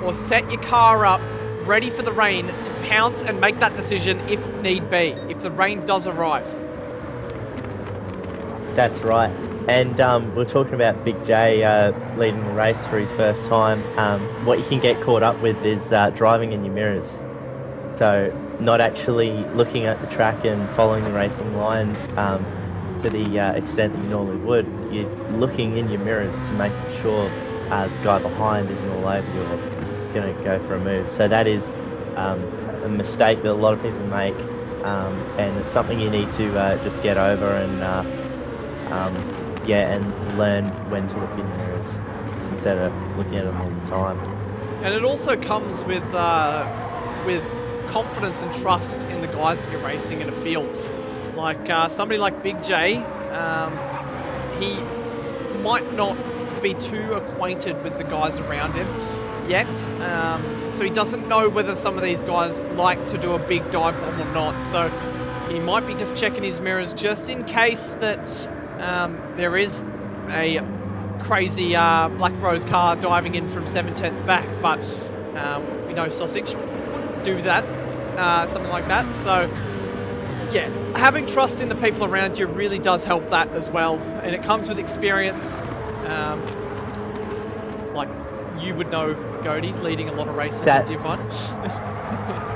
[SPEAKER 1] or set your car up ready for the rain to pounce and make that decision if need be, if the rain does arrive.
[SPEAKER 3] That's right. And we're talking about Big J leading the race for his first time. What you can get caught up with is driving in your mirrors. So not actually looking at the track and following the racing line to the extent that you normally would. You're looking in your mirrors to make sure the guy behind isn't all over you or going to go for a move. So that is a mistake that a lot of people make, and it's something you need to just get over and and learn when to look in the mirrors instead of looking at them all the time.
[SPEAKER 1] And it also comes with confidence and trust in the guys that you're racing in a field. Like somebody like Big J, he might not be too acquainted with the guys around him yet. So he doesn't know whether some of these guys like to do a big dive bomb or not. So he might be just checking his mirrors just in case that there is a crazy Black Rose car diving in from 7/10 back. But we know Sausage wouldn't do that, something like that. So yeah, having trust in the people around you really does help that as well. And it comes with experience. Like you would know, Goaty, leading a lot of races in Div 1.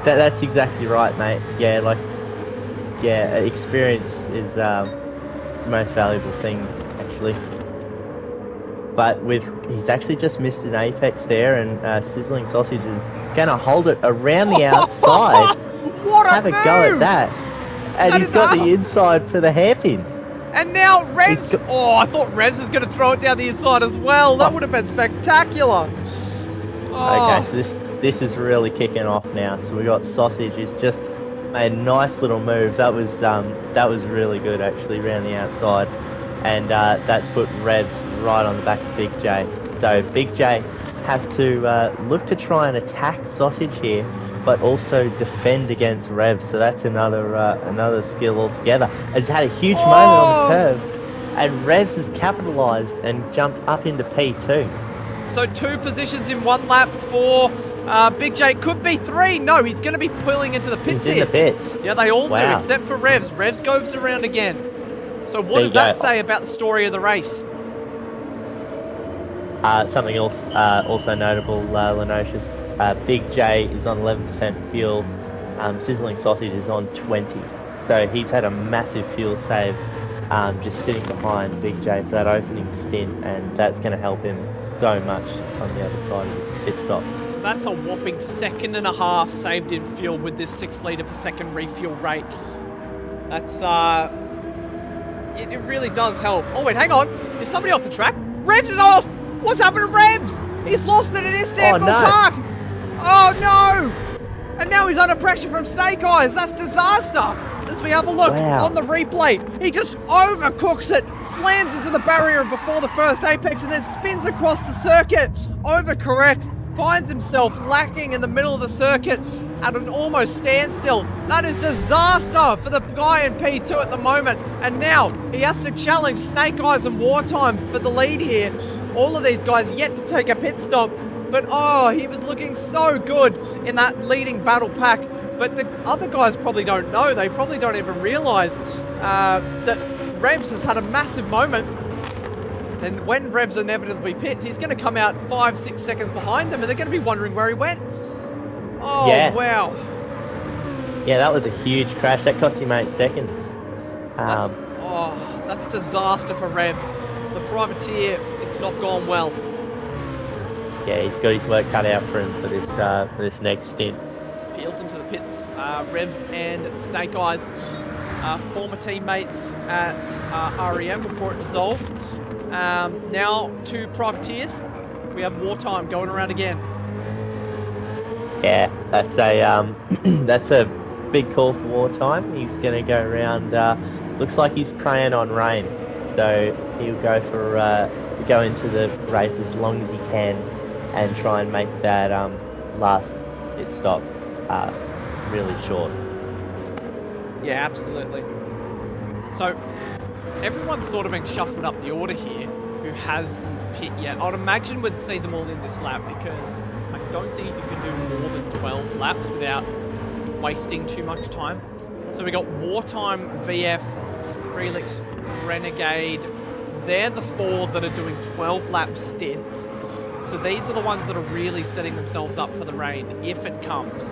[SPEAKER 3] That's exactly right, mate. Yeah, like, yeah, experience is the most valuable thing, actually. But he's actually just missed an apex there, and Sizzling Sausage is gonna hold it around the outside.
[SPEAKER 1] What a
[SPEAKER 3] Have a
[SPEAKER 1] move!
[SPEAKER 3] go at that. And
[SPEAKER 1] That
[SPEAKER 3] he's
[SPEAKER 1] is
[SPEAKER 3] got
[SPEAKER 1] up.
[SPEAKER 3] the inside for the hairpin.
[SPEAKER 1] And now Revs... Oh, I thought Revs was going to throw it down the inside as well. That would have been spectacular. Oh.
[SPEAKER 3] Okay, so this is really kicking off now. So we got Sausage who's just made a nice little move. That was really good actually around the outside, and that's put Revs right on the back of Big J. So Big J has to look to try and attack Sausage here, but also defend against Revs. So that's another skill altogether. It's had a huge moment on the curve, and Revs has capitalised and jumped up into P2.
[SPEAKER 1] So 2 positions in 1 lap for Big J. Could be 3. No, he's going to be pulling into the pits
[SPEAKER 3] He's in
[SPEAKER 1] here.
[SPEAKER 3] the pits.
[SPEAKER 1] Yeah, they all do,
[SPEAKER 3] Wow.
[SPEAKER 1] except for Revs. Revs goes around again. So what does that say about the story of the race?
[SPEAKER 3] Something else also notable, Lenocious. Big J is on 11% fuel. Sizzling Sausage is on 20. So he's had a massive fuel save just sitting behind Big J for that opening stint, and that's going to help him so much on the other side of this pit stop.
[SPEAKER 1] That's a whopping 1.5 seconds saved in fuel with this 6 litre per second refuel rate. That's it really does help. Oh wait, hang on. Is somebody off the track? Revs is off! What's happened to Revs? He's lost it in Istanbul Park! Oh no! And now he's under pressure from Snake Eyes. That's disaster! As we have a look on the replay, he just overcooks it, slams into the barrier before the first apex, and then spins across the circuit, overcorrects, finds himself lacking in the middle of the circuit at an almost standstill. That is disaster for the guy in P2 at the moment. And now he has to challenge Snake Eyes and Wartime for the lead here. All of these guys yet to take a pit stop. But oh, he was looking so good in that leading battle pack. But the other guys probably don't know. They probably don't even realise that Revs has had a massive moment. And when Revs inevitably pits, he's going to come out 5-6 seconds behind them, and they're going to be wondering where he went. Oh,
[SPEAKER 3] yeah.
[SPEAKER 1] Wow.
[SPEAKER 3] Yeah, that was a huge crash. That cost him 8 seconds.
[SPEAKER 1] That's disaster for Revs. The privateer, it's not gone well.
[SPEAKER 3] Yeah, he's got his work cut out for him for this next stint.
[SPEAKER 1] Peels into the pits. Revs and Snake Eyes, former teammates at REM before it dissolved. Now 2 privateers. We have Wartime going around again.
[SPEAKER 3] Yeah, that's a big call for Wartime. He's going to go around. Looks like he's preying on rain, so he'll go into the race as long as he can and try and make that last pit stop really short.
[SPEAKER 1] Yeah, absolutely. So everyone's sort of been shuffled up the order here who hasn't pit yet. I'd imagine we'd see them all in this lap because I don't think you can do more than 12 laps without wasting too much time. So we got Wartime, VF, Frelix, Renegade. They're the 4 that are doing 12 lap stints. So these are the ones that are really setting themselves up for the rain if it comes.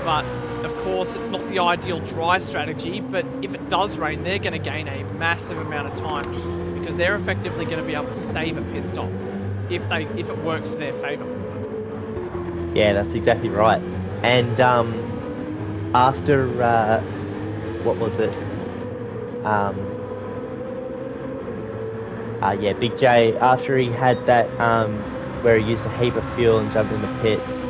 [SPEAKER 1] But of course it's not the ideal dry strategy, but if it does rain, they're going to gain a massive amount of time because they're effectively going to be able to save a pit stop if it works to their favour.
[SPEAKER 3] Yeah, that's exactly right. And after what was it? Yeah, Big J, after he had that where he used a heap of fuel and jumped in the pits,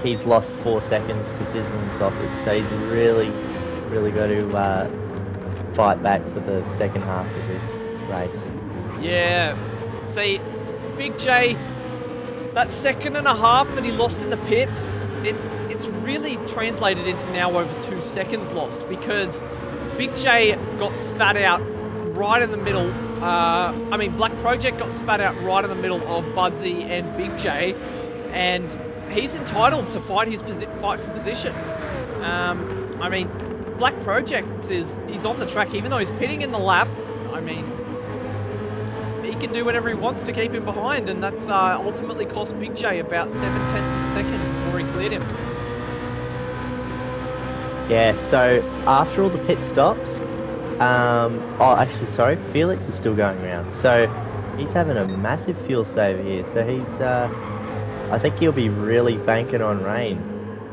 [SPEAKER 3] he's lost 4 seconds to Sizzling Sausage, so he's really got to fight back for the second half of this race.
[SPEAKER 1] Yeah, see, Big J, that 2.5 seconds that he lost in the pits, it's really translated into now over 2 seconds lost, because Big J got spat out right in the middle. Black Project got spat out right in the middle of Budsy and Big J, and he's entitled to fight for position. Black Project he's on the track, even though he's pitting in the lap. He can do whatever he wants to keep him behind, and that's ultimately cost Big J about 0.7 of a second before he cleared him.
[SPEAKER 3] Yeah, so after all the pit stops, Felix is still going around. So he's having a massive fuel saver here. So he's, I think he'll be really banking on rain,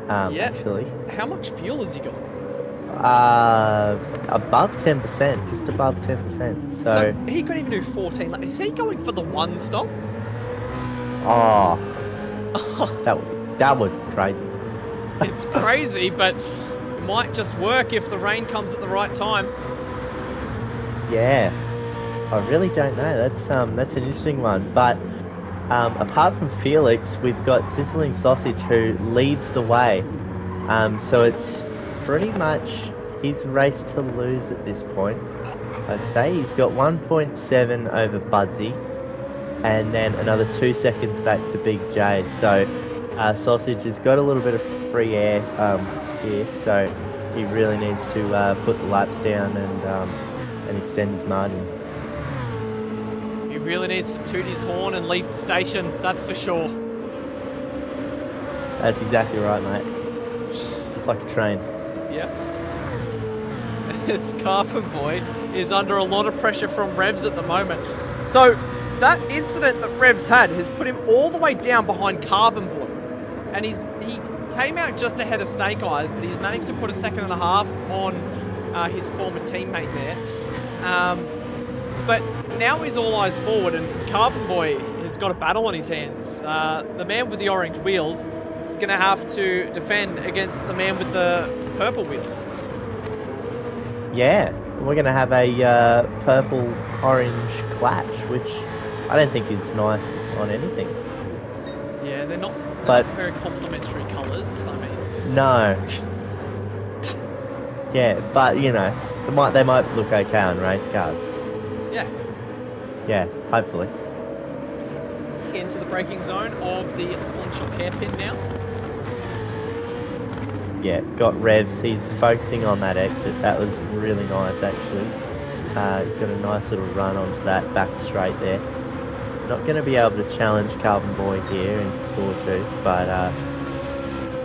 [SPEAKER 3] actually.
[SPEAKER 1] How much fuel has he got?
[SPEAKER 3] Above 10%, just above 10%. So
[SPEAKER 1] he could even do 14. Is he going for the one stop?
[SPEAKER 3] Oh, that would be crazy.
[SPEAKER 1] It's crazy, but it might just work if the rain comes at the right time.
[SPEAKER 3] Yeah, I really don't know. That's an interesting one. But apart from Felix, we've got Sizzling Sausage, who leads the way. So it's pretty much his race to lose at this point. I'd say he's got 1.7 over Budsy, and then another 2 seconds back to Big J. So Sausage has got a little bit of free air here, so he really needs to put the laps down and extend his margin.
[SPEAKER 1] He really needs to toot his horn and leave the station, that's for sure.
[SPEAKER 3] That's exactly right, mate. Just like a train.
[SPEAKER 1] Yep. This Carbon Boy is under a lot of pressure from Revs at the moment. So that incident that Revs had has put him all the way down behind Carbon Boy. And he came out just ahead of Snake Eyes, but he's managed to put a 1.5 seconds on his former teammate there. But now he's all eyes forward, and Carbon Boy has got a battle on his hands. The man with the orange wheels is going to have to defend against the man with the purple wheels.
[SPEAKER 3] Yeah, we're going to have a purple-orange clash, which I don't think is nice on anything.
[SPEAKER 1] Yeah, they're not very complementary colours,
[SPEAKER 3] No. Yeah, but, they might look okay on race cars.
[SPEAKER 1] Yeah.
[SPEAKER 3] Yeah, hopefully.
[SPEAKER 1] Into the braking zone of the slingshot hairpin now.
[SPEAKER 3] Yeah, got Revs. He's focusing on that exit. That was really nice, actually. He's got a nice little run onto that back straight there. He's not going to be able to challenge Carbon Boy here into Sawtooth, but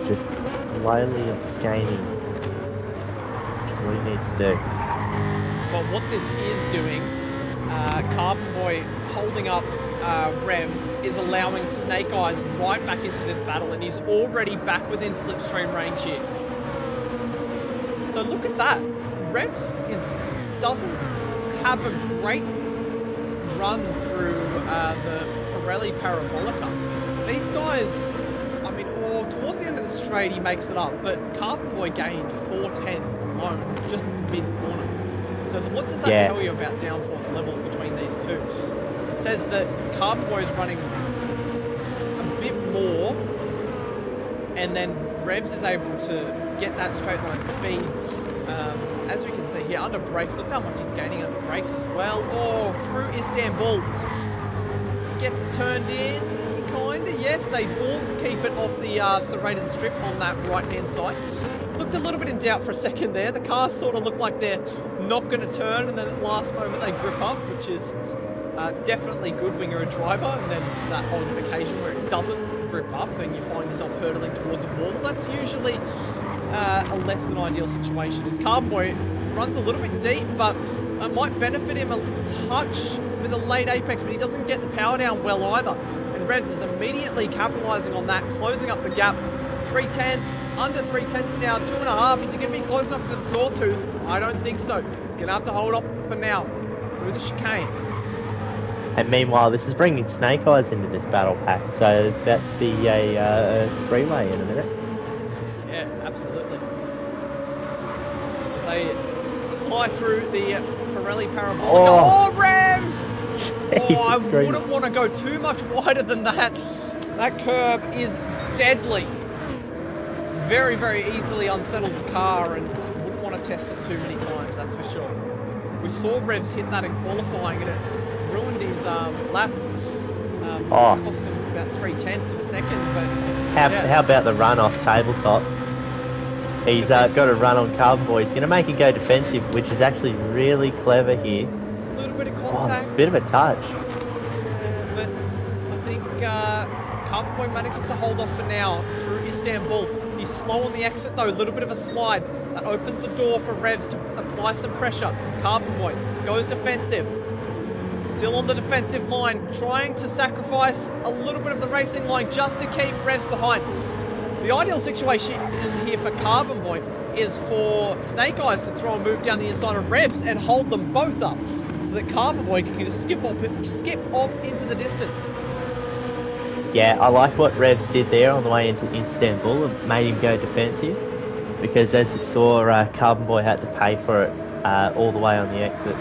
[SPEAKER 3] just slowly gaining, which is what he needs to do.
[SPEAKER 1] Well, what this is doing, Carbon Boy holding up Revs, is allowing Snake Eyes right back into this battle, and he's already back within slipstream range here. So look at that. Revs doesn't have a great run through the Pirelli Parabolica. These guys, towards the end of the straight he makes it up, but Carbon Boy gained 0.4 alone, just mid-corner. So what does that tell you about downforce levels between these two? It says that Carbon Boy is running a bit more, and then Revs is able to get that straight line speed. As we can see here, under brakes, look how much he's gaining under brakes as well. Oh, through Istanbul. Gets it turned in, kinda. Yes, they all keep it off the serrated strip on that right-hand side. Looked a little bit in doubt for a second there. The cars sort of look like they're not going to turn, and then at the last moment they grip up, which is definitely good when you're a driver, and then that odd occasion where it doesn't grip up and you find yourself hurtling towards a wall. That's usually a less than ideal situation. His Carbon Boy runs a little bit deep, but it might benefit him a touch with a late apex, but he doesn't get the power down well either. And Revs is immediately capitalising on that, closing up the gap. 0.3, under 0.3 now, 2.5. Is he going to be close enough to the Sawtooth? I don't think so. He's going to have to hold up for now through the chicane.
[SPEAKER 3] And meanwhile, this is bringing Snake Eyes into this battle pack, so it's about to be a three-way in a minute.
[SPEAKER 1] Yeah, absolutely. It's a fly through the Pirelli Parabolica.
[SPEAKER 3] Oh.
[SPEAKER 1] Oh, Revs! Oh, I
[SPEAKER 3] Jesus Christ.
[SPEAKER 1] wouldn't want to go too much wider than that. That curb is deadly. Very, very easily unsettles the car, and wouldn't want to test it too many times, that's for sure. We saw Revs hit that in qualifying, and it ruined his lap. Cost him about 0.3 of a second, but...
[SPEAKER 3] How about the run off tabletop? He's got a run on Carbon Boy. He's going to make it go defensive, which is actually really clever here.
[SPEAKER 1] A little bit of
[SPEAKER 3] Oh,
[SPEAKER 1] contact.
[SPEAKER 3] it's a bit of a touch.
[SPEAKER 1] But I think Carbon Boy manages to hold off for now through Istanbul. He's slow on the exit though, a little bit of a slide. That opens the door for Revs to apply some pressure. Carbon Boy goes defensive. Still on the defensive line, trying to sacrifice a little bit of the racing line just to keep Revs behind. The ideal situation in here for Carbon Boy is for Snake Eyes to throw a move down the inside of Revs and hold them both up, so that Carbon Boy can just skip off into the distance.
[SPEAKER 3] Yeah, I like what Revs did there on the way into Istanbul and made him go defensive, because as you saw, Carbon Boy had to pay for it all the way on the exit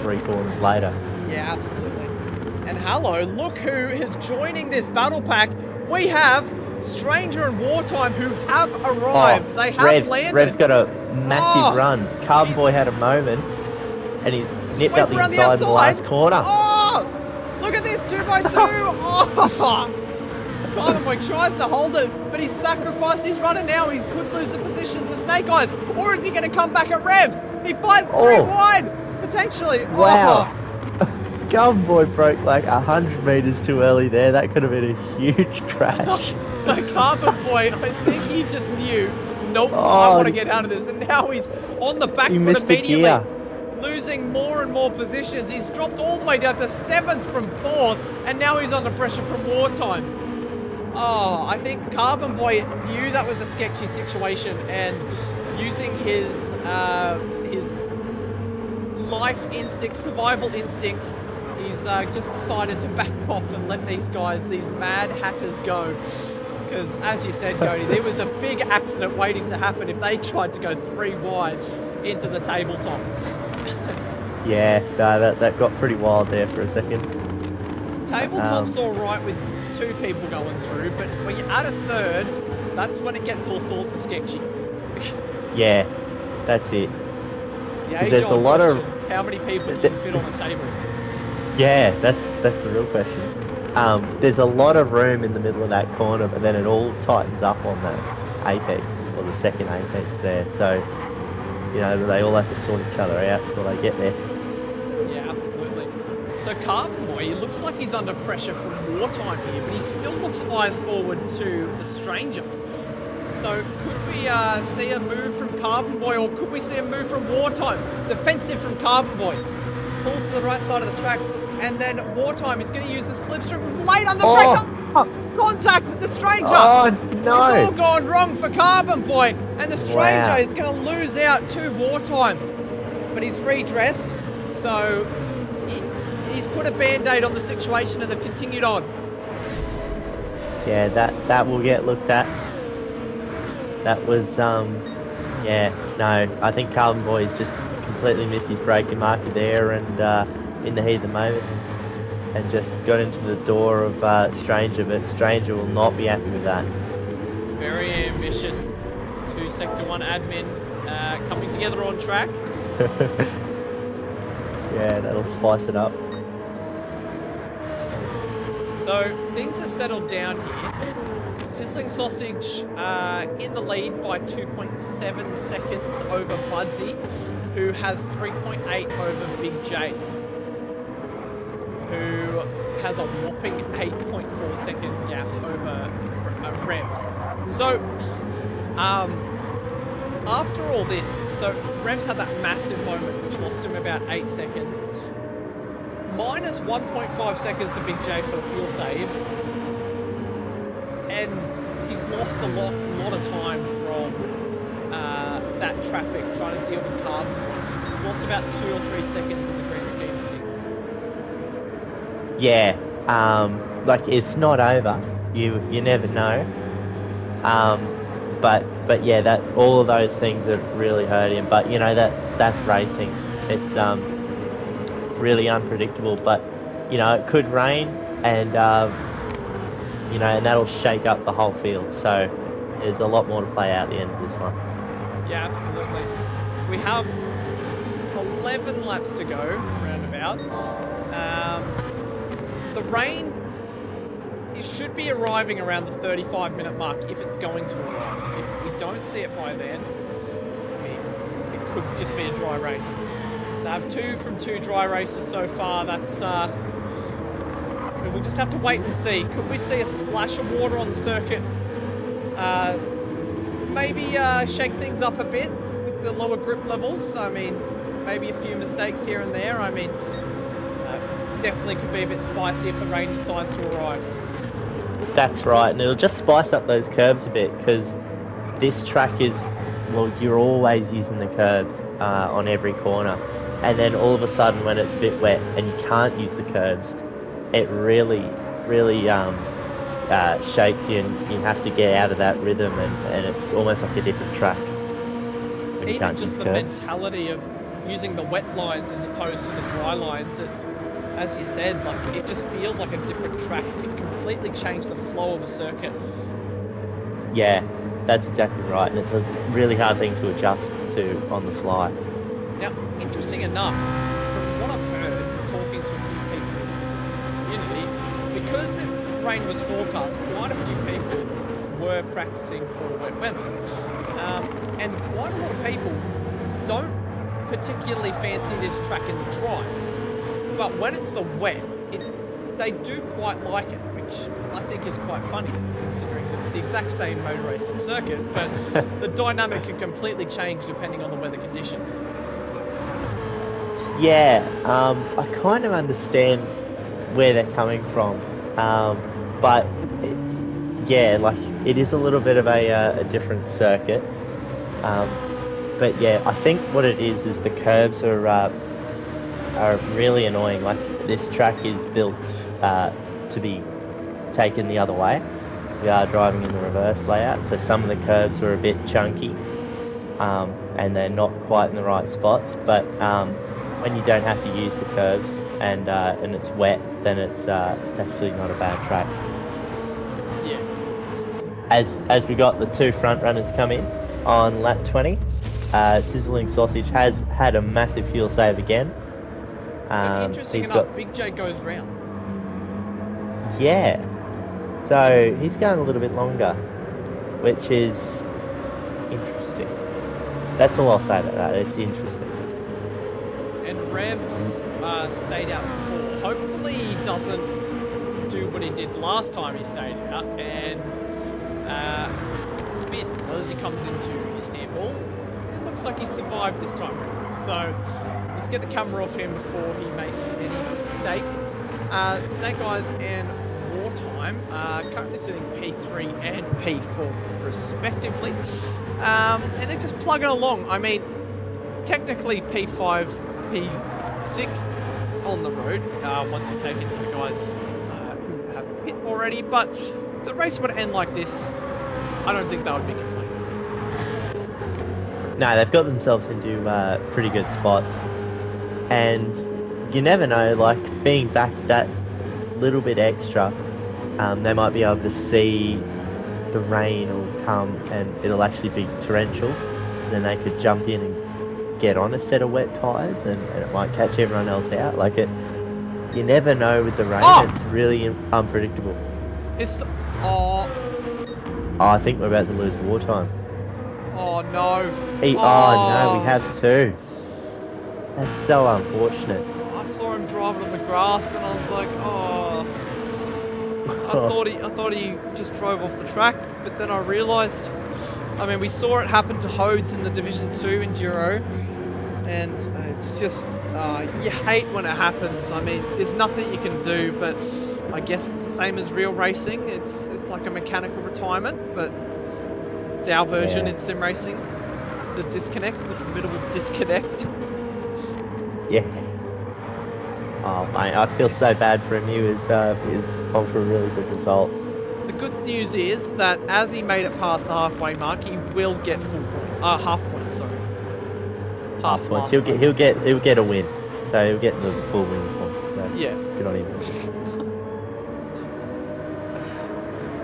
[SPEAKER 3] 3 corners later.
[SPEAKER 1] Yeah, absolutely. And hello, look who is joining this battle pack. We have Stranger and Wartime, who have arrived. They have landed.
[SPEAKER 3] Revs got a massive run. Carbon Boy had a moment, and he's nipped up the inside in the last corner.
[SPEAKER 1] Oh, look at this 2x2. Oh, Carbon Boy tries to hold it, but he's sacrificed his runner now. He could lose the position to Snake Eyes, or is he going to come back at Revs? He finds 3 wide, potentially.
[SPEAKER 3] Wow. Carbon Boy broke like 100 meters too early there. That could have been a huge crash.
[SPEAKER 1] The Carbon Boy, I think he just knew, nope, I want to get out of this. And now he's on the back foot immediately, losing more and more positions. He's dropped all the way down to 7th from 4th, and now he's under pressure from Wartime. Oh, I think Carbon Boy knew that was a sketchy situation, and using his life instincts, survival instincts, he's just decided to back off and let these guys, these mad hatters, go. Because, as you said, Cody, there was a big accident waiting to happen if they tried to go 3 wide into the tabletop.
[SPEAKER 3] Yeah, no, that got pretty wild there for a second.
[SPEAKER 1] Tabletop's alright with 2 people going through, but when you add a 3rd, that's when it gets all sorts of sketchy.
[SPEAKER 3] Yeah, that's it.
[SPEAKER 1] There's a lot of... How many people can fit on a table?
[SPEAKER 3] Yeah, that's the real question. There's a lot of room in the middle of that corner, but then it all tightens up on the apex, or the second apex there. So, you know, they all have to sort each other out before they get there.
[SPEAKER 1] Yeah, absolutely. So Carbon Boy, he looks like he's under pressure from Wartime here, but he still looks eyes forward to the Stranger. So could we see a move from Carbon Boy, or could we see a move from Wartime? Defensive from Carbon Boy. Pulls to the right side of the track, and then Wartime is going to use the slipstream late on the break. Contact with the Stranger.
[SPEAKER 3] Oh, no.
[SPEAKER 1] It's all gone wrong for Carbon Boy, and the Stranger is going to lose out to Wartime. But he's redressed, so he's put a band-aid on the situation, and they've continued on.
[SPEAKER 3] Yeah, that will get looked at. That was, yeah, no, I think Carbon Boy's just completely missed his braking marker there, and in the heat of the moment, and just got into the door of Stranger, but Stranger will not be happy with that.
[SPEAKER 1] Very ambitious. 2 Sector 1 admin coming together on track.
[SPEAKER 3] Yeah, that'll spice it up.
[SPEAKER 1] So things have settled down here. Sizzling Sausage in the lead by 2.7 seconds over Budsy, who has 3.8 over Big J, who has a whopping 8.4 second gap over Revs. So, after all this, so Revs had that massive moment which lost him about 8 seconds. Minus 1.5 seconds to Big J for the fuel save. And he's lost a lot of time from that traffic trying to deal with Carbon. He's lost about 2 or 3 seconds in the grand scheme of things.
[SPEAKER 3] Yeah, like it's not over. You never know. But but yeah, that all of those things have really hurt him. But you know that's racing. It's really unpredictable. But you know it could rain, and you know, and that'll shake up the whole field. So there's a lot more to play out at the end of this one.
[SPEAKER 1] Yeah, absolutely. We have 11 laps to go, roundabout. The rain, it should be arriving around the 35-minute mark if it's going to arrive. If we don't see it by then, I mean, it could just be a dry race. To have 2 from 2 dry races so far, that's we'll just have to wait and see. Could we see a splash of water on the circuit? Maybe shake things up a bit with the lower grip levels. I mean, maybe a few mistakes here and there. I mean, definitely could be a bit spicy if the rain decides to arrive.
[SPEAKER 3] That's right, and it'll just spice up those curbs a bit because this track is, well, you're always using the curbs on every corner, and then all of a sudden when it's a bit wet and you can't use the curbs, it really shakes you, and you have to get out of that rhythm, and it's almost like a different track when you
[SPEAKER 1] Even
[SPEAKER 3] can't
[SPEAKER 1] just
[SPEAKER 3] use
[SPEAKER 1] the
[SPEAKER 3] curbs.
[SPEAKER 1] mentality of using the wet lines as opposed to the dry lines, as you said, like it just feels like a different track. It completely changed the flow of a circuit.
[SPEAKER 3] Yeah, that's exactly right, and it's a really hard thing to adjust to on the fly.
[SPEAKER 1] Now, interesting enough, from what I've heard, talking to a few people in the community, because rain was forecast, quite a few people were practicing for wet weather. And quite a lot of people don't particularly fancy this track in the dry. But when it's the wet, they do quite like it, which I think is quite funny, considering it's the exact same motor racing circuit, but the dynamic can completely change depending on the weather conditions.
[SPEAKER 3] Yeah, I kind of understand where they're coming from, but yeah, like it is a little bit of a different circuit. But yeah, I think what it is the curbs are really annoying. Like this track is built to be taken the other way. We are driving in the reverse layout, so some of the curbs are a bit chunky, and they're not quite in the right spots. But when you don't have to use the curbs and it's wet, then it's actually not a bad track.
[SPEAKER 1] Yeah.
[SPEAKER 3] As we got the 2 front runners come in on lap 20, Sizzling Sausage has had a massive fuel save again.
[SPEAKER 1] So interesting enough, Big J goes round.
[SPEAKER 3] Yeah. So he's going a little bit longer, which is interesting. That's all I'll say about that. It's interesting.
[SPEAKER 1] And Revs stayed out before. Hopefully he doesn't do what he did last time he stayed out and spin as he comes into Istanbul. It looks like he survived this time around. So let's get the camera off him before he makes any mistakes. Snake Eyes and Wartime are currently sitting P3 and P4 respectively. And they're just plugging along. I mean, technically P5, P6 on the road once you take into the guys who have a pit already. But if the race were to end like this, I don't think that would be complete.
[SPEAKER 3] No, they've got themselves into pretty good spots. And you never know, like, being back that little bit extra, they might be able to see the rain will come and it'll actually be torrential. Then they could jump in and get on a set of wet tyres and it might catch everyone else out. Like, you never know with the rain.
[SPEAKER 1] Oh!
[SPEAKER 3] It's really unpredictable. I think we're about to lose Wartime.
[SPEAKER 1] Oh no.
[SPEAKER 3] Oh no, we have 2. That's so unfortunate.
[SPEAKER 1] I saw him driving on the grass and I was like, oh. I thought he just drove off the track, but then I realised, I mean, we saw it happen to Hodes in the Division 2 Enduro, and it's just, you hate when it happens. I mean, there's nothing you can do, but I guess it's the same as real racing. It's like a mechanical retirement, but it's our version in sim racing. The disconnect, the formidable disconnect.
[SPEAKER 3] Yeah. Oh mate, I feel so bad for him. He was on for a really good result.
[SPEAKER 1] the good news is that as he made it past the halfway mark, he will get full point. Half points, sorry.
[SPEAKER 3] Half points.
[SPEAKER 1] last
[SPEAKER 3] He'll
[SPEAKER 1] place.
[SPEAKER 3] get a win. So he'll get the full win points. So
[SPEAKER 1] Yeah.
[SPEAKER 3] good on him.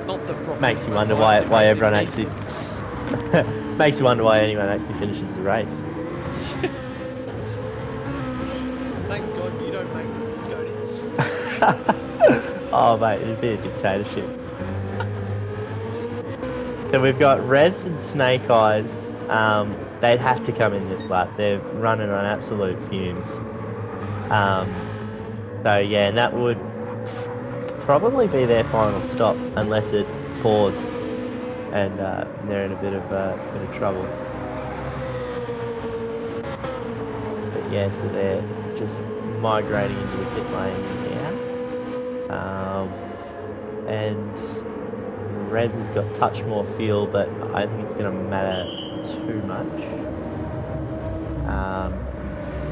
[SPEAKER 1] Not the profit.
[SPEAKER 3] Makes you wonder why everyone actually makes you wonder why anyone actually finishes the race.
[SPEAKER 1] Thank God you don't make rules, Cody.
[SPEAKER 3] Oh mate, it'd be a dictatorship. So we've got Revs and Snake Eyes. They'd have to come in this lap. They're running on absolute fumes. So yeah, and that would probably be their final stop unless it pours, and they're in a bit of trouble. But yeah, so they're just migrating into the pit lane now, and Red has got touch more fuel, but I don't think it's going to matter too much.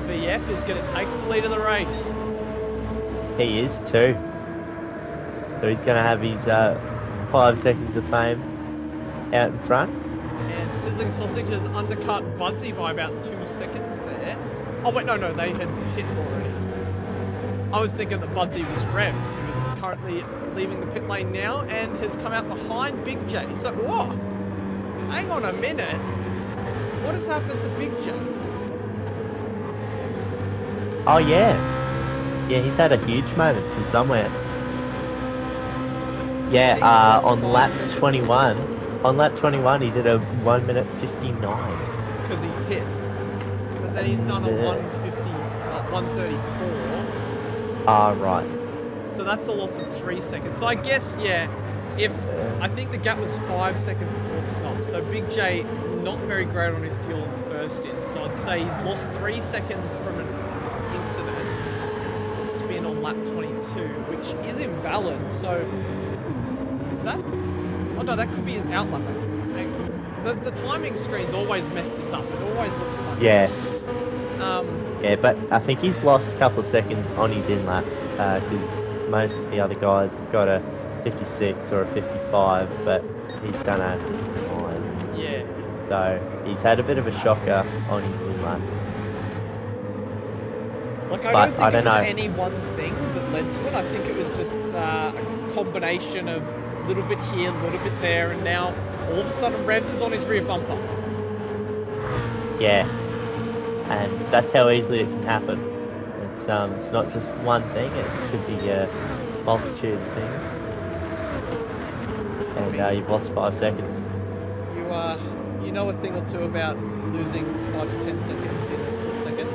[SPEAKER 1] VF is going to take the lead of the race.
[SPEAKER 3] He is too. So he's going to have his 5 seconds of fame out in front.
[SPEAKER 1] And Sizzling Sausage has undercut Budsy by about 2 seconds there. Oh wait, no, they had hit him already. I was thinking that Budsy was Revs, who is currently leaving the pit lane now and has come out behind Big J. So, whoa! Hang on a minute. What has happened to Big J?
[SPEAKER 3] Oh yeah. Yeah, he's had a huge moment from somewhere. Yeah, on lap 21. On lap 21 he did a 1 minute 59.
[SPEAKER 1] Because he hit. But then he's done a 134.
[SPEAKER 3] Ah, right.
[SPEAKER 1] So that's a loss of 3 seconds. So I guess, yeah, I think the gap was 5 seconds before the stop. So Big J, not very great on his fuel in the first stint. So I'd say he's lost 3 seconds from an incident, a spin on lap 22, which is invalid. So is that? Oh no, that could be his out lap. The timing screens always mess this up. It always looks funny.
[SPEAKER 3] Yeah. Yeah, but I think he's lost a couple of seconds on his in lap because most of the other guys have got a 56 or a 55, but he's done a 59.
[SPEAKER 1] Yeah.
[SPEAKER 3] So he's had a bit of a shocker on his in lap.
[SPEAKER 1] Like, I don't think it was any one thing that led to it. I think it was just a combination of a little bit here, a little bit there, and now all of a sudden Revs is on his rear bumper.
[SPEAKER 3] Yeah. And that's how easily it can happen. It's not just one thing, it could be a multitude of things. And you've lost 5 seconds.
[SPEAKER 1] You know a thing or two about losing 5 to 10 seconds in a split second?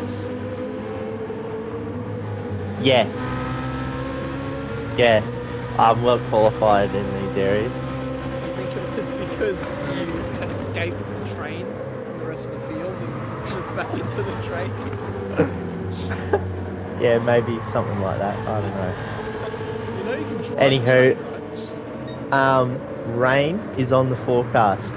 [SPEAKER 3] Yes. Yeah, I'm well qualified in these areas.
[SPEAKER 1] I think it was because you had escaped the train from the rest of the field and moved back into the train.
[SPEAKER 3] Yeah, maybe something like that. I don't know.
[SPEAKER 1] You know you can drive
[SPEAKER 3] Anywho,
[SPEAKER 1] the train, right?
[SPEAKER 3] Rain is on the forecast.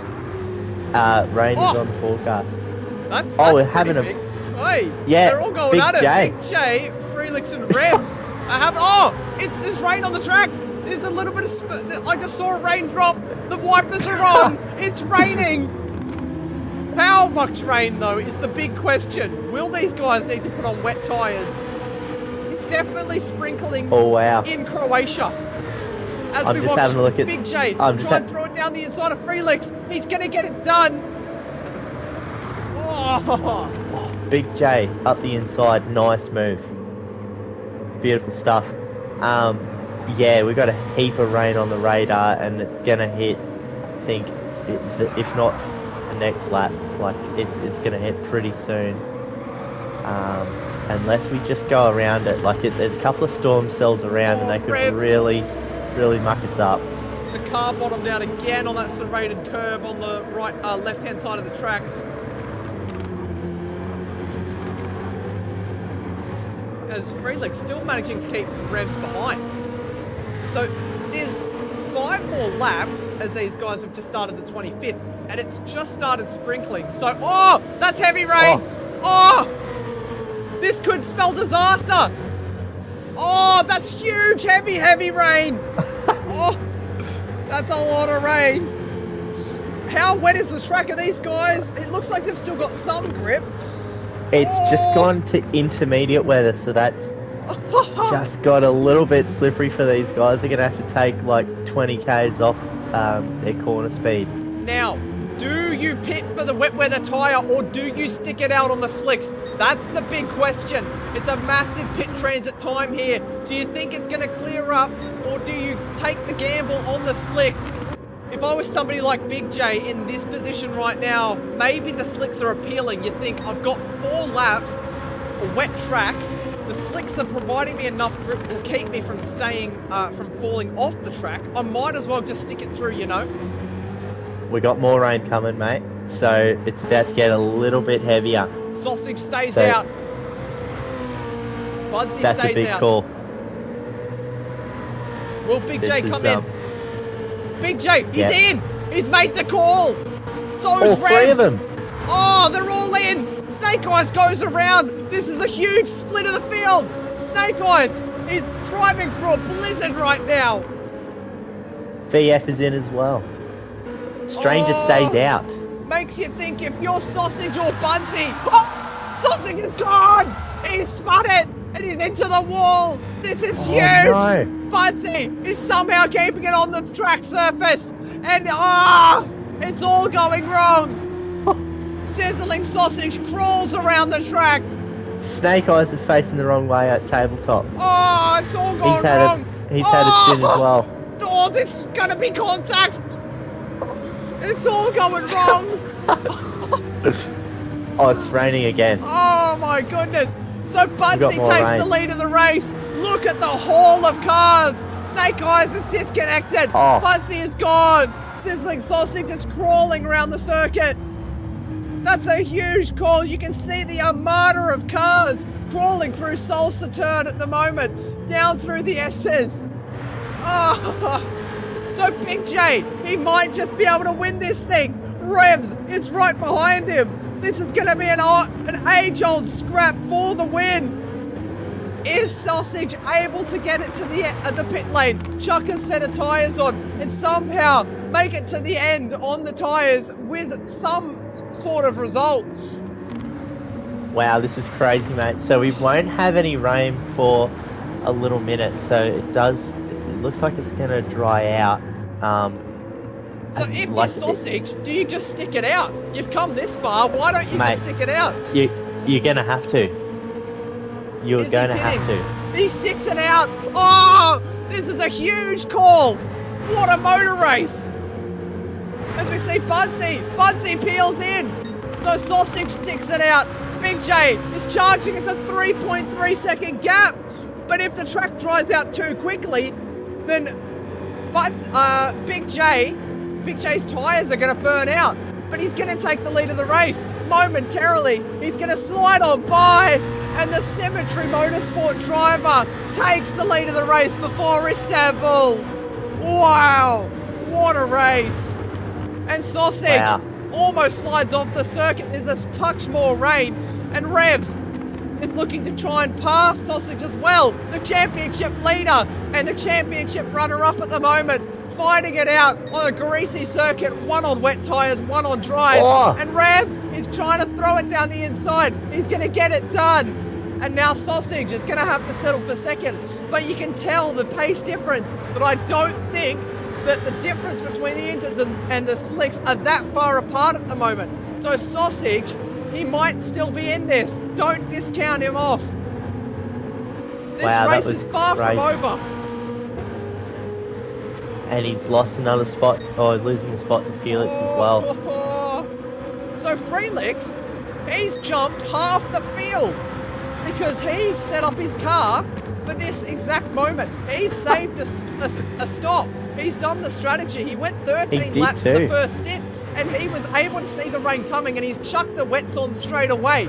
[SPEAKER 3] Rain is on the forecast.
[SPEAKER 1] That's
[SPEAKER 3] we're having
[SPEAKER 1] big. Hey,
[SPEAKER 3] yeah,
[SPEAKER 1] they're all going
[SPEAKER 3] Big
[SPEAKER 1] at it.
[SPEAKER 3] J.
[SPEAKER 1] Big J, Freelix and Revs. There's rain on the track. There's a little bit of I just saw a raindrop. The wipers are on. It's raining. How much rain though is the big question. Will these guys need to put on wet tyres? It's definitely sprinkling.
[SPEAKER 3] Oh wow!
[SPEAKER 1] In Croatia. As
[SPEAKER 3] I'm
[SPEAKER 1] we
[SPEAKER 3] just
[SPEAKER 1] watch
[SPEAKER 3] having a look at
[SPEAKER 1] Big J try and throw it down the inside of Freelix. He's gonna get it done. Oh.
[SPEAKER 3] Big J up the inside, nice move. Beautiful stuff. Yeah, we've got a heap of rain on the radar, and it's gonna hit. I think, if not the next lap, like it's gonna hit pretty soon. Unless we just go around it, there's a couple of storm cells around, and they could
[SPEAKER 1] Revs.
[SPEAKER 3] really muck us up.
[SPEAKER 1] The car bottomed out again on that serrated curve on the right, left-hand side of the track. As Freelix still managing to keep Revs behind. So there's 5 more laps as these guys have just started the 25th, and it's just started sprinkling. So, that's heavy rain. This could spell disaster. That's huge, heavy rain. That's a lot of rain. How wet is the track of these guys? It looks like they've still got some grip.
[SPEAKER 3] It's just gone to intermediate weather, so that's just got a little bit slippery for these guys. They're going to have to take like 20 k's off their corner speed.
[SPEAKER 1] Now, do you pit for the wet weather tyre or do you stick it out on the slicks? That's the big question. It's a massive pit transit time here. Do you think it's going to clear up or do you take the gamble on the slicks? If I was somebody like Big J in this position right now, maybe the slicks are appealing. You think, I've got 4 laps, a wet track. The slicks are providing me enough grip to keep me from from falling off the track. I might as well just stick it through, you know?
[SPEAKER 3] We got more rain coming, mate. So it's about to get a little bit heavier.
[SPEAKER 1] Sausage stays out. Budsy stays out.
[SPEAKER 3] That's a big call.
[SPEAKER 1] Will Big J come in? Big J, he's in! He's made the call! So
[SPEAKER 3] all 3 of them!
[SPEAKER 1] Oh, they're all in! Snake Eyes goes around! This is a huge split of the field! Snake Eyes is driving through a blizzard right now!
[SPEAKER 3] VF is in as well. Stranger stays out.
[SPEAKER 1] Makes you think if you're Sausage or Budsy. Oh, Sausage is gone! He's spun it! And he's into the wall! This is huge!
[SPEAKER 3] No.
[SPEAKER 1] Budsy is somehow keeping it on the track surface! And it's all going wrong! Sizzling Sausage crawls around the track!
[SPEAKER 3] Snake Eyes is facing the wrong way at tabletop.
[SPEAKER 1] Oh, it's all gone wrong!
[SPEAKER 3] He's had a spin as well.
[SPEAKER 1] Oh, this is gonna be contact! It's all going wrong!
[SPEAKER 3] Oh, it's raining again.
[SPEAKER 1] Oh my goodness! So Budsy takes
[SPEAKER 3] rain.
[SPEAKER 1] the lead of the race. Look at the haul of cars. Snake Eyes is disconnected.
[SPEAKER 3] Oh.
[SPEAKER 1] Budsy is gone. Sizzling Sausage is crawling around the circuit. That's a huge call. You can see the armada of cars crawling through Salsa Turn at the moment, down through the S's. Oh. So Big J, he might just be able to win this thing. Revs is right behind him. This is going to be an age-old scrap for the win. Is Sausage able to get it to the pit lane, chuck a set of tyres on, and somehow make it to the end on the tyres with some sort of result?
[SPEAKER 3] Wow, this is crazy, mate. So we won't have any rain for a little minute. So it looks like it's going to dry out.
[SPEAKER 1] So if you're Sausage, do you just stick it out? You've come this far, why don't you just stick it out?
[SPEAKER 3] You're going to have to. You're going to have to.
[SPEAKER 1] He sticks it out. Oh, this is a huge call. What a motor race. As we see Budsy peels in. So Sausage sticks it out. Big J is charging. It's a 3.3 second gap. But if the track dries out too quickly, then Big J's tyres are going to burn out. But he's going to take the lead of the race momentarily. He's going to slide on by, and the Symmetry Motorsport driver takes the lead of the race before Istanbul. Wow, what a race. And Sausage almost slides off the circuit. There's a touch more rain, and Revs is looking to try and pass Sausage as well. The championship leader and the championship runner-up at the moment, fighting it out on a greasy circuit, one on wet tyres, one on dry. And Revs is trying to throw it down the inside. He's going to get it done. And now Sausage is going to have to settle for second. But you can tell the pace difference. But I don't think that the difference between the Inters and the Slicks are that far apart at the moment. So Sausage, he might still be in this. Don't discount him off. This race is far from over.
[SPEAKER 3] And he's lost another spot, or losing a spot to Felix as well.
[SPEAKER 1] So Felix, he's jumped half the field because he set up his car for this exact moment. He saved a stop. He's done the strategy. He went 13 laps the first stint, and he was able to see the rain coming, and he's chucked the wets on straight away.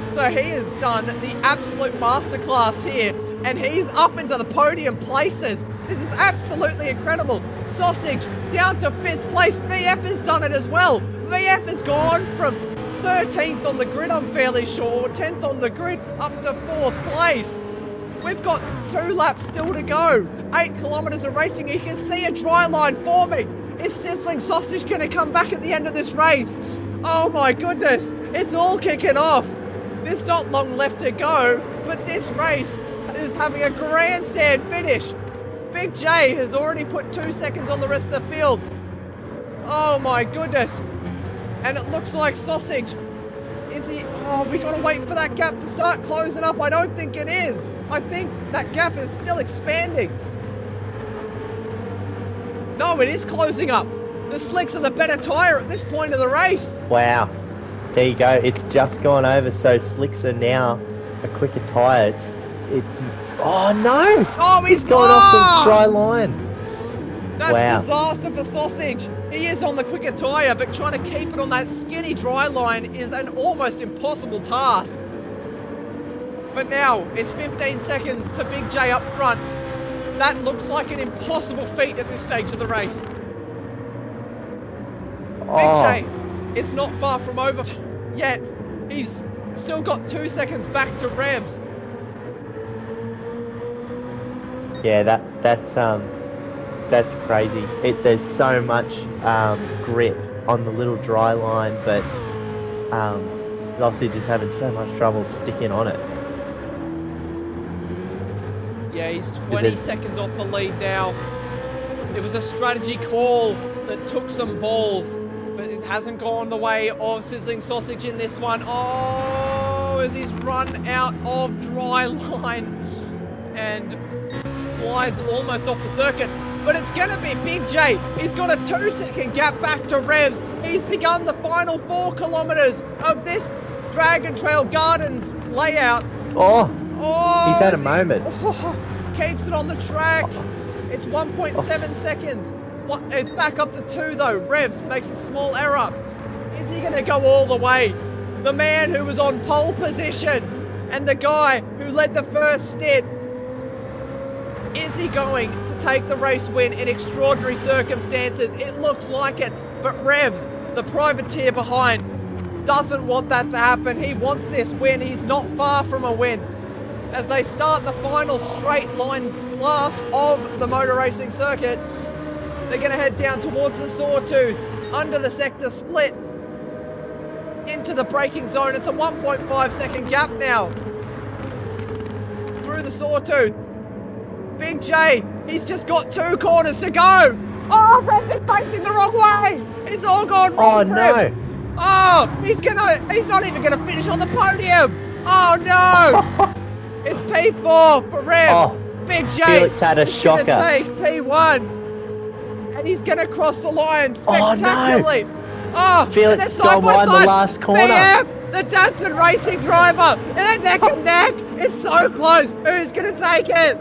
[SPEAKER 1] So he has done the absolute masterclass here, and he's up into the podium places. This is absolutely incredible. Sausage down to 5th place. VF has done it as well. VF has gone from 13th on the grid, I'm fairly sure, 10th on the grid, up to 4th place. We've got 2 laps still to go. 8 kilometers of racing. You can see a dry line forming. Is Sizzling Sausage going to come back at the end of this race? Oh my goodness, it's all kicking off. There's not long left to go, but this race is having a grandstand finish. Big J has already put 2 seconds on the rest of the field. Oh my goodness. And it looks like Sausage, is he? Oh, we got to wait for that gap to start closing up. I don't think it is. I think that gap is still expanding. No, it is closing up. The slicks are the better tyre at this point of the race.
[SPEAKER 3] Wow. There you go. It's just gone over, so slicks are now a quicker tyre. It's. Oh no!
[SPEAKER 1] Oh,
[SPEAKER 3] he's gone off the dry line.
[SPEAKER 1] That's disaster for Sausage. He is on the quicker tyre, but trying to keep it on that skinny dry line is an almost impossible task. But now it's 15 seconds to Big J up front. That looks like an impossible feat at this stage of the race. Big J is not far from over yet. He's still got 2 seconds back to Revs.
[SPEAKER 3] Yeah, that's crazy. There's so much grip on the little dry line, but Sausage is having so much trouble sticking on it.
[SPEAKER 1] Yeah, he's 20 seconds off the lead now. It was a strategy call that took some balls, but it hasn't gone the way of Sizzling Sausage in this one. Oh, as he's run out of dry line and slides almost off the circuit. But it's going to be Big J. He's got a 2-second gap back to Revs. He's begun the final 4 kilometers of this Dragon Trail Gardens layout.
[SPEAKER 3] Oh, he's had a moment.
[SPEAKER 1] Keeps it on the track. It's 1.7 seconds. It's back up to 2 though. Revs makes a small error. Is he going to go all the way? The man who was on pole position and the guy who led the first stint. Is he going to take the race win in extraordinary circumstances? It looks like it, but Revs, the privateer behind, doesn't want that to happen. He wants this win. He's not far from a win. As they start the final straight line blast of the motor racing circuit, they're going to head down towards the Sawtooth, under the sector split, into the braking zone. It's a 1.5 second gap now through the Sawtooth. Big J, he's just got 2 corners to go. Oh, Revs is facing the wrong way. It's all gone wrong for him. Oh, he's not even gonna finish on the podium. Oh no. It's P4 for Revs.
[SPEAKER 3] Oh,
[SPEAKER 1] Big J.
[SPEAKER 3] Felix had a shocker.
[SPEAKER 1] Gonna take P1, and he's gonna cross the line spectacularly. Oh,
[SPEAKER 3] Felix gone wide the last corner.
[SPEAKER 1] BF, the Datsun Racing driver, and they're neck and neck. It's so close. Who's gonna take it?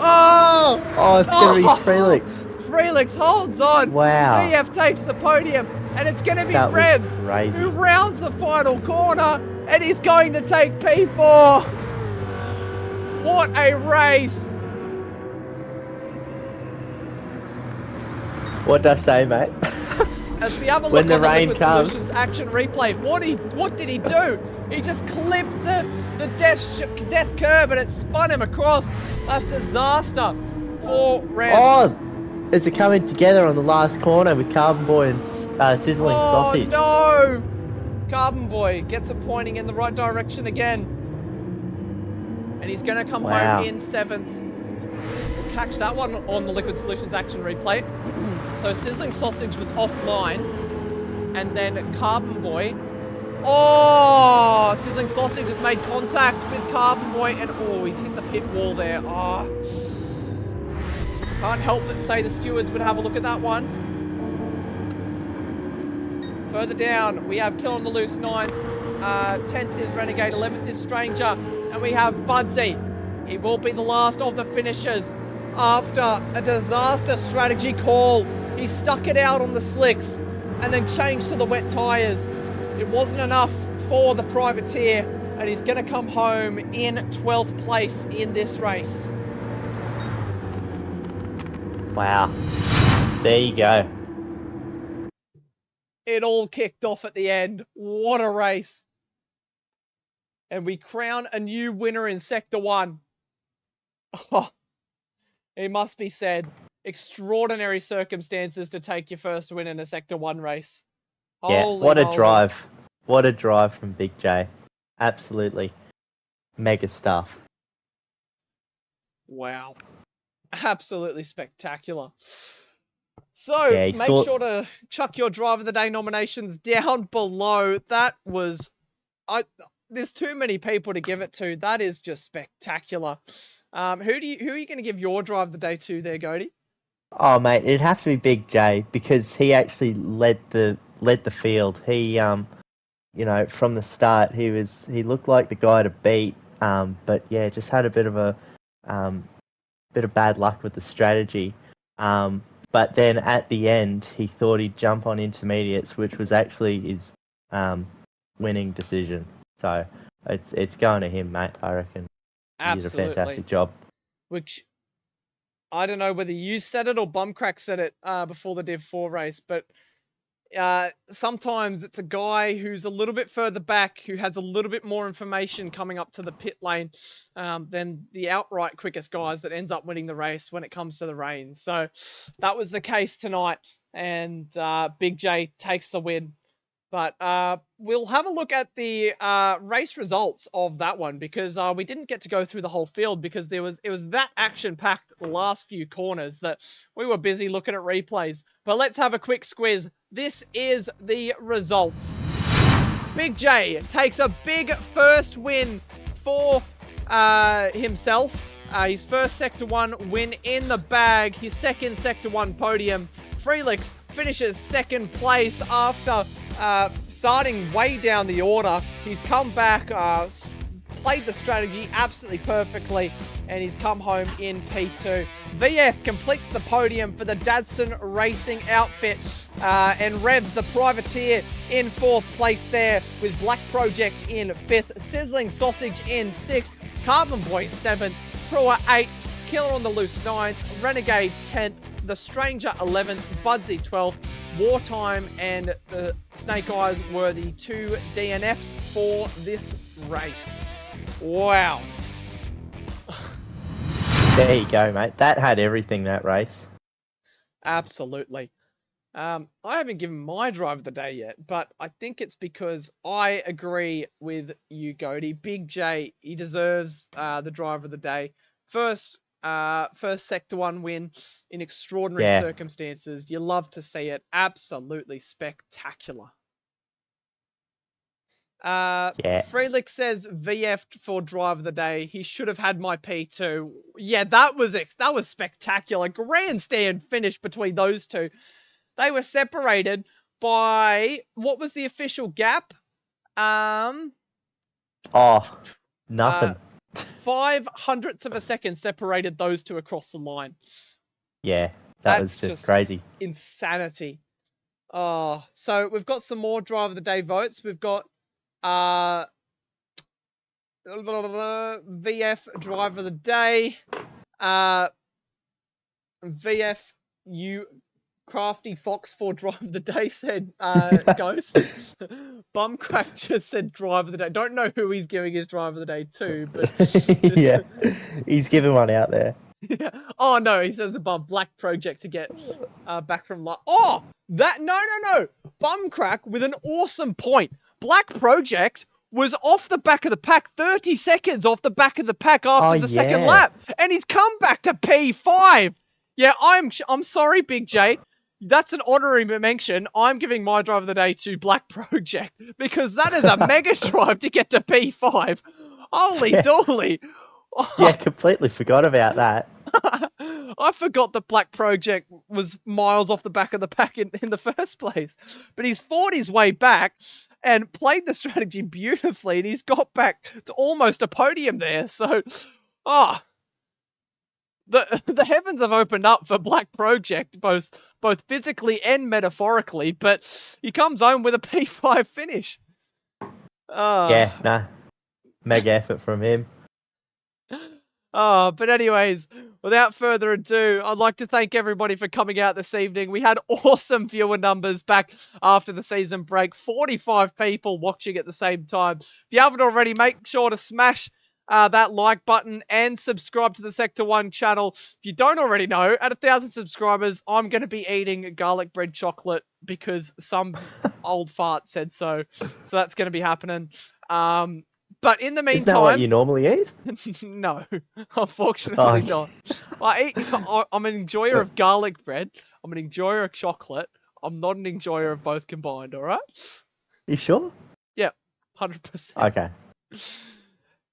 [SPEAKER 1] Oh,
[SPEAKER 3] it's going to be Felix.
[SPEAKER 1] Felix holds on.
[SPEAKER 3] Wow.
[SPEAKER 1] BF takes the podium, and it's going to be Revs who rounds the final corner, and he's going to take P4. What a race.
[SPEAKER 3] What did I say, mate?
[SPEAKER 1] As the other
[SPEAKER 3] when
[SPEAKER 1] look
[SPEAKER 3] the
[SPEAKER 1] on
[SPEAKER 3] rain
[SPEAKER 1] the
[SPEAKER 3] comes.
[SPEAKER 1] Solutions action replay, what did he do? He just clipped the death curve and it spun him across. That's disaster for Revs.
[SPEAKER 3] Oh, is it coming together on the last corner with Carbon Boy and Sizzling Sausage?
[SPEAKER 1] Oh no! Carbon Boy gets it pointing in the right direction again. And he's going to come home in 7th. We'll catch that one on the Liquid Solutions action replay. So Sizzling Sausage was offline. And then Carbon Boy. Oh! Sizzling Sausage has made contact with Carbon Boy and he's hit the pit wall there. Oh. Can't help but say the stewards would have a look at that one. Further down, we have Kill on the Loose 9. 10th is Renegade, 11th is Stranger. And we have Budsy. He will be the last of the finishers after a disaster strategy call. He stuck it out on the slicks and then changed to the wet tyres. It wasn't enough for the privateer, and he's going to come home in 12th place in this race.
[SPEAKER 3] Wow. There you go.
[SPEAKER 1] It all kicked off at the end. What a race. And we crown a new winner in Sector 1. Oh, It must be said, extraordinary circumstances to take your first win in a Sector 1 race.
[SPEAKER 3] Yeah,
[SPEAKER 1] Holy
[SPEAKER 3] what a
[SPEAKER 1] moly.
[SPEAKER 3] drive. What a drive from Big J. Absolutely. Mega stuff.
[SPEAKER 1] Wow. Absolutely spectacular. So,
[SPEAKER 3] Yeah, he
[SPEAKER 1] make
[SPEAKER 3] saw-
[SPEAKER 1] sure to chuck your Driver of the Day nominations down below. That was... There's too many people to give it to. That is just spectacular. Who are you going to give your Drive of the Day to there, Goaty?
[SPEAKER 3] Oh, mate, it'd have to be Big J because he actually led the field. He, you know, from the start, he looked like the guy to beat. But yeah, just had a bit of bad luck with the strategy. But then at the end, he thought he'd jump on intermediates, which was actually his winning decision. So it's going to him, mate. I reckon.
[SPEAKER 1] Absolutely.
[SPEAKER 3] He did a fantastic job.
[SPEAKER 1] Which, I don't know whether you said it or Bumcrack said it before the Div 4 race, but sometimes it's a guy who's a little bit further back, who has a little bit more information coming up to the pit lane than the outright quickest guys that ends up winning the race when it comes to the rain. So that was the case tonight, and Big J takes the win. But we'll have a look at the race results of that one, because we didn't get to go through the whole field because it was that action-packed last few corners that we were busy looking at replays. But let's have a quick squiz. This is the results. Big J takes a big first win for himself. His first Sector 1 win in the bag. His second Sector 1 podium. Freelix finishes second place after starting way down the order. He's come back, played the strategy absolutely perfectly, and he's come home in P2. VF completes the podium for the Dadson Racing outfit, and Revs, the privateer, in fourth place there, with Black Project in fifth, Sizzling Sausage in 6th, Carbon Boy 7th, Prua 8th, Killer on the Loose 9th, Renegade 10th, The Stranger 11th, Budsy 12th, Wartime and the Snake Eyes were the 2 DNFs for this race. Wow.
[SPEAKER 3] There you go, mate. That had everything, that race.
[SPEAKER 1] Absolutely. I haven't given my drive of the day yet, but I think it's because I agree with you, Goaty. Big J, he deserves the drive of the day. First Sector 1 win in extraordinary circumstances. You love to see it. Absolutely spectacular. Freelix says VF for drive of the day. He should have had my P2. Yeah, that was spectacular. Grandstand finish between those two. They were separated by, what was the official gap?
[SPEAKER 3] Nothing.
[SPEAKER 1] 0.05 of a second separated those two across the line.
[SPEAKER 3] Yeah, that was just crazy.
[SPEAKER 1] Insanity. Oh, so we've got some more drive of the day votes. We've got VF drive of the day. VF, you crafty fox for drive of the day, said Ghost. Bumcrack just said drive of the day. Don't know who he's giving his drive of the day to, but
[SPEAKER 3] yeah, he's giving one out there.
[SPEAKER 1] Yeah. Oh no, he says the Black Project to get back from no. Bumcrack with an awesome point. Black Project was off the back of the pack, 30 seconds off the back of the pack after the second lap, and he's come back to P5. Yeah, I'm sorry, Big J. That's an honorary mention. I'm giving my drive of the day to Black Project because that is a mega drive to get to P5. Holy dooly.
[SPEAKER 3] Yeah, completely forgot about that.
[SPEAKER 1] I forgot that Black Project was miles off the back of the pack in the first place. But he's fought his way back and played the strategy beautifully, and he's got back to almost a podium there. So, the heavens have opened up for Black Project, both physically and metaphorically, but he comes home with a P5 finish.
[SPEAKER 3] Mega effort from him.
[SPEAKER 1] But anyways, without further ado, I'd like to thank everybody for coming out this evening. We had awesome viewer numbers back after the season break. 45 people watching at the same time. If you haven't already, make sure to smash that like button and subscribe to the Sector 1 channel. If you don't already know, at 1,000 subscribers, I'm going to be eating garlic bread chocolate because some old fart said so. So that's going to be happening. But in the
[SPEAKER 3] Isn't that what you
[SPEAKER 1] meantime,
[SPEAKER 3] normally eat?
[SPEAKER 1] no, unfortunately not. I'm an enjoyer of garlic bread. I'm an enjoyer of chocolate. I'm not an enjoyer of both combined, all right?
[SPEAKER 3] You sure?
[SPEAKER 1] Yeah, 100%.
[SPEAKER 3] Okay.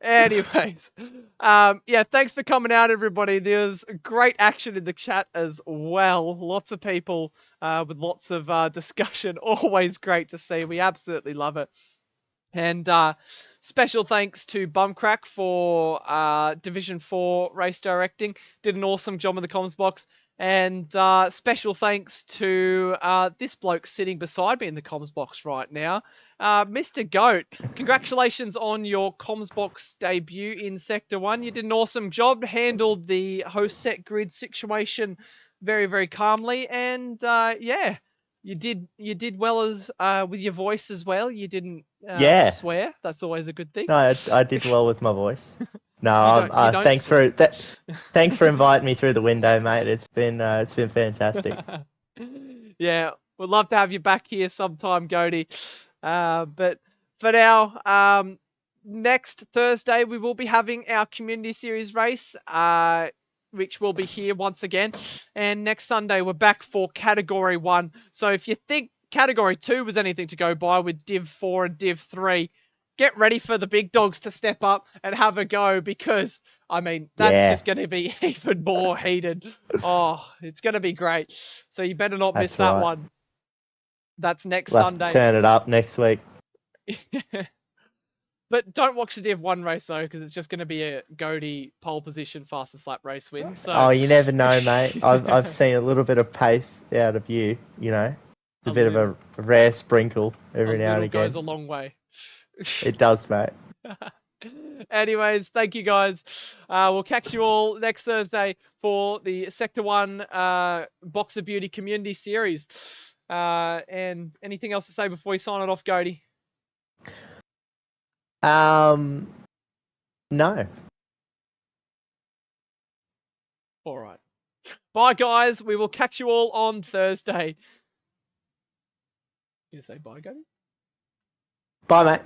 [SPEAKER 1] Anyways, yeah, thanks for coming out, everybody. There's great action in the chat as well. Lots of people with lots of discussion. Always great to see. We absolutely love it. And special thanks to Bumcrack for Division 4 race directing. Did an awesome job in the comms box. And special thanks to this bloke sitting beside me in the comms box right now. Mr. Goat, congratulations on your comms box debut in Sector 1. You did an awesome job, handled the host set grid situation very, very calmly. And yeah, you did well as with your voice as well. You didn't swear. That's always a good thing.
[SPEAKER 3] No, I did well with my voice.
[SPEAKER 1] You
[SPEAKER 3] No,
[SPEAKER 1] don't
[SPEAKER 3] thanks
[SPEAKER 1] swear.
[SPEAKER 3] thanks for inviting me through the window, mate. It's been fantastic.
[SPEAKER 1] Yeah, we'd love to have you back here sometime, Goaty. But for now, next Thursday we will be having our community series race, which will be here once again. And next Sunday we're back for Category 1. So if you think Category 2 was anything to go by with Div 4 and Div 3, get ready for the big dogs to step up and have a go because, I mean, that's just going to be even more heated. Oh, it's going to be great. So you better not miss that one. That's next Sunday.
[SPEAKER 3] Turn it up next week.
[SPEAKER 1] But don't watch the Div 1 race, though, because it's just going to be a Goaty pole position, fastest lap race win. So...
[SPEAKER 3] Oh, you never know, mate. I've seen a little bit of pace out of you, you know. It's a bit of a rare sprinkle every now and again.
[SPEAKER 1] Goes a long way.
[SPEAKER 3] It does, mate.
[SPEAKER 1] Anyways, thank you guys. We'll catch you all next Thursday for the Sector 1 Boxer Beauty Community Series. And anything else to say before we sign it off, Goaty?
[SPEAKER 3] No.
[SPEAKER 1] All right. Bye, guys. We will catch you all on Thursday. You say bye, Goaty?
[SPEAKER 3] Bye, mate.